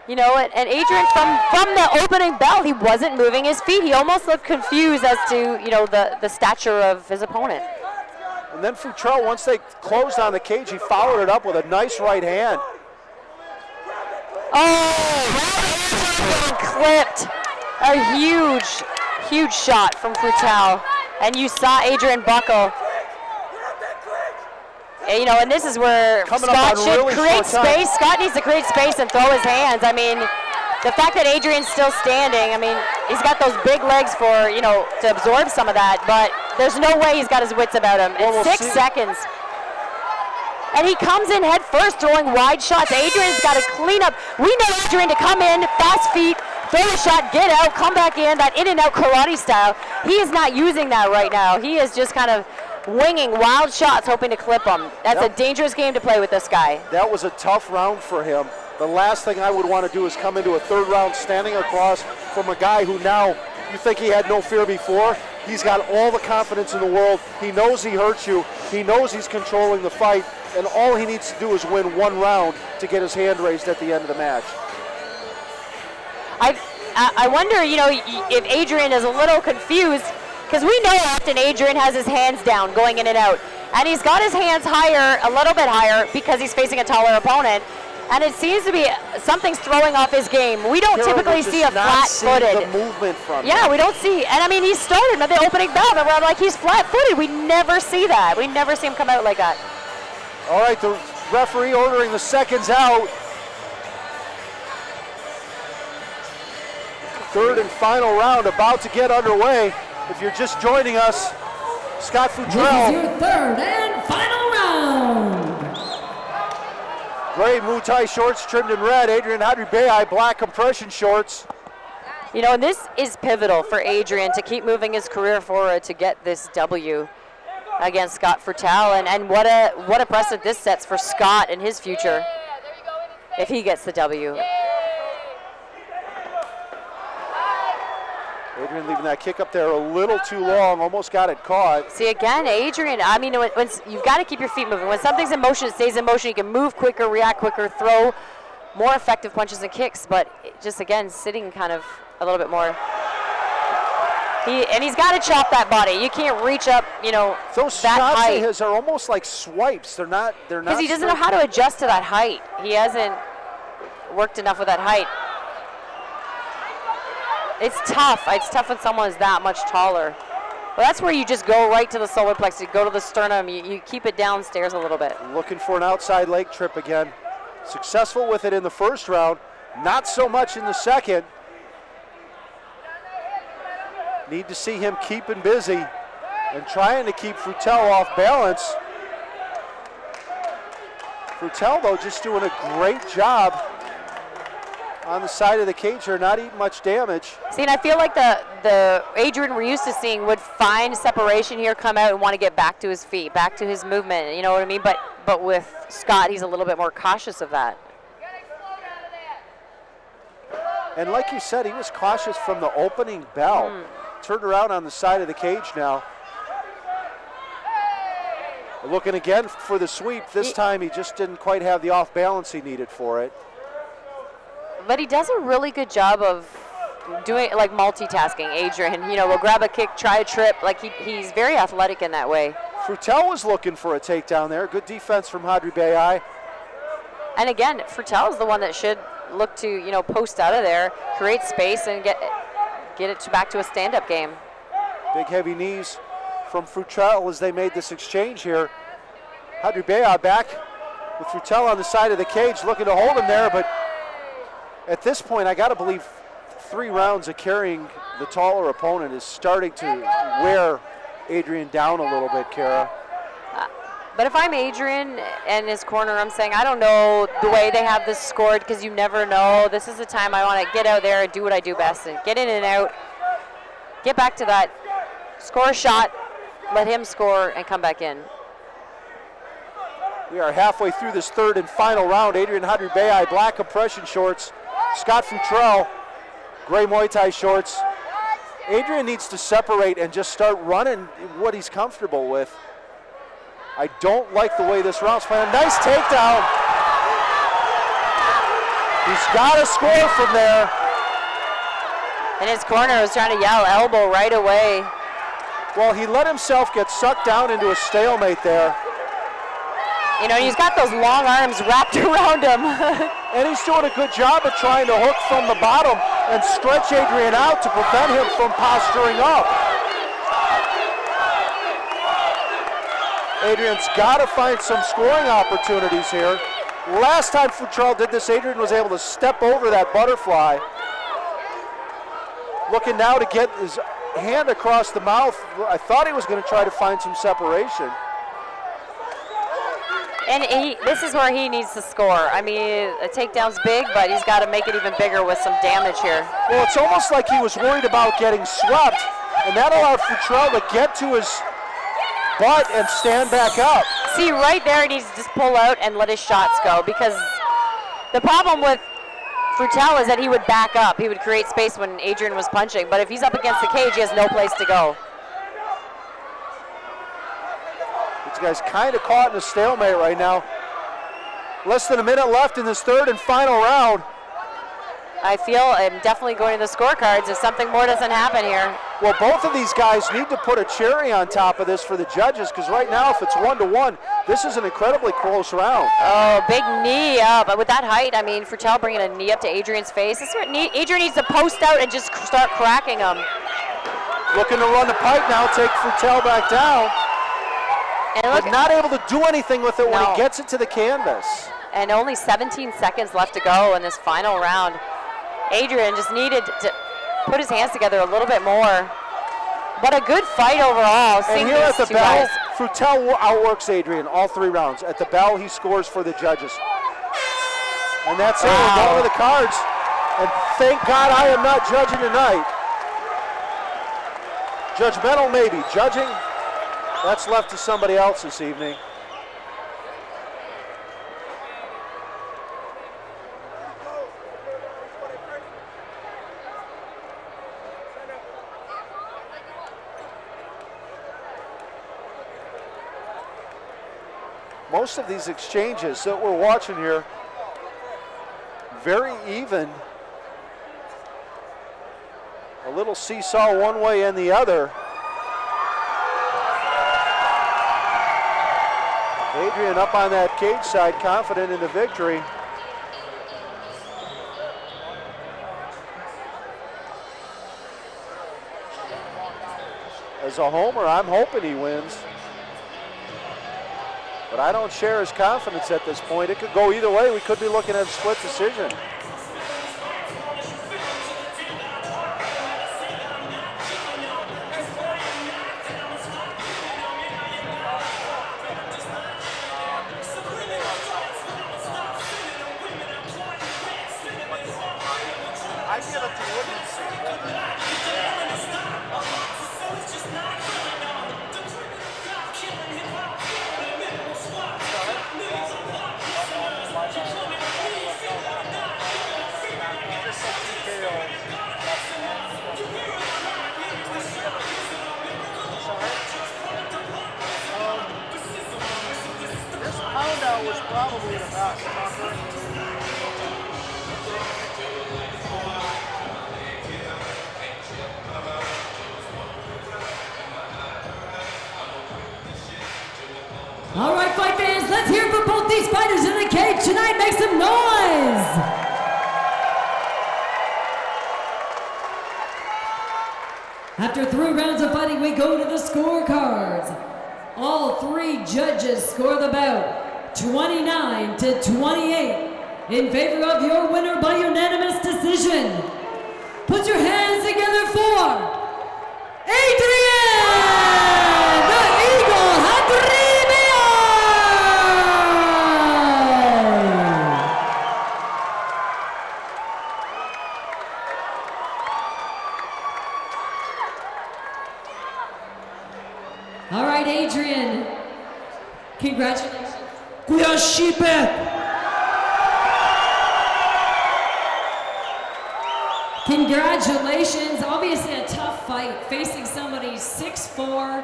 And Adrian, from the opening bell, he wasn't moving his feet. He almost looked confused as to, the stature of his opponent. And then Futrell, once they closed on the cage, he followed it up with a nice right hand. Oh, clipped. A huge shot from Futrell. And you saw Adrian buckle. And this is where Scott should create space. Scott needs to create space and throw his hands. I mean, the fact that Adrian's still standing, I mean, he's got those big legs for, to absorb some of that, but there's no way he's got his wits about him. It's 6 seconds. And he comes in head first, throwing wide shots. Adrian's got to clean up. We know Adrian to come in, fast feet, throw a shot, get out, come back in, that in and out karate style. He is not using that right now. He is just kind of winging wild shots, hoping to clip them. That's a dangerous game to play with this guy. That was a tough round for him. The last thing I would want to do is come into a third round standing across from a guy who now you think he had no fear before. He's got all the confidence in the world. He knows he hurts you. He knows he's controlling the fight. And all he needs to do is win one round to get his hand raised at the end of the match. I wonder, if Adrian is a little confused, because we know often Adrian has his hands down going in and out. And he's got his hands higher, a little bit higher, because he's facing a taller opponent. And it seems to be something's throwing off his game. We don't typically see a flat-footed. The movement from him. We don't see. And I mean, he started at the opening bell, and we're like, he's flat-footed. We never see that. We never see him come out like that. All right, the referee ordering the seconds out. Third and final round about to get underway. If you're just joining us, Scott Futrell. This is your third and final round. Gray Muay Thai shorts trimmed in red. Adrian Hadri-Beyai black compression shorts. And this is pivotal for Adrian to keep moving his career forward to get this W against Scott Futrell. And what a precedent this sets for Scott and his future if he gets the W. Adrian leaving that kick up there a little too long, almost got it caught. See, again, Adrian, I mean, when you've got to keep your feet moving. When something's in motion, it stays in motion. You can move quicker, react quicker, throw more effective punches and kicks, but just, again, sitting kind of a little bit more. He's got to chop that body. You can't reach up, Those that shots height. of his are almost like swipes. They're not. Because he doesn't know how to adjust to that height. He hasn't worked enough with that height. It's tough. It's tough when someone is that much taller. Well, that's where you just go right to the solar plexus. You go to the sternum. You keep it downstairs a little bit. Looking for an outside leg trip again. Successful with it in the first round. Not so much in the second. Need to see him keeping busy and trying to keep Frutel off balance. Frutel, though, just doing a great job on the side of the cage here, not eating much damage. See, and I feel like the Adrian we're used to seeing would find separation here, come out and want to get back to his feet, back to his movement, you know what I mean? But with Scott, he's a little bit more cautious of that. And like you said, he was cautious from the opening bell. Turned around on the side of the cage now. Looking again for the sweep. This time he just didn't quite have the off balance he needed for it. But he does a really good job of doing like multitasking, Adrian. You know, will grab a kick, try a trip. Like he's very athletic in that way. Frutel was looking for a takedown there. Good defense from Hadri Beyai. And again, Frutel is the one that should look to, you know, post out of there, create space, and get it back to a stand-up game. Big heavy knees from Frutel as they made this exchange here. Hadri Beyai back with Frutel on the side of the cage, looking to hold him there, but at this point, I got to believe 3 rounds of carrying the taller opponent is starting to wear Adrian down a little bit, Kara. But if I'm Adrian and his corner, I'm saying, I don't know the way they have this scored, because you never know. This is the time I want to get out there and do what I do best, and get in and out, get back to that, score a shot, let him score, and come back in. We are halfway through this third and final round. Adrian Hadri Beyai, black compression shorts. Scott Frutel, gray Muay Thai shorts. Adrian needs to separate and just start running what he's comfortable with. I don't like the way this round's playing. Nice takedown. He's got to score from there. And his corner was trying to yell elbow right away. Well, he let himself get sucked down into a stalemate there. You know, he's got those long arms wrapped around him. And he's doing a good job of trying to hook from the bottom and stretch Adrian out to prevent him from posturing up. Adrian's got to find some scoring opportunities here. Last time Frutel did this, Adrian was able to step over that butterfly. Looking now to get his hand across the mouth. I thought he was going to try to find some separation. And this is where he needs to score. I mean, a takedown's big, but he's got to make it even bigger with some damage here. Well, it's almost like he was worried about getting swept, and that allowed Frutel to get to his butt and stand back up. See, right there, he needs to just pull out and let his shots go, because the problem with Frutel is that he would back up. He would create space when Adrian was punching, but if he's up against the cage, he has no place to go. This guy's kind of caught in a stalemate right now. Less than a minute left in this third and final round. I feel I'm definitely going to the scorecards if something more doesn't happen here. Well, both of these guys need to put a cherry on top of this for the judges, because right now, if it's 1-1, this is an incredibly close round. Oh, big knee up. But with that height, I mean, Frutel bringing a knee up to Adrian's face. This is what Adrian needs to post out and just start cracking him. Looking to run the pipe now, take Frutel back down. And look, but not able to do anything with it when he gets it to the canvas. And only 17 seconds left to go in this final round. Adrian just needed to put his hands together a little bit more. But a good fight overall. And here at the bell, Frutel outworks Adrian all 3 rounds. At the bell, he scores for the judges. And that's it. We're done with the cards. And thank God I am not judging tonight. Judgmental maybe. Judging, that's left to somebody else this evening. Most of these exchanges that we're watching here, very even. A little seesaw one way and the other. Adrian up on that cage side, confident in the victory. As a homer, I'm hoping he wins. But I don't share his confidence at this point. It could go either way. We could be looking at a split decision. style was probably the best. Tucker. All right, fight fans, let's hear for both these fighters in the cage tonight. Make some noise. After 3 rounds of fighting, we go to the scorecards. All 3 judges score the bout 29-28 in favor of your winner by unanimous decision. Put your hands together for Adrian, the Eagle Hadribia! All right, Adrian, congratulations. Congratulations, obviously a tough fight, facing somebody 6'4".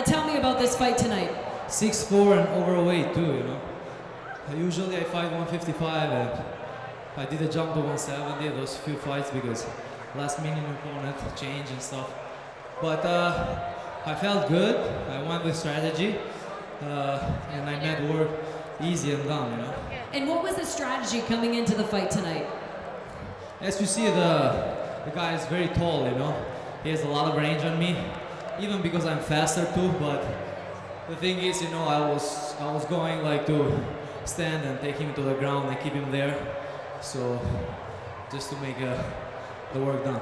Tell me about this fight tonight. 6'4" and overweight too, you know. Usually I fight 155 and I did a jump to 170 those few fights because last minute opponent change and stuff. But I felt good, I went with strategy and I made work easy and done, you know. And what was the strategy coming into the fight tonight? As you see, the guy is very tall, you know. He has a lot of range on me, even because I'm faster too, but the thing is, you know, I was going like to stand and take him to the ground and keep him there. So, just to make the work done.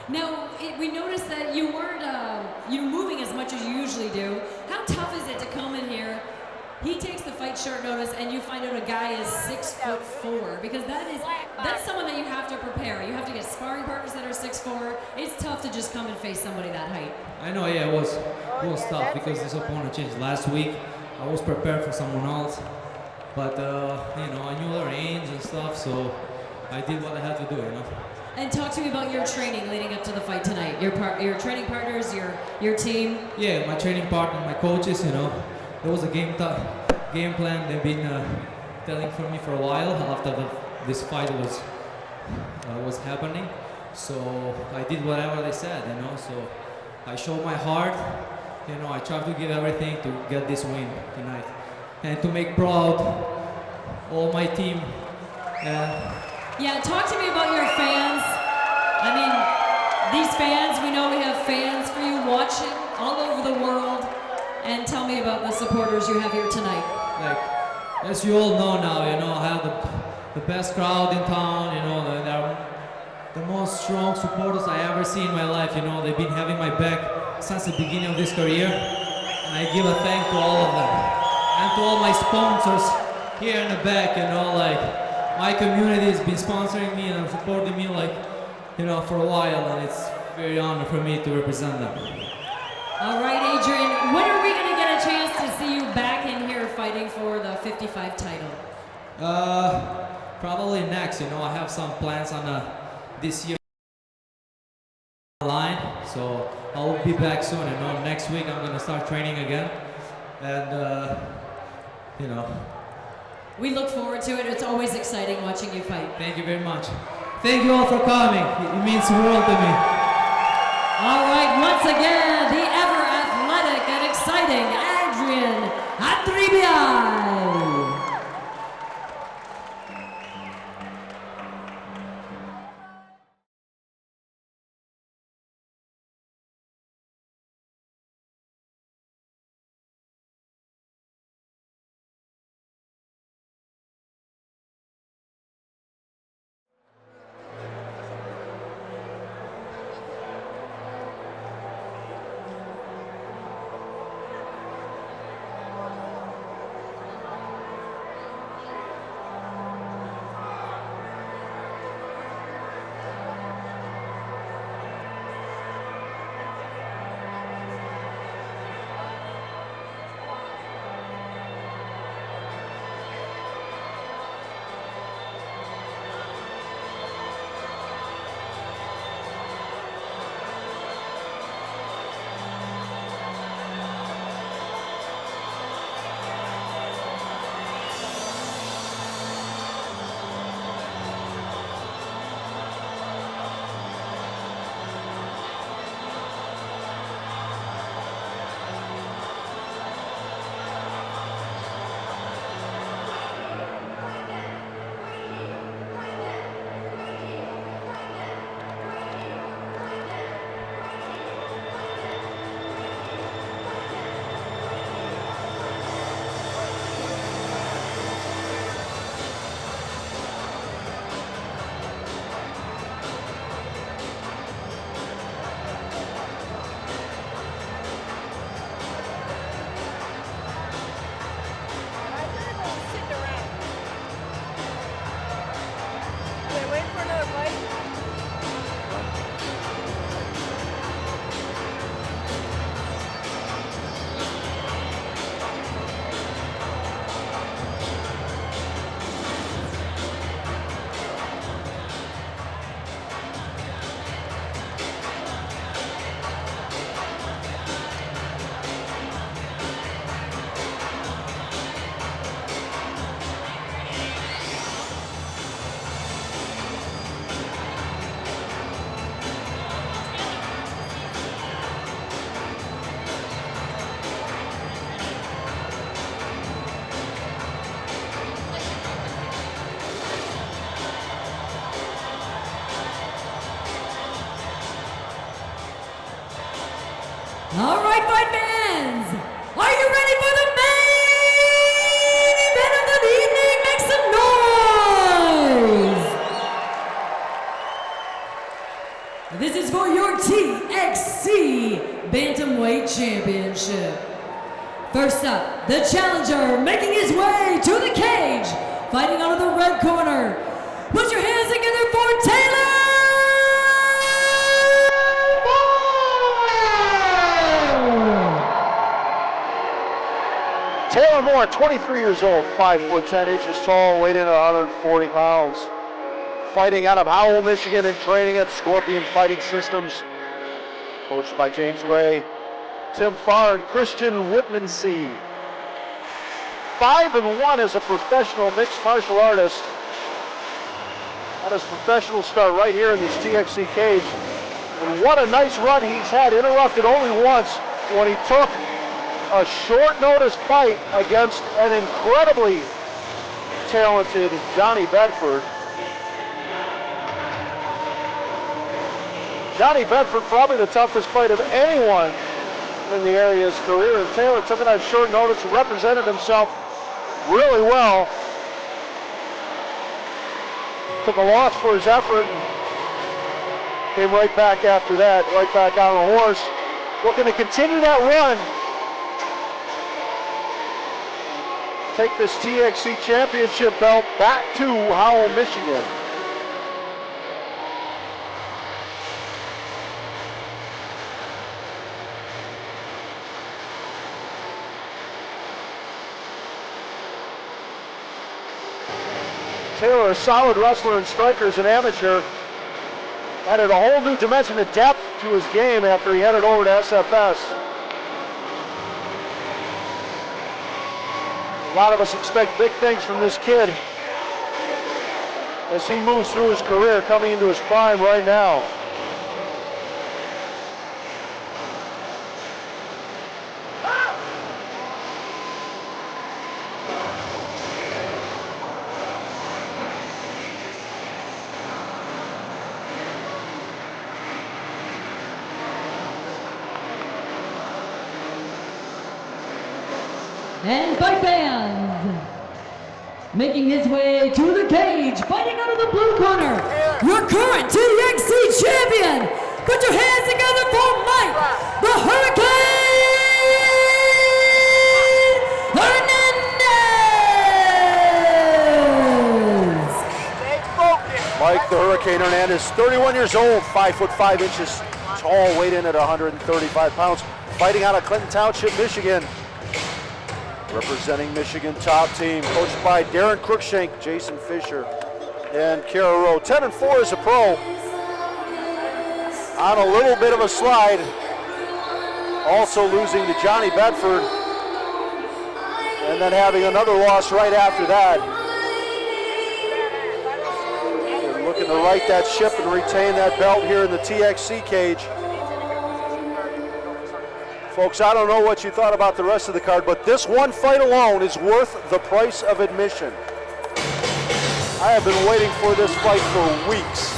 Now, we noticed that you weren't moving as much as you usually do. How tough is it to come in here? He takes the fight short notice, and you find out a guy is 6'4", because that's someone that you have to prepare. You have to get sparring partners that are 6'4". It's tough to just come and face somebody that height. I know, yeah, it was tough because this opponent changed last week. I was prepared for someone else, but you know, I knew the range and stuff, so I did what I had to do, you know. And talk to me about your training leading up to the fight tonight. Your training partners, your team. Yeah, my training partner, my coaches, you know. There was a game plan they've been telling for me for a while after this fight was happening. So I did whatever they said, you know. So I showed my heart, you know. I tried to give everything to get this win tonight, and to make proud all my team. Yeah, talk to me about your fans. I mean, these fans, we know we have fans for you watching all over the world. And tell me about the supporters you have here tonight. Like, as you all know now, you know, I have the best crowd in town, you know, they're the most strong supporters I ever seen in my life, you know. They've been having my back since the beginning of this career. And I give a thank to all of them. And to all my sponsors here in the back, you know, like, my community has been sponsoring me and supporting me, like, you know, for a while, and it's very honor for me to represent them. All right, Adrian, when are we going to get a chance to see you back in here fighting for the 55 title? Probably next, you know. I have some plans on this year line, so I'll be back soon, you know. Next week I'm going to start training again, and, you know. We look forward to it. It's always exciting watching you fight. Thank you very much. Thank you all for coming. It means the world to me. All right, once again, the ever athletic and exciting Adrian Hadribia. First up, the challenger making his way to the cage, fighting out of the red corner. Put your hands together for Taylor! Taylor Moore, 23 years old, 5 foot 10 inches tall, weighed in at 140 pounds. Fighting out of Howell, Michigan, and training at Scorpion Fighting Systems. Coached by James Gray, Tim Farr, and Christian Whitmansee. 5-1 as a professional mixed martial artist. Had his professional start right here in this TXC cage. And what a nice run he's had, interrupted only once when he took a short notice fight against an incredibly talented Johnny Bedford. Johnny Bedford, probably the toughest fight of anyone in the area of his career, and Taylor took it on short notice, represented himself really well. Took a loss for his effort, and came right back after that, right back on the horse. Looking to continue that run. Take this TXC championship belt back to Howell, Michigan. Taylor, a solid wrestler and striker as an amateur, added a whole new dimension of depth to his game after he headed over to SFS. A lot of us expect big things from this kid as he moves through his career, coming into his prime right now. And fight fans, making his way to the cage, fighting out of the blue corner, your current TXC champion. Put your hands together for Mike, the Hurricane Hernandez. Mike the Hurricane Hernandez, 31 years old, 5 foot 5 inches tall, weighed in at 135 pounds, fighting out of Clinton Township, Michigan. Representing Michigan top team, coached by Darren Cruikshank, Jason Fisher, and Kara Rowe. 10-4 as a pro. On a little bit of a slide. Also losing to Johnny Bedford. And then having another loss right after that. They're looking to right that ship and retain that belt here in the TXC cage. Folks, I don't know what you thought about the rest of the card, but this one fight alone is worth the price of admission. I have been waiting for this fight for weeks.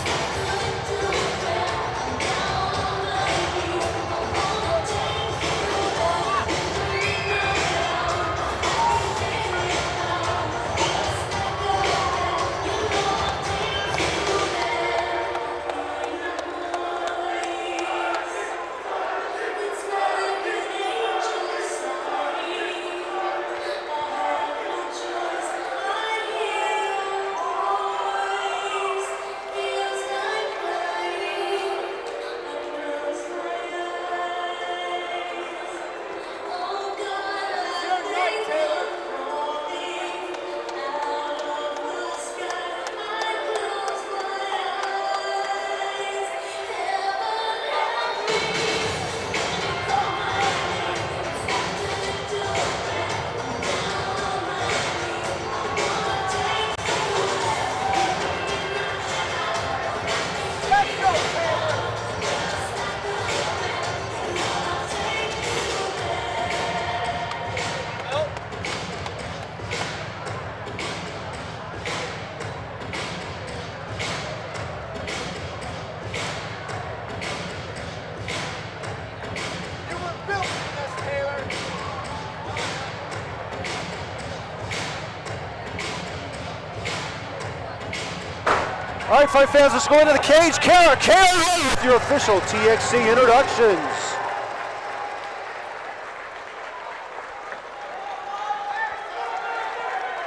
All right, fight fans, let's go into the cage. Kara with your official TXC introductions.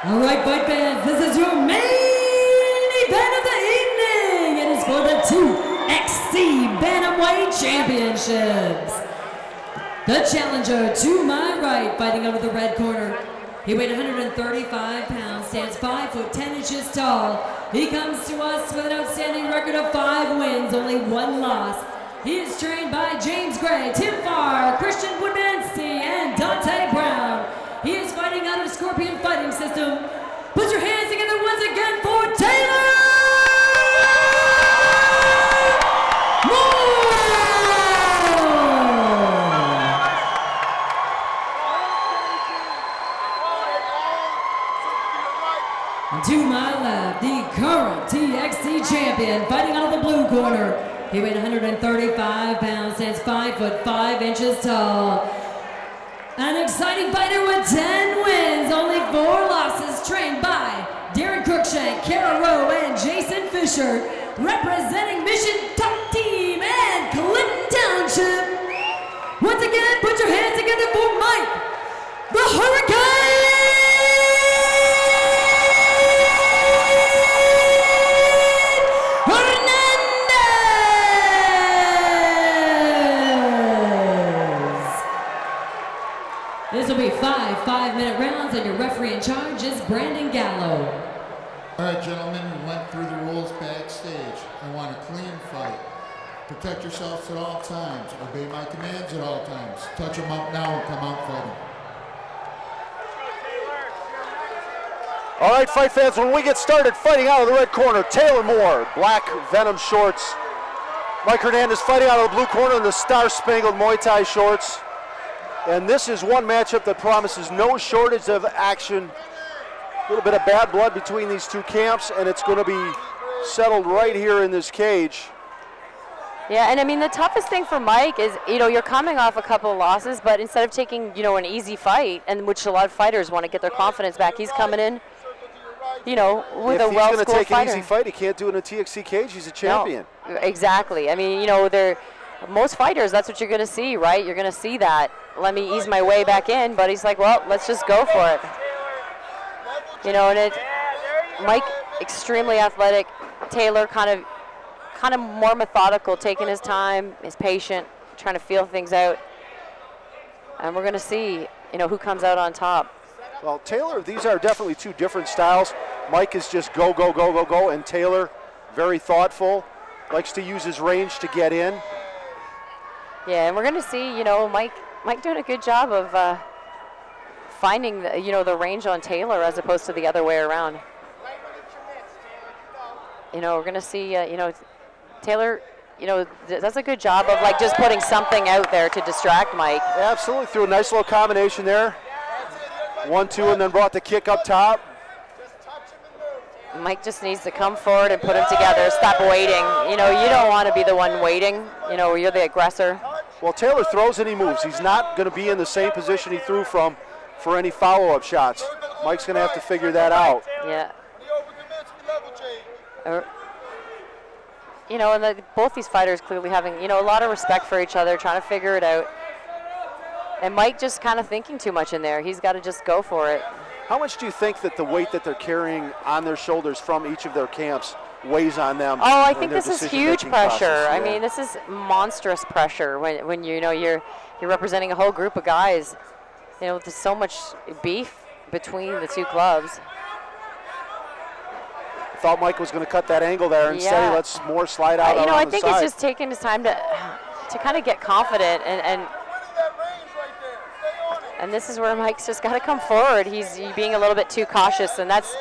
All right, fight fans, this is your main event of the evening. It is for the TXC Bantamweight Championships. The challenger to my right, fighting out of the red corner. He weighed 135 pounds, stands 5 foot 10 inches tall. He comes to us with an outstanding record of 5 wins, only 1 loss. He is trained by James Gray, Tim Farr, Christian Woodmansey, and Dante Brown. He is fighting out of Scorpion Fighting System. Put your hands together once again for Taylor Moore! And to my left, the current TXC champion, fighting out of the blue corner. He weighed 135 pounds, stands 5 foot 5 inches tall. An exciting fighter with 10 wins, only 4 losses, trained by Darren Cruikshank, Kara Rowe, and Jason Fisher, representing Mission Top Team and Clinton Township. Once again, put your hands together for Mike, the Hurricane This will be 5 5-minute rounds, and your referee in charge is Brandon Gallo. All right, gentlemen, we went through the rules backstage. I want a clean fight. Protect yourselves at all times. Obey my commands at all times. Touch them up now and come out fighting. All right, fight fans, when we get started, fighting out of the red corner, Taylor Moore, black Venom shorts. Mike Hernandez fighting out of the blue corner in the Star Spangled Muay Thai shorts. And this is one matchup that promises no shortage of action. A little bit of bad blood between these two camps, and it's going to be settled right here in this cage. Yeah, and I mean, the toughest thing for Mike is, you're coming off a couple of losses, but instead of taking, an easy fight, and which a lot of fighters want to get their confidence back, he's coming in, with a well-scored fighter. If he's going to take an easy fight, he can't do it in a TXC cage. He's a champion. No, exactly. I mean, most fighters, that's what you're going to see, right? You're going to see that. Let me ease my way back in, but he's like, well, let's just go for it. Mike, extremely athletic. Taylor kind of more methodical, taking his time, is patient, trying to feel things out. And we're going to see, who comes out on top. Well, Taylor, these are definitely two different styles. Mike is just go, go, go, go, go, and Taylor, very thoughtful, likes to use his range to get in. Yeah, and we're going to see, Mike doing a good job of finding the range on Taylor as opposed to the other way around. We're going to see, Taylor, does a good job of just putting something out there to distract Mike. Absolutely, threw a nice little combination there. 1-2, and then brought the kick up top. Mike just needs to come forward and put him together. Stop waiting. You don't want to be the one waiting. You're the aggressor. Well, Taylor throws and he moves. He's not going to be in the same position he threw from for any follow-up shots. Mike's going to have to figure that out. Yeah. And both these fighters clearly having, a lot of respect for each other, trying to figure it out. And Mike just kind of thinking too much in there. He's got to just go for it. How much do you think that the weight that they're carrying on their shoulders from each of their camps weighs on them? Oh, I think this is huge pressure. Yeah. I mean, this is monstrous pressure when you're representing a whole group of guys. There's so much beef between the two clubs. I thought Mike was going to cut that angle there. Instead, he lets Moore slide out on the side. I think he's just taking his time to kind of get confident and this is where Mike's just got to come forward. He's being a little bit too cautious, and that's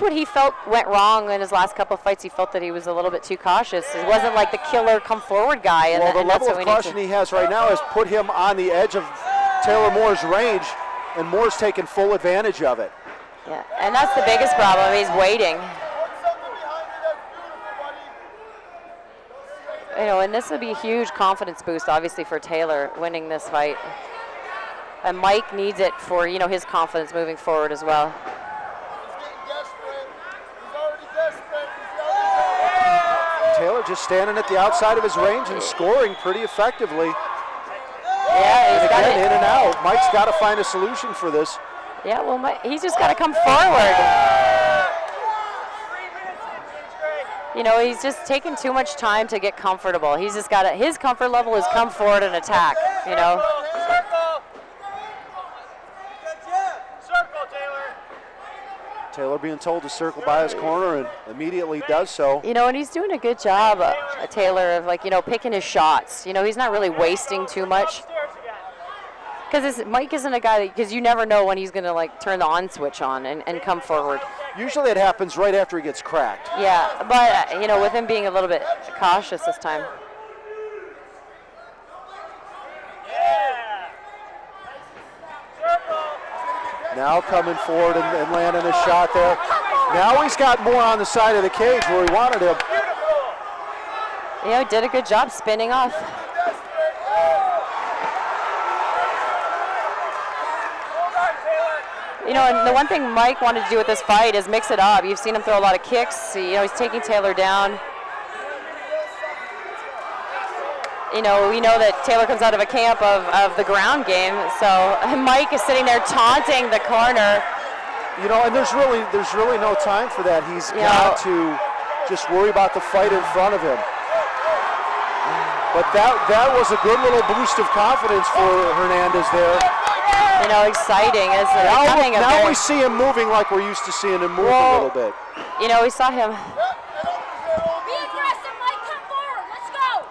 what he felt went wrong in his last couple of fights. He felt that he was a little bit too cautious. It wasn't like the killer come forward guy. Well, the level of caution he has right now has put him on the edge of Taylor Moore's range, and Moore's taken full advantage of it. Yeah, and that's the biggest problem. He's waiting. And this would be a huge confidence boost, obviously, for Taylor winning this fight. And Mike needs it for, his confidence moving forward as well. Taylor just standing at the outside of his range and scoring pretty effectively. Yeah, he's got it. In and out. Mike's got to find a solution for this. Yeah, well, he's just got to come forward. You know, he's just taking too much time to get comfortable. He's just got to, his comfort level is come forward and attack, you know. Taylor being told to circle by his corner and immediately does so. You know, and he's doing a good job, Taylor, of like, you know, picking his shots. You know, he's not really wasting too much. Because Mike isn't a guy because you never know when he's going to like turn the on switch on and come forward. Usually it happens right after he gets cracked. Yeah, but you know, with him being a little bit cautious this time. Now coming forward and landing a shot there. Now he's got more on the side of the cage where he wanted him. You know, he did a good job spinning off. You know, and the one thing Mike wanted to do with this fight is mix it up. You've seen him throw a lot of kicks. You know, he's taking Taylor down. You know, we know that Taylor comes out of a camp of the ground game, so Mike is sitting there taunting the corner. You know, and there's really no time for that. He's got to just worry about the fight in front of him. But that was a good little boost of confidence for Hernandez there. You know, exciting. As now we see him moving like we're used to seeing him move a little bit. You know, we saw him. Be aggressive, Mike. Come forward. Let's go.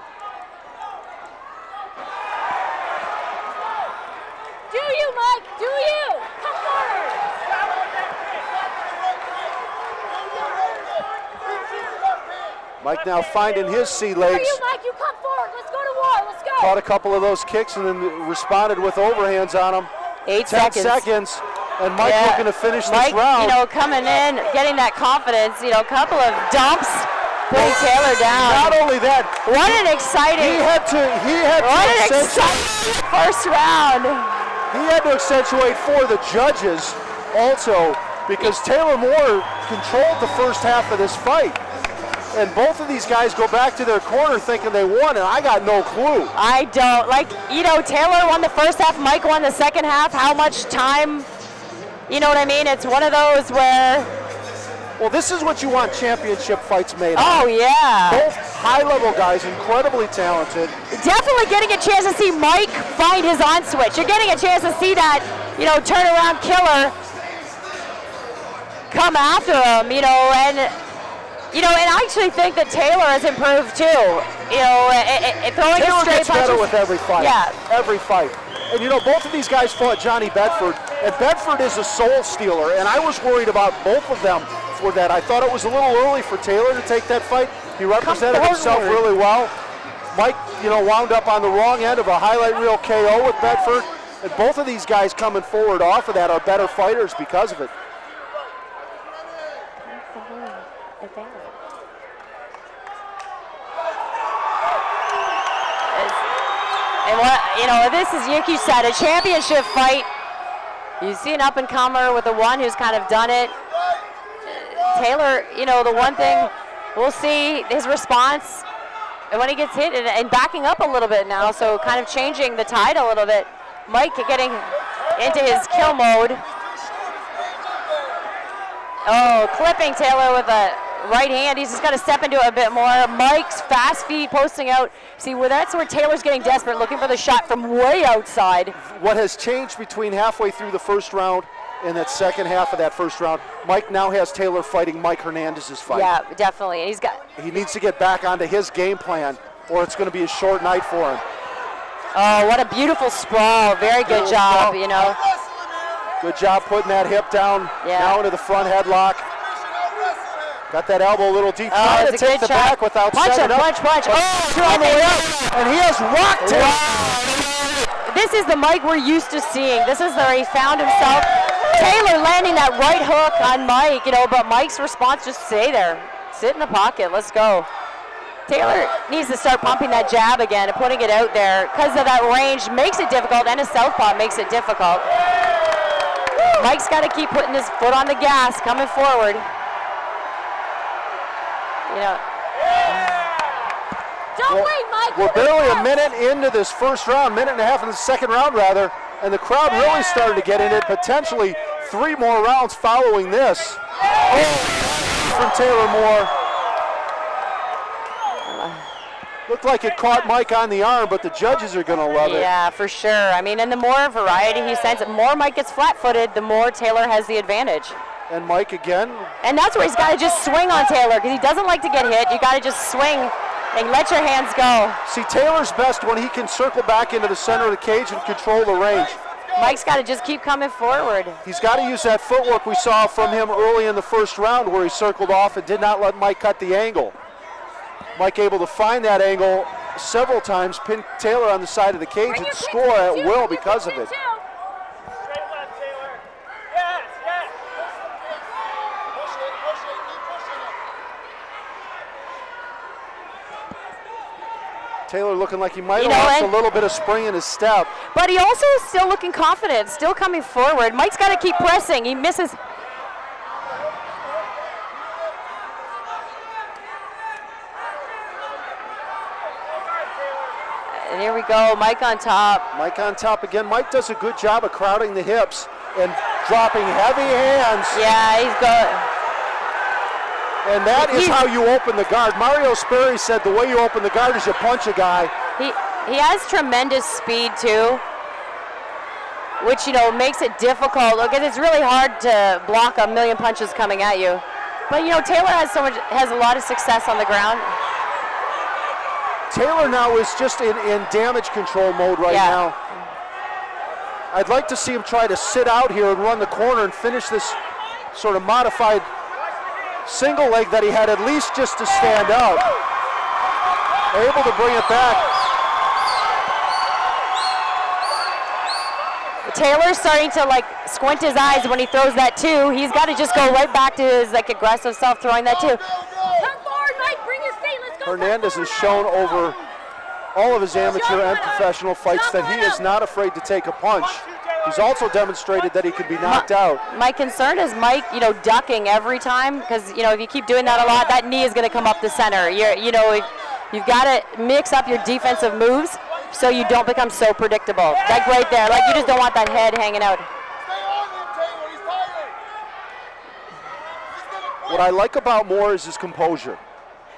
Do you, Mike? Do you? Come forward. Mike now finding his sea Do legs. you, Mike? You come forward. Let's go to war. Let's go. Caught a couple of those kicks and then responded with overhands on him. 10 seconds. And Mike looking to finish Mike, this round. you know, coming in, getting that confidence, you know, a couple of dumps, putting Taylor down. Not only that, what an exciting. What an exciting first round. He had to accentuate for the judges also because Taylor Moore controlled the first half of this fight. And both of these guys go back to their corner thinking they won, and I got no clue. I don't. Like, you know, Taylor won the first half, Mike won the second half. How much time, you know what I mean? It's one of those where... Well, this is what you want championship fights made of. Oh, yeah. Both high-level guys, incredibly talented. Definitely getting a chance to see Mike find his on switch. You're getting a chance to see that, you know, turnaround killer come after him, you know, and... You know, and I actually think that Taylor has improved too. You know, throwing his straight punches. Taylor gets better with every fight. Yeah. Every fight. And you know, both of these guys fought Johnny Bedford, and Bedford is a soul stealer, and I was worried about both of them for that. I thought it was a little early for Taylor to take that fight. He represented himself really well. Mike, you know, wound up on the wrong end of a highlight reel KO with Bedford, and both of these guys coming forward off of that are better fighters because of it. And what, you know, this is, like you said, a championship fight. You see an up-and-comer with the one who's kind of done it. Taylor, you know, the one thing, we'll see his response when he gets hit and backing up a little bit now, so kind of changing the tide a little bit. Mike getting into his kill mode. Oh, clipping Taylor with a right hand. He's just got to step into it a bit more. Mike's fast feet posting out. See, that's where Taylor's getting desperate, looking for the shot from way outside. What has changed between halfway through the first round and that second half of that first round, Mike now has Taylor fighting Mike Hernandez's fight. Yeah, definitely. And he needs to get back onto his game plan, or it's going to be a short night for him. Oh, what a beautiful sprawl. Very good job, you know. Good job putting that hip down, now into the front headlock. Got that elbow a little deep, trying to take the back without setting up. Punch. Oh, on the way up, and he has rocked him. This is the Mike we're used to seeing. This is where he found himself. Taylor landing that right hook on Mike, you know, but Mike's response, just stay there. Sit in the pocket, let's go. Taylor needs to start pumping that jab again and putting it out there because of that range makes it difficult, and a southpaw makes it difficult. Mike's got to keep putting his foot on the gas, coming forward. You know. Don't wait, Mike. We're barely a minute into this first round, minute and a half in the second round rather, and the crowd really started to get in it, potentially 3 more rounds following this. Oh, from Taylor Moore. Looked like it caught Mike on the arm, but the judges are going to love it. Yeah, for sure. I mean, and the more variety he sends, the more Mike gets flat-footed, the more Taylor has the advantage. And Mike again. And that's where he's got to just swing on Taylor, because he doesn't like to get hit. You got to just swing and let your hands go. See, Taylor's best when he can circle back into the center of the cage and control the range. Mike's got to just keep coming forward. He's got to use that footwork we saw from him early in the first round where he circled off and did not let Mike cut the angle. Mike able to find that angle several times, pin Taylor on the side of the cage and score at will because of it. Taylor looking like he might have lost a little bit of spring in his step. But he also is still looking confident, still coming forward. Mike's got to keep pressing. He misses. And here we go, Mike on top. Mike on top again. Mike does a good job of crowding the hips and dropping heavy hands. Yeah, he's good. And that is how you open the guard. Mario Sperry said the way you open the guard is you punch a guy. He has tremendous speed too, which, you know, makes it difficult. Look, it's really hard to block a million punches coming at you. But, you know, Taylor has a lot of success on the ground. Taylor now is just in damage control mode right now. I'd like to see him try to sit out here and run the corner and finish this sort of modified single leg that he had at least just to stand up. Able to bring it back. Taylor's starting to like squint his eyes when he throws that two. He's got to just go right back to his like aggressive self throwing that two. Come forward, Mike. Bring your feet. Let's go. Hernandez has shown over all of his amateur and professional fights that he is not afraid to take a punch. He's also demonstrated that he can be knocked out. My concern is Mike, you know, ducking every time, because, you know, if you keep doing that a lot, that knee is going to come up the center. You've got to mix up your defensive moves so you don't become so predictable. Like right there, like you just don't want that head hanging out. What I like about Moore is his composure.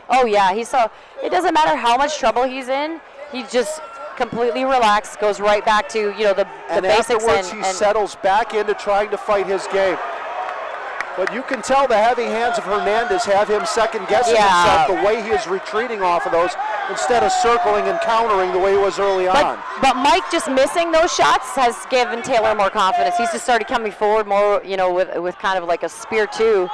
Oh yeah, it doesn't matter how much trouble he's in, he just completely relaxed, goes right back to, you know, the basics. Afterwards he settles back into trying to fight his game. But you can tell the heavy hands of Hernandez have him second guessing himself the way he is retreating off of those instead of circling and countering the way he was early on. But Mike just missing those shots has given Taylor more confidence. He's just started coming forward more, you know, with kind of like a spear too,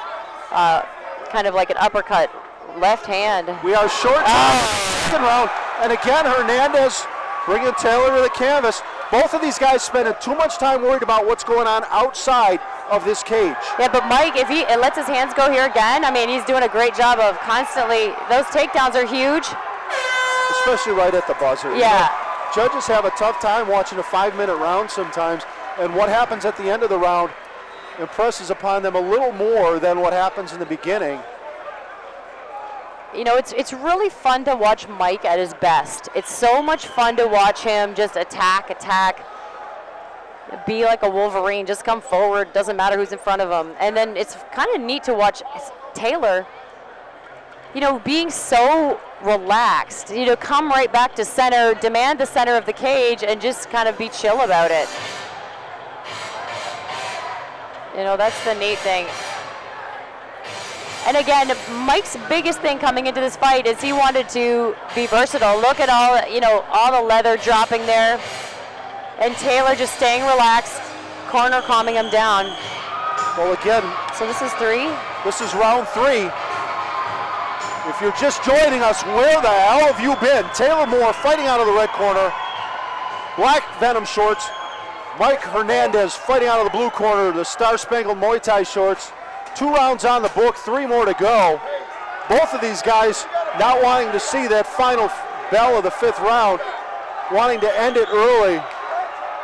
kind of like an uppercut, left hand. We are short second round, and again Hernandez bringing Taylor to the canvas. Both of these guys spending too much time worried about what's going on outside of this cage. Yeah, but Mike, if he lets his hands go here again, I mean, he's doing a great job of constantly, those takedowns are huge. Especially right at the buzzer. Yeah. You know, judges have a tough time watching a 5-minute round sometimes, and what happens at the end of the round impresses upon them a little more than what happens in the beginning. You know, it's really fun to watch Mike at his best. It's so much fun to watch him just attack, be like a Wolverine, just come forward, doesn't matter who's in front of him. And then it's kind of neat to watch Taylor, you know, being so relaxed, you know, come right back to center, demand the center of the cage, and just kind of be chill about it. You know, that's the neat thing. And again, Mike's biggest thing coming into this fight is he wanted to be versatile. Look at all, you know, all the leather dropping there. And Taylor just staying relaxed, corner calming him down. Well, again. So this is 3? This is round 3. If you're just joining us, where the hell have you been? Taylor Moore fighting out of the red corner. Black Venom shorts. Mike Hernandez fighting out of the blue corner, the Star Spangled Muay Thai shorts. 2 rounds on the book, 3 more to go. Both of these guys not wanting to see that final bell of the 5th round, wanting to end it early.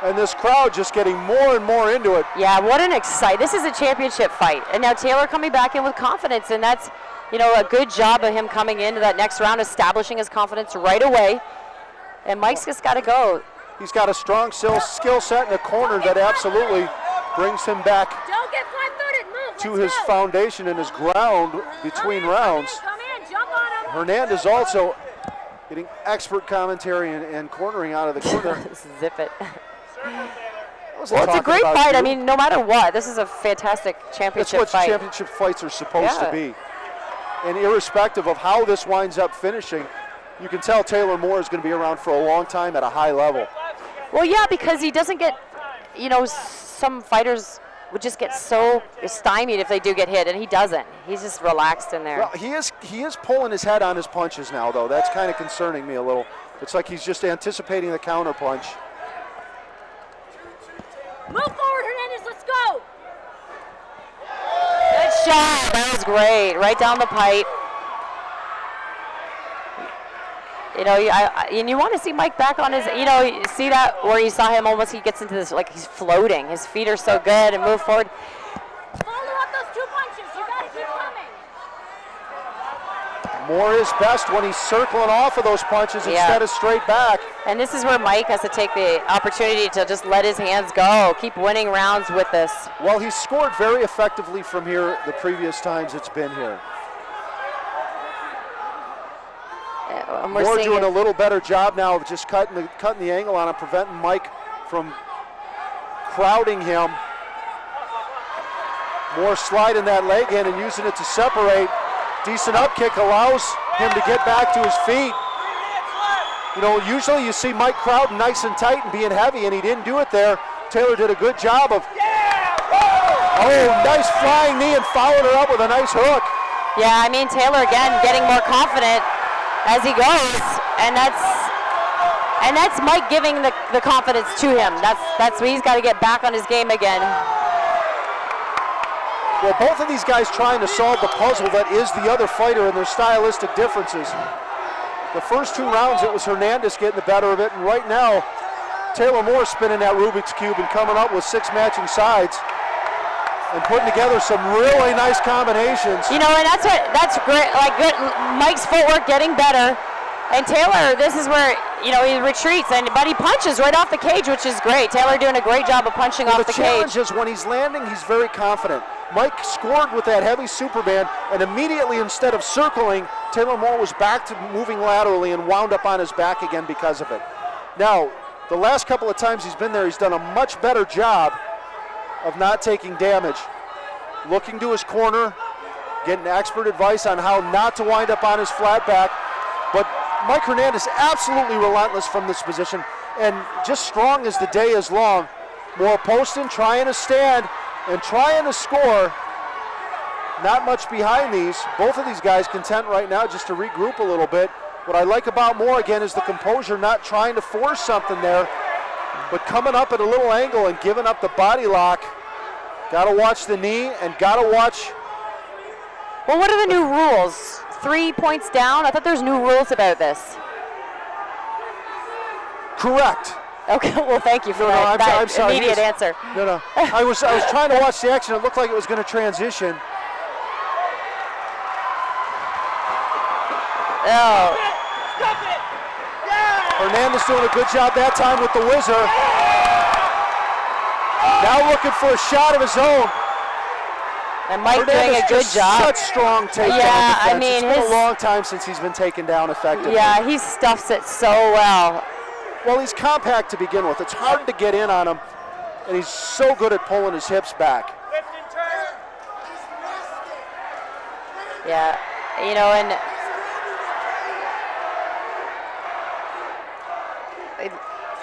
And this crowd just getting more and more into it. Yeah, what an this is a championship fight. And now Taylor coming back in with confidence, and that's, you know, a good job of him coming into that next round, establishing his confidence right away. And Mike's just got to go. He's got a strong skill set in the corner that absolutely brings him back Don't get flat-footed. Move. to Let's his go. foundation and his ground between rounds. Come in. Jump on him. Hernandez also getting expert commentary and cornering out of the corner. Zip it. Well, it's a great fight. I mean, no matter what, this is a fantastic championship That's what fight. championship fights are supposed to be. And irrespective of how this winds up finishing, you can tell Taylor Moore is going to be around for a long time at a high level. Well, yeah, because he doesn't get, you know, some fighters would just get so stymied if they do get hit, and he doesn't. He's just relaxed in there. Well, he is pulling his head on his punches now, though. That's kind of concerning me a little. It's like he's just anticipating the counter punch. Move forward, Hernandez. Let's go. Good shot. That was great. Right down the pipe. You know, and you want to see Mike back on his, you know, you see that where you saw him almost, he gets into this, like he's floating. His feet are so good and move forward. Follow up those 2 punches. You got to keep coming. Moore is best when he's circling off of those punches instead of straight back. And this is where Mike has to take the opportunity to just let his hands go, keep winning rounds with this. Well, he's scored very effectively from here the previous times it's been here. Moore doing a little better job now of just cutting the angle on him, preventing Mike from crowding him. Moore sliding that leg in and using it to separate. Decent up kick allows him to get back to his feet. You know, usually you see Mike crowding nice and tight and being heavy, and he didn't do it there. Taylor did a good job of, nice flying knee and followed her up with a nice hook. Yeah, I mean, Taylor, again, getting more confident as he goes, and that's Mike giving the confidence to him. That's where he's got to get back on his game again. Well, both of these guys trying to solve the puzzle that is the other fighter and their stylistic differences. The first 2 rounds, it was Hernandez getting the better of it, and right now, Taylor Moore spinning that Rubik's Cube and coming up with 6 matching sides and putting together some really nice combinations. You know, and that's great. Like Mike's footwork getting better, and Taylor, this is where, you know, he retreats, but he punches right off the cage, which is great. Taylor doing a great job of punching off the cage. The challenge is when he's landing, he's very confident. Mike scored with that heavy Superman, and immediately, instead of circling, Taylor Moore was back to moving laterally and wound up on his back again because of it. Now, the last couple of times he's been there, he's done a much better job of not taking damage. Looking to his corner, getting expert advice on how not to wind up on his flat back. But Mike Hernandez absolutely relentless from this position and just strong as the day is long. Moore posting, trying to stand and trying to score. Not much behind these. Both of these guys content right now just to regroup a little bit. What I like about Moore, again, is the composure, not trying to force something there, but coming up at a little angle and giving up the body lock. Got to watch the knee and got to watch. Well, what are the new rules? 3 points down? I thought there's new rules about this. Correct. Okay, well, thank you for that I'm sorry. Immediate answer. No. I was trying to watch the action. It looked like it was going to transition. Oh. Hernandez doing a good job that time with the whizzer. Now looking for a shot of his own. And Mike Hernandez doing a good job. Such strong takedown defense. I mean, it's been a long time since he's been taken down effectively. Yeah, he stuffs it so well. Well, he's compact to begin with. It's hard to get in on him, and he's so good at pulling his hips back. Yeah, you know, and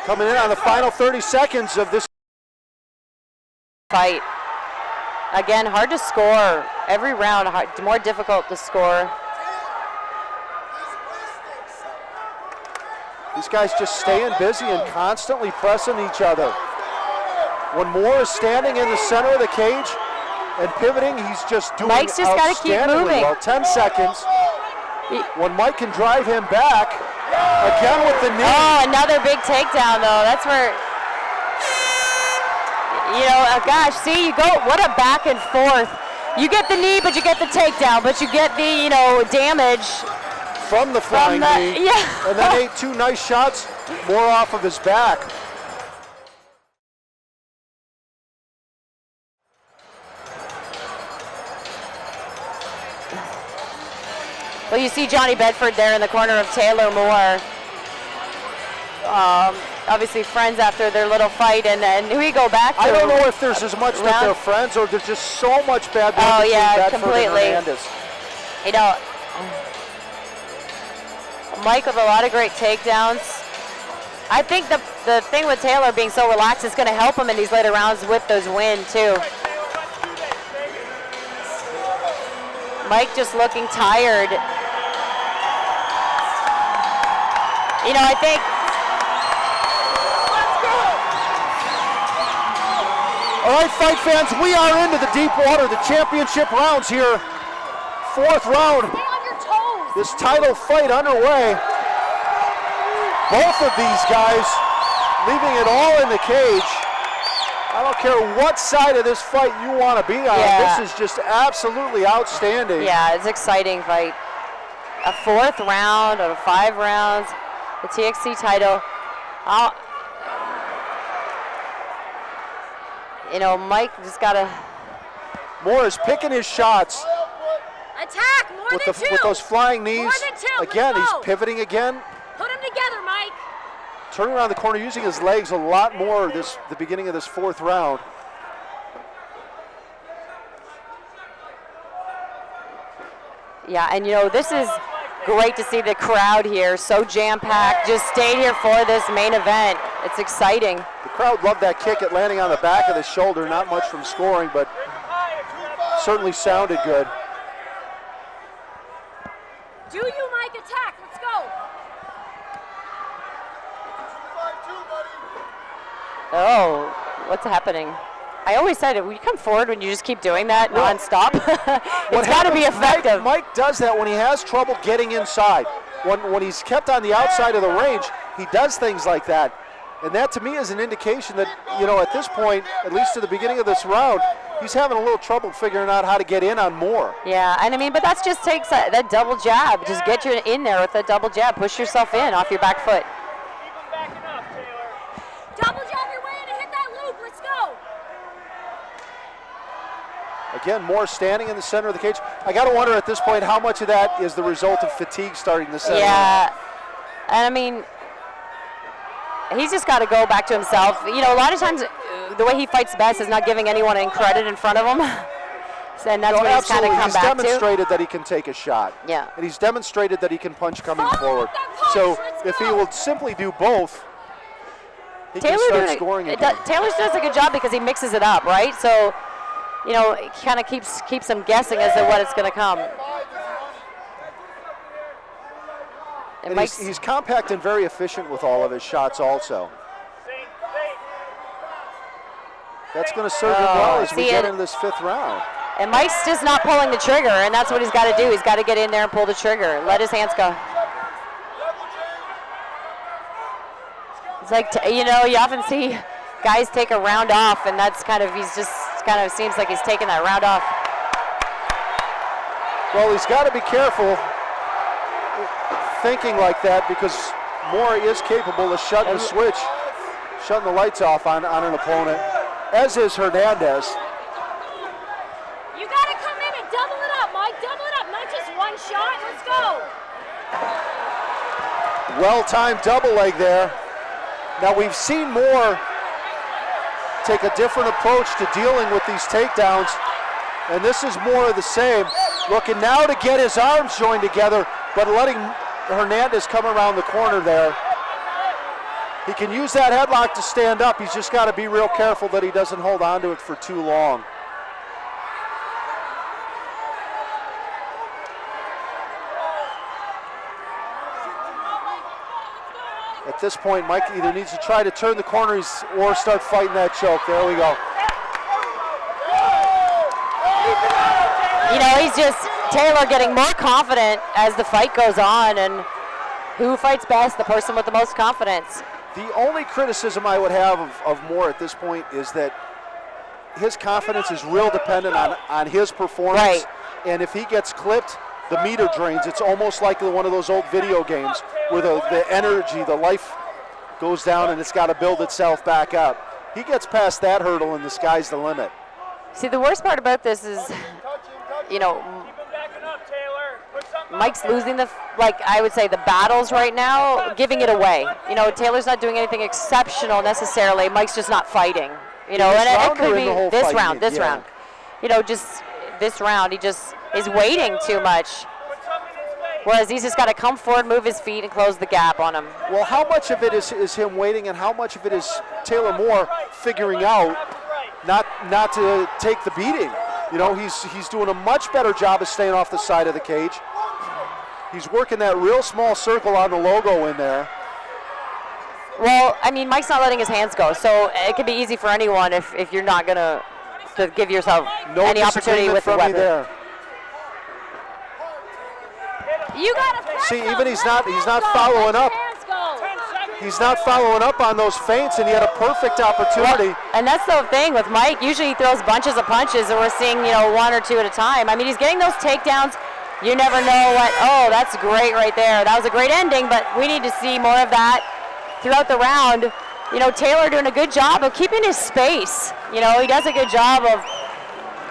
coming in on the final 30 seconds of this fight. Again, hard to score. Every round, more difficult to score. These guys just staying busy and constantly pressing each other. When Moore is standing in the center of the cage and pivoting, he's just doing Mike's just got to keep moving. Well, 10 seconds. When Mike can drive him back, again with the knee. Oh, another big takedown, though. That's where, you know, gosh, see, you go, what a back and forth. You get the knee, but you get the takedown, but you get the, you know, damage. From the flying knee. Yeah. And then 2 nice shots, more off of his back. Well, you see Johnny Bedford there in the corner of Taylor Moore. Obviously friends after their little fight, and then we go back to I don't know if there's as much that they're friends or there's just so much bad blood between Bedford completely. and Hernandez. You know, Mike with a lot of great takedowns. I think the thing with Taylor being so relaxed is going to help him in these later rounds with those wins too. Mike just looking tired. You know, I think. All right, fight fans, we are into the deep water, the championship rounds here. 4th round. This title fight underway. Both of these guys leaving it all in the cage. I don't care what side of this fight you want to be on. Yeah. This is just absolutely outstanding. Yeah, it's an exciting fight. A 4th round out of 5 rounds. The TXC title. You know, Mike just got to... Moore is picking his shots. Attack, more than two. With those flying knees. More than two. Again, Let's he's go. pivoting again. Put them together, Mike. Turning around the corner, using his legs a lot more the beginning of this 4th round. Yeah, and you know, this is great to see the crowd here, so jam-packed, just stayed here for this main event. It's exciting. The crowd loved that kick at landing on the back of the shoulder, not much from scoring, but certainly sounded good. Do you, Mike? Attack. Let's go. Oh, what's happening? I always said it, when you come forward when you just keep doing that nonstop, it's got to be effective. Mike does that when he has trouble getting inside. When he's kept on the outside of the range, he does things like that. And that to me is an indication that, you know, at this point, at least at the beginning of this round, he's having a little trouble figuring out how to get in on Moore. Yeah, and I mean, but that just takes that double jab. Just get you in there with that double jab. Push yourself in off your back foot. Double jab your way in and hit that loop. Let's go. Again, Moore standing in the center of the cage. I got to wonder at this point how much of that is the result of fatigue starting to set in. Yeah, and I mean, he's just got to go back to himself. You know, a lot of times the way he fights best is not giving anyone any credit in front of him. And that's what he's kind of come back to. He's demonstrated that he can take a shot. Yeah. And he's demonstrated that he can punch coming forward. So if he will simply do both, he can start scoring again. Taylor does a good job because he mixes it up, right? So, you know, it kind of keeps him guessing as to what it's going to come. And he's compact and very efficient with all of his shots also. That's going to serve him well as we get into this 5th round. And Mike's just not pulling the trigger, and that's what he's got to do. He's got to get in there and pull the trigger. Let his hands go. It's like, you know, you often see guys take a round off, and that's kind of, seems like he's taking that round off. Well, he's got to be careful thinking like that because Moore is capable of shutting the switch, shutting the lights off on an opponent, as is Hernandez. You got to come in and double it up, Mike. Double it up, not just one shot. Let's go. Well-timed double leg there. Now we've seen Moore take a different approach to dealing with these takedowns, and this is more of the same. Looking now to get his arms joined together, but letting Hernandez come around the corner there. He can use that headlock to stand up. He's just got to be real careful that he doesn't hold on to it for too long. At this point, Mike either needs to try to turn the corner or start fighting that choke. There we go. You know, he's just, Taylor getting more confident as the fight goes on, and who fights best? The person with the most confidence. The only criticism I would have of Moore at this point is that his confidence is real dependent on his performance. Right. And if he gets clipped, the meter drains. It's almost like one of those old video games where the energy, the life goes down and it's got to build itself back up. He gets past that hurdle and the sky's the limit. See, the worst part about this is, you know, Mike's losing I would say the battles right now, giving it away. You know, Taylor's not doing anything exceptional necessarily. Mike's just not fighting. You know, and it could be this round. You know, just this round, he just is waiting too much. Whereas he's just got to come forward, move his feet, and close the gap on him. Well, how much of it is him waiting, and how much of it is Taylor Moore figuring out not to take the beating? You know, he's doing a much better job of staying off the side of the cage. He's working that real small circle on the logo in there. Well, I mean, Mike's not letting his hands go, so it can be easy for anyone if you're not going to give yourself any opportunity with the weapon. There. You gotta see, even he's not following up. He's not following up on those feints, and he had a perfect opportunity. Well, and that's the thing with Mike. Usually he throws bunches of punches, and we're seeing, you know, 1 or 2 at a time. I mean, he's getting those takedowns. You never know what. Oh, that's great right there. That was a great ending, but we need to see more of that throughout the round. You know, Taylor doing a good job of keeping his space. You know, he does a good job of.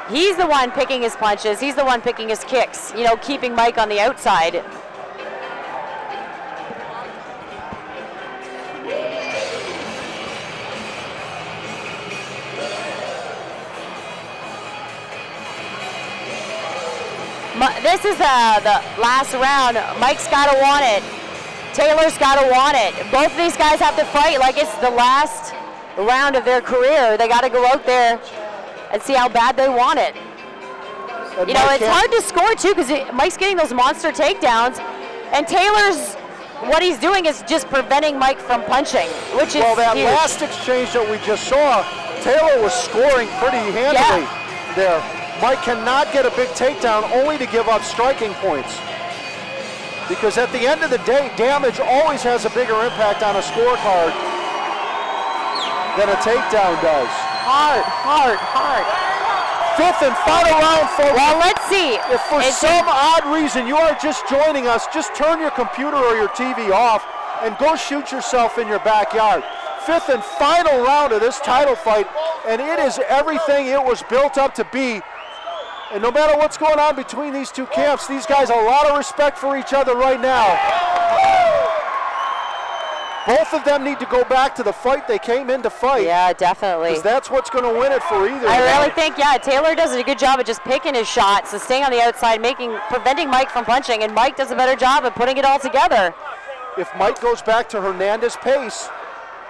He's the one picking his punches. He's the one picking his kicks. You know, keeping Mike on the outside. This is the last round. Mike's got to want it. Taylor's got to want it. Both of these guys have to fight like it's the last round of their career. They got to go out there and see how bad they want it. And you know, it's hard to score too because Mike's getting those monster takedowns, and Taylor's, what he's doing is just preventing Mike from punching, which is well, that huge. last exchange that we just saw, Taylor was scoring pretty handily there. Mike cannot get a big takedown only to give up striking points. Because at the end of the day, damage always has a bigger impact on a scorecard than a takedown does. Hard. 5th and final round, folks. Well, let's see. If for some odd reason you are just joining us, just turn your computer or your TV off and go shoot yourself in your backyard. 5th and final round of this title fight, and it is everything it was built up to be. And no matter what's going on between these two camps, these guys have a lot of respect for each other right now. Both of them need to go back to the fight they came in to fight. Yeah, definitely. Because that's what's going to win it for either. I really think, Taylor does a good job of just picking his shots and staying on the outside, preventing Mike from punching, and Mike does a better job of putting it all together. If Mike goes back to Hernandez pace,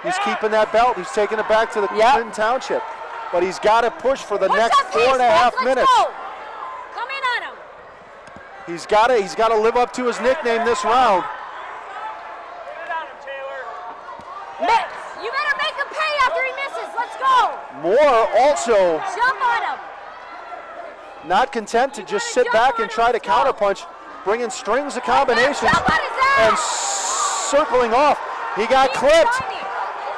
he's keeping that belt. He's taking it back to the Clinton Township. But he's got to push for the next 4.5 minutes. Come in on him. He's got to live up to his nickname this round. You better make him pay after he misses. Let's go. Moore also jump on him. Not content to just sit back and try to counterpunch, bringing strings of combinations and circling off. He got clipped,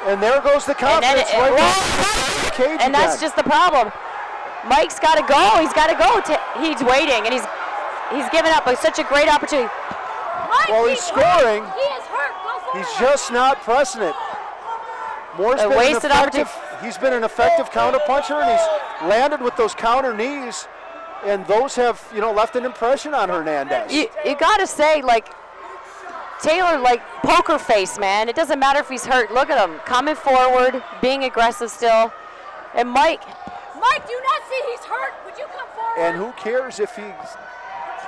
and there goes the confidence right in the cage and that's just the problem. Mike's got to go. He's got to go. He's waiting, and he's given up such a great opportunity. Well, he's scoring. He is hurt. He's just not pressing it. Moore's been wasted opportunity. He's been an effective counterpuncher, and he's landed with those counter knees, and those have, left an impression on Hernandez. You got to say, Taylor, poker face, man. It doesn't matter if he's hurt. Look at him coming forward, being aggressive still. And Mike, do not see he's hurt. Would you come forward? And who cares if he's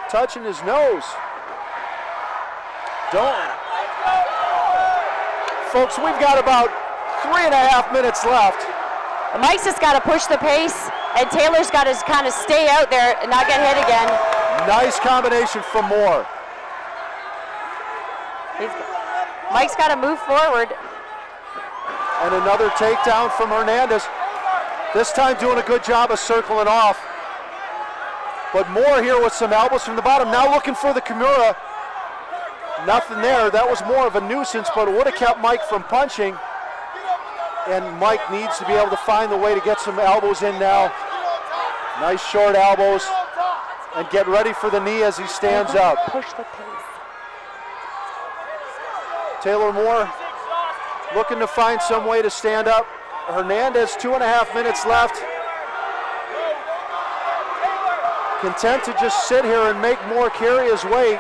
touching his nose? Folks, we've got about 3.5 minutes left. Mike's just got to push the pace, and Taylor's got to kind of stay out there and not get hit again. Nice combination from Moore. Mike's got to move forward. And another takedown from Hernandez. This time doing a good job of circling off. But Moore here with some elbows from the bottom. Now looking for the Kimura. Nothing there. That was more of a nuisance, but it would have kept Mike from punching. And Mike needs to be able to find the way to get some elbows in now. Nice short elbows. And get ready for the knee as he stands up. Push the pace. Taylor Moore looking to find some way to stand up. Hernandez, 2.5 minutes left. content to just sit here and make Moore carry his weight.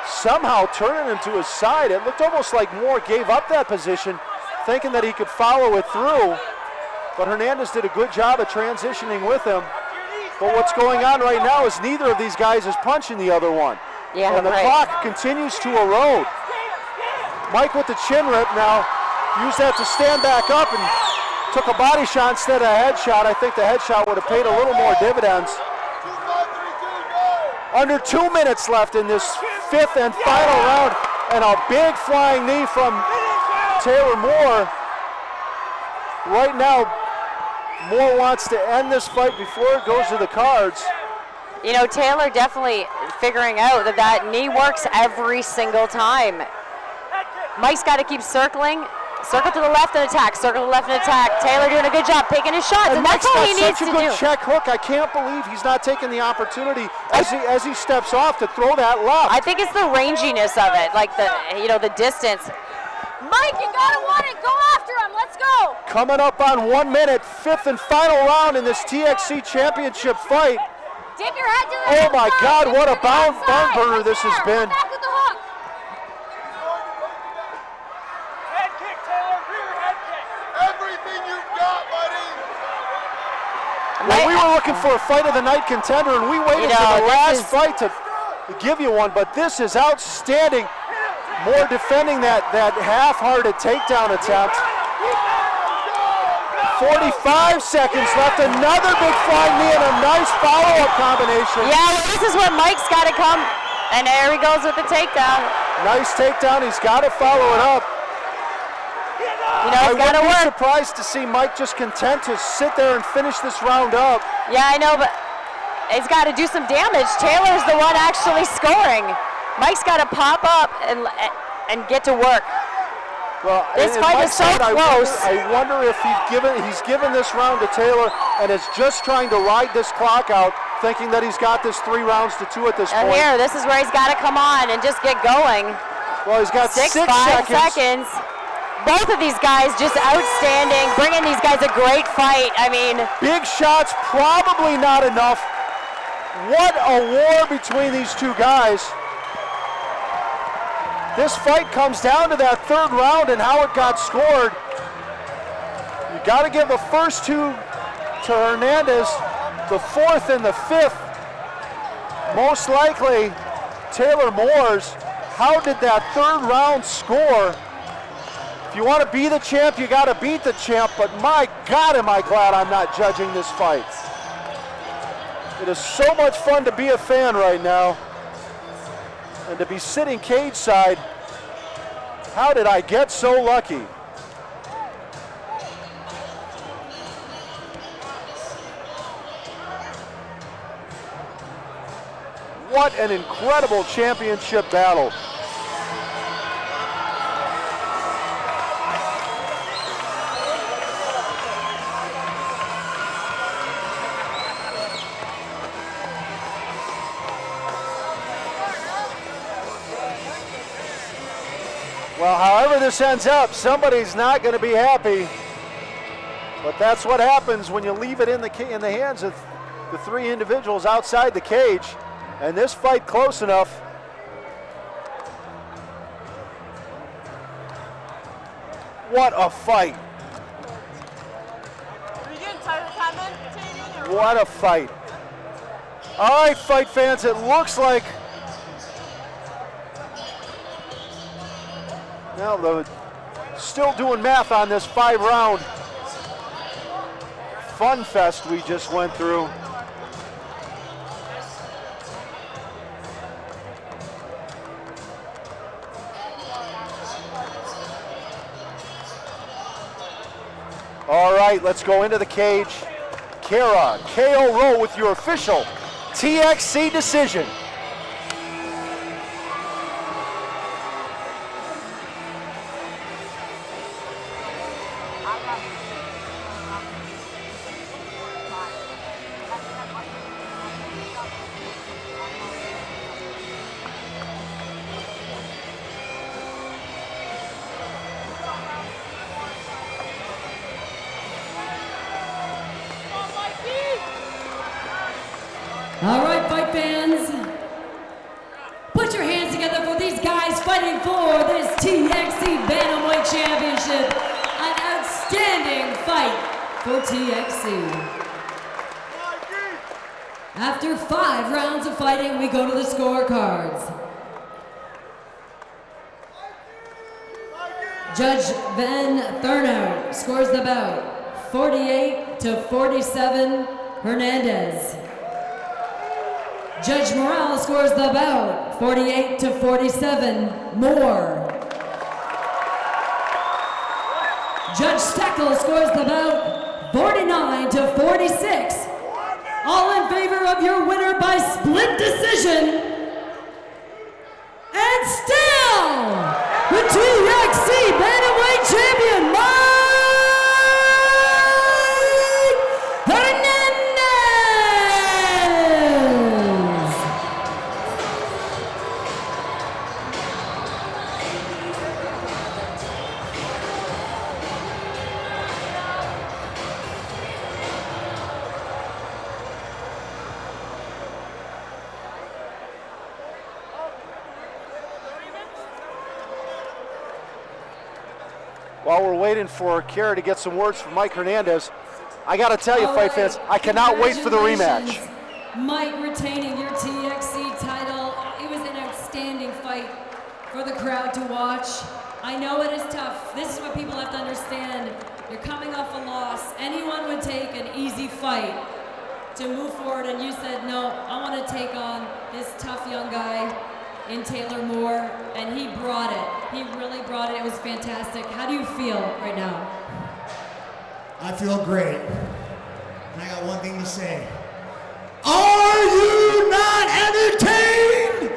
Somehow turning him to his side. It looked almost like Moore gave up that position, thinking that he could follow it through. But Hernandez did a good job of transitioning with him. But what's going on right now is neither of these guys is punching the other one. Yeah, and the clock continues to erode. Mike with the chin rip now. Used that to stand back up and took a body shot instead of a headshot. I think the headshot would have paid a little more dividends. Under 2 minutes left in this 5th and final round, and a big flying knee from Taylor Moore. Right now, Moore wants to end this fight before it goes to the cards. You know, Taylor definitely figuring out that that knee works every single time. Mike's got to keep circling. Circle to the left and attack, circle to the left and attack. Taylor doing a good job picking his shots, and that's all he needs to do. Such a good check hook. I can't believe he's not taking the opportunity as he steps off to throw that left. I think it's the ranginess of it, like the the distance. Mike, you gotta want it. Go after him. Let's go. Coming up on 1 minute, 5th and final round in this TXC championship fight. Dip your head to the Oh my outside. God, what a barn burner this has been. Back with the hook. Head kick, Taylor. Rear head kick. Everything you've got, buddy. Well, we were looking for a fight of the night contender, and we waited for the last fight to give you one, but this is outstanding. Moore defending that half-hearted takedown attempt. 45 seconds left, another big flying knee and a nice follow-up combination. Yeah, well, this is where Mike's got to come, and there he goes with the takedown. Nice takedown, he's got to follow it up. It's got to work. I wouldn't be surprised to see Mike just content to sit there and finish this round up. Yeah, I know, but it's got to do some damage. Taylor's the one actually scoring. Mike's got to pop up and get to work. Well, this fight is so close. I wonder if he's given this round to Taylor and is just trying to ride this clock out, thinking that he's got this 3 rounds to 2 at this point. And here, this is where he's got to come on and just get going. Well, he's got 6 seconds. Both of these guys just outstanding, bringing these guys a great fight. I mean, big shots, probably not enough. What a war between these two guys. This fight comes down to that 3rd round and how it got scored. You got to give the first 2 to Hernandez, the 4th and the 5th. Most likely Taylor Moore's. How did that 3rd round score? If you want to be the champ, you got to beat the champ, but my God, am I glad I'm not judging this fight. It is so much fun to be a fan right now and to be sitting cage side. How did I get so lucky? What an incredible championship battle. Well, however this ends up, somebody's not going to be happy. But that's what happens when you leave it in the hands of the 3 individuals outside the cage. And this fight close enough. What a fight. Are you getting tired of commentating? What a fight. All right, fight fans, it looks like now they're still doing math on this 5-round fun fest we just went through. All right, let's go into the cage. Kara, KO Rowe with your official TXC decision. All right, fight fans. Put your hands together for these guys fighting for this TXC Bantamweight Championship. An outstanding fight for TXC. After 5 rounds of fighting, we go to the scorecards. Judge Van Thurnout scores the bout 48-47 Hernandez. Judge Morale scores the bout 48-47 Moore. Judge Steckel scores the bout 49-46. All in favor of your winner by split decision. And still, the TXC Bantamweight Champion, Mike Hernandez! While we're waiting for Kara to get some words from Mike Hernandez, I got to tell you, fight fans, I cannot wait for the rematch. Mike retaining your TXC title. It was an outstanding fight for the crowd to watch. I know it is tough. This is what people have to understand. You're coming off a loss. Anyone would take an easy fight to move forward, and you said, no, I want to take on this tough young guy in Taylor Moore, and he brought it. He really brought it. It was fantastic. How do you feel right now? I feel great. And I got one thing to say. Are you not entertained?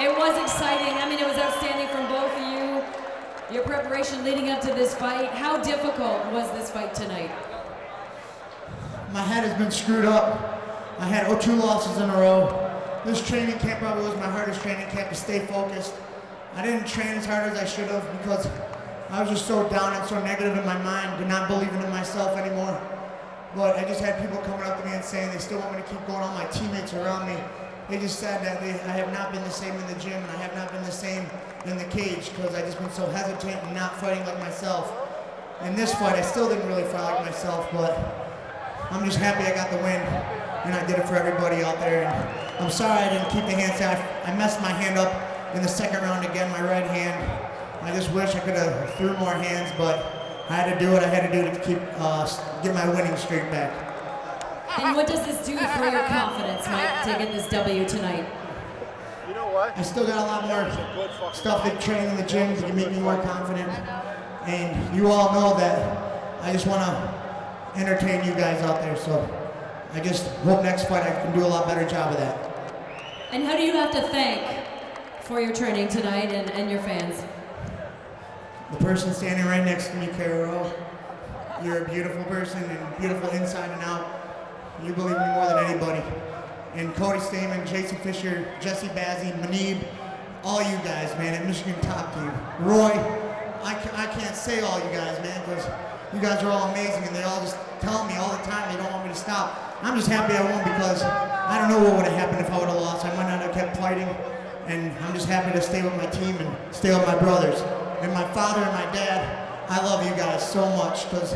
It was exciting. I mean, it was outstanding from both of you. Your preparation leading up to this fight. How difficult was this fight tonight? My head has been screwed up. I had 2 losses in a row. This training camp probably was my hardest training camp to stay focused. I didn't train as hard as I should have because I was just so down and so negative in my mind, and not believing in myself anymore. But I just had people coming up to me and saying they still want me to keep going. All my teammates around me, they just said that I have not been the same in the gym, and I have not been the same in the cage because I've just been so hesitant and not fighting like myself. In this fight, I still didn't really fight like myself, but I'm just happy I got the win, and I did it for everybody out there. And I'm sorry I didn't keep the hand safe. I messed my hand up in the second round again, my right hand. I just wish I could have threw more hands, but I had to do what I had to do to keep get my winning streak back. And what does this do for your confidence, Mike, taking this W tonight? You know what? I still got a lot more stuff to train in the gym to make me more confident. And you all know that I just want to entertain you guys out there, so I just hope next fight I can do a lot better job of that. And who do you have to thank for your training tonight and your fans? The person standing right next to me, Carol. You're a beautiful person and beautiful inside and out. You believe me more than anybody. And Cody Stamen, Jason Fisher, Jesse Bazzi, Manib, all you guys, man, at Michigan Top Team. Roy, I can't say all you guys, man, because you guys are all amazing, and they all just tell me all the time they don't want me to stop. I'm just happy I won because I don't know what would have happened if I would have lost. I might not have kept fighting, and I'm just happy to stay with my team and stay with my brothers. And my father and my dad, I love you guys so much because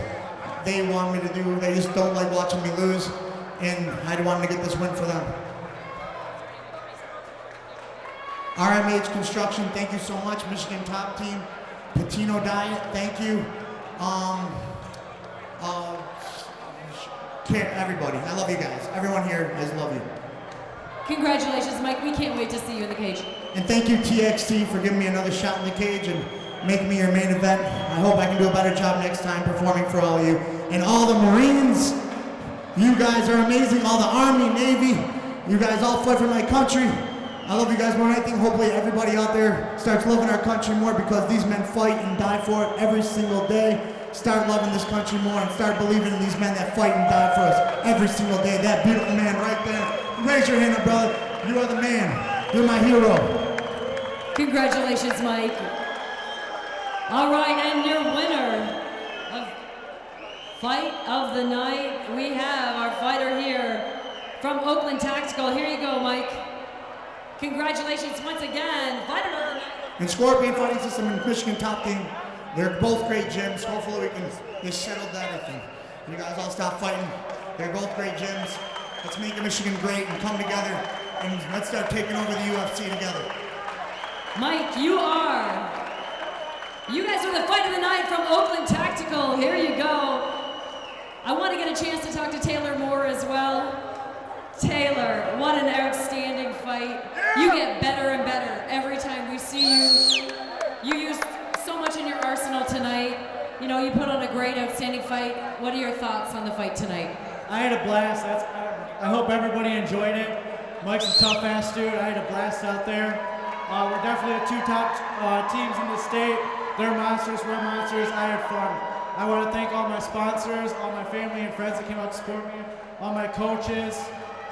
they want me to do, they just don't like watching me lose, and I wanted to get this win for them. RMH Construction, thank you so much. Michigan Top Team, Patino Diet, thank you. Everybody, I love you guys. Everyone here, I just love you. Congratulations, Mike. We can't wait to see you in the cage. And thank you, TXT, for giving me another shot in the cage and making me your main event. I hope I can do a better job next time performing for all of you. And all the Marines, you guys are amazing. All the Army, Navy, you guys all fight for my country. I love you guys more, and I think hopefully everybody out there starts loving our country more because these men fight and die for it every single day. Start loving this country more and start believing in these men that fight and die for us every single day. That beautiful man right there. Raise your hand up, brother. You are the man. You're my hero. Congratulations, Mike. All right, and your winner of Fight of the night. We have our fighter here from Oakland Tactical. Here you go, Mike. Congratulations once again. Fighter of the night. And Scorpion Fighting System and Michigan Top Team, they're both great gyms. Hopefully we can just settle everything. You guys all stop fighting. They're both great gyms. Let's make Michigan great and come together and let's start taking over the UFC together. Mike, you guys are the fight of the night from Oakland Tactical. Here you go. I want to get a chance to talk to Taylor Moore as well. Taylor, what an outstanding fight. You get better and better every time we see you. You used so much in your arsenal tonight. You know, you put on a great, outstanding fight. What are your thoughts on the fight tonight? I had a blast. I hope everybody enjoyed it. Mike's a tough-ass dude. I had a blast out there. We're definitely the two top teams in the state. They're monsters, we're monsters. I had fun. I want to thank all my sponsors, all my family and friends that came out to support me, all my coaches.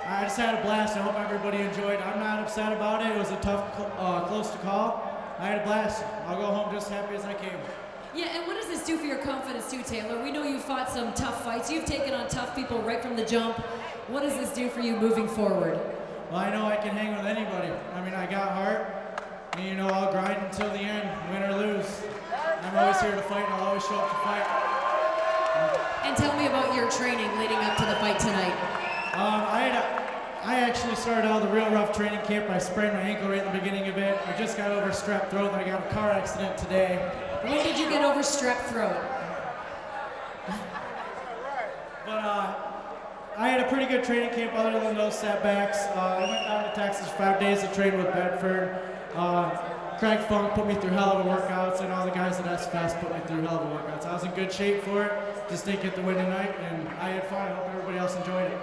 I just had a blast. I hope everybody enjoyed. I'm not upset about it. It was a tough, close to call. I had a blast. I'll go home just happy as I came. Yeah, and what does this do for your confidence too, Taylor? We know you fought some tough fights. You've taken on tough people right from the jump. What does this do for you moving forward? Well, I know I can hang with anybody. I mean, I got heart, and you know, I'll grind until the end, win or lose. I'm always here to fight, and I'll always show up to fight. And tell me about your training leading up to the fight tonight. I actually started out the real rough training camp. I sprained my ankle right at the beginning of it. I just got over strep throat, and I got a car accident today. When did you get over strep throat? But I had a pretty good training camp other than those setbacks. I went down to Texas for 5 days to train with Bedford. Craig Funk put me through hell of a workouts, and all the guys at SFS put me through hell of a workouts. I was in good shape for it. Just didn't get the win tonight, and I had fun. I hope everybody else enjoyed it.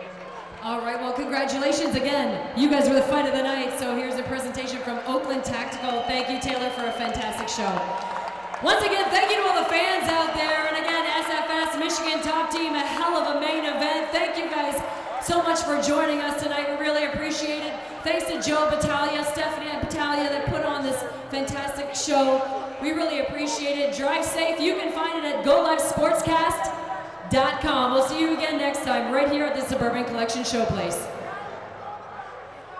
All right, well, congratulations again. You guys were the fight of the night, so here's a presentation from Oakland Tactical. Thank you, Taylor, for a fantastic show. Once again, thank you to all the fans out there. And again, SFS, Michigan Top Team, a hell of a main event. Thank you guys so much for joining us tonight. We really appreciate it. Thanks to Joe Battaglia, Stephanie Battaglia that put on this fantastic show. We really appreciate it. Drive safe. You can find it at GoLiveSportsCast.com. We'll see you again next time right here at the Suburban Collection Showplace.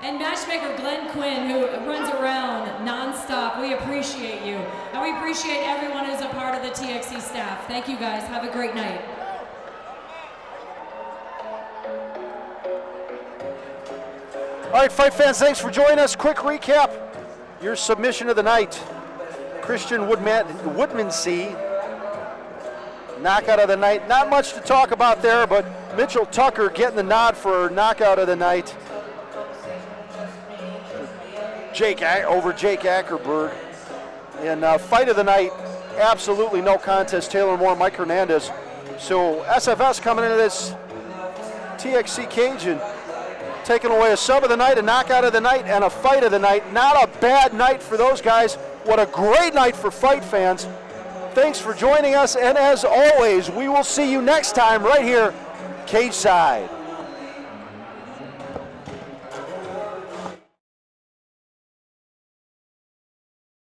And matchmaker Glenn Quinn, who runs around nonstop, we appreciate you. And we appreciate everyone who's a part of the TXC staff. Thank you guys. Have a great night. All right, fight fans, thanks for joining us. Quick recap. Your submission of the night. Christian Woodmansee, knockout of the night. Not much to talk about there, but Mitchell Tucker getting the nod for knockout of the night. Over Jake Ackerberg. And fight of the night, absolutely no contest. Taylor Moore, Mike Hernandez. So SFS coming into this TXC cage and taking away a sub of the night, a knockout of the night, and a fight of the night. Not a bad night for those guys. What a great night for fight fans. Thanks for joining us, and as always, we will see you next time right here, cage side.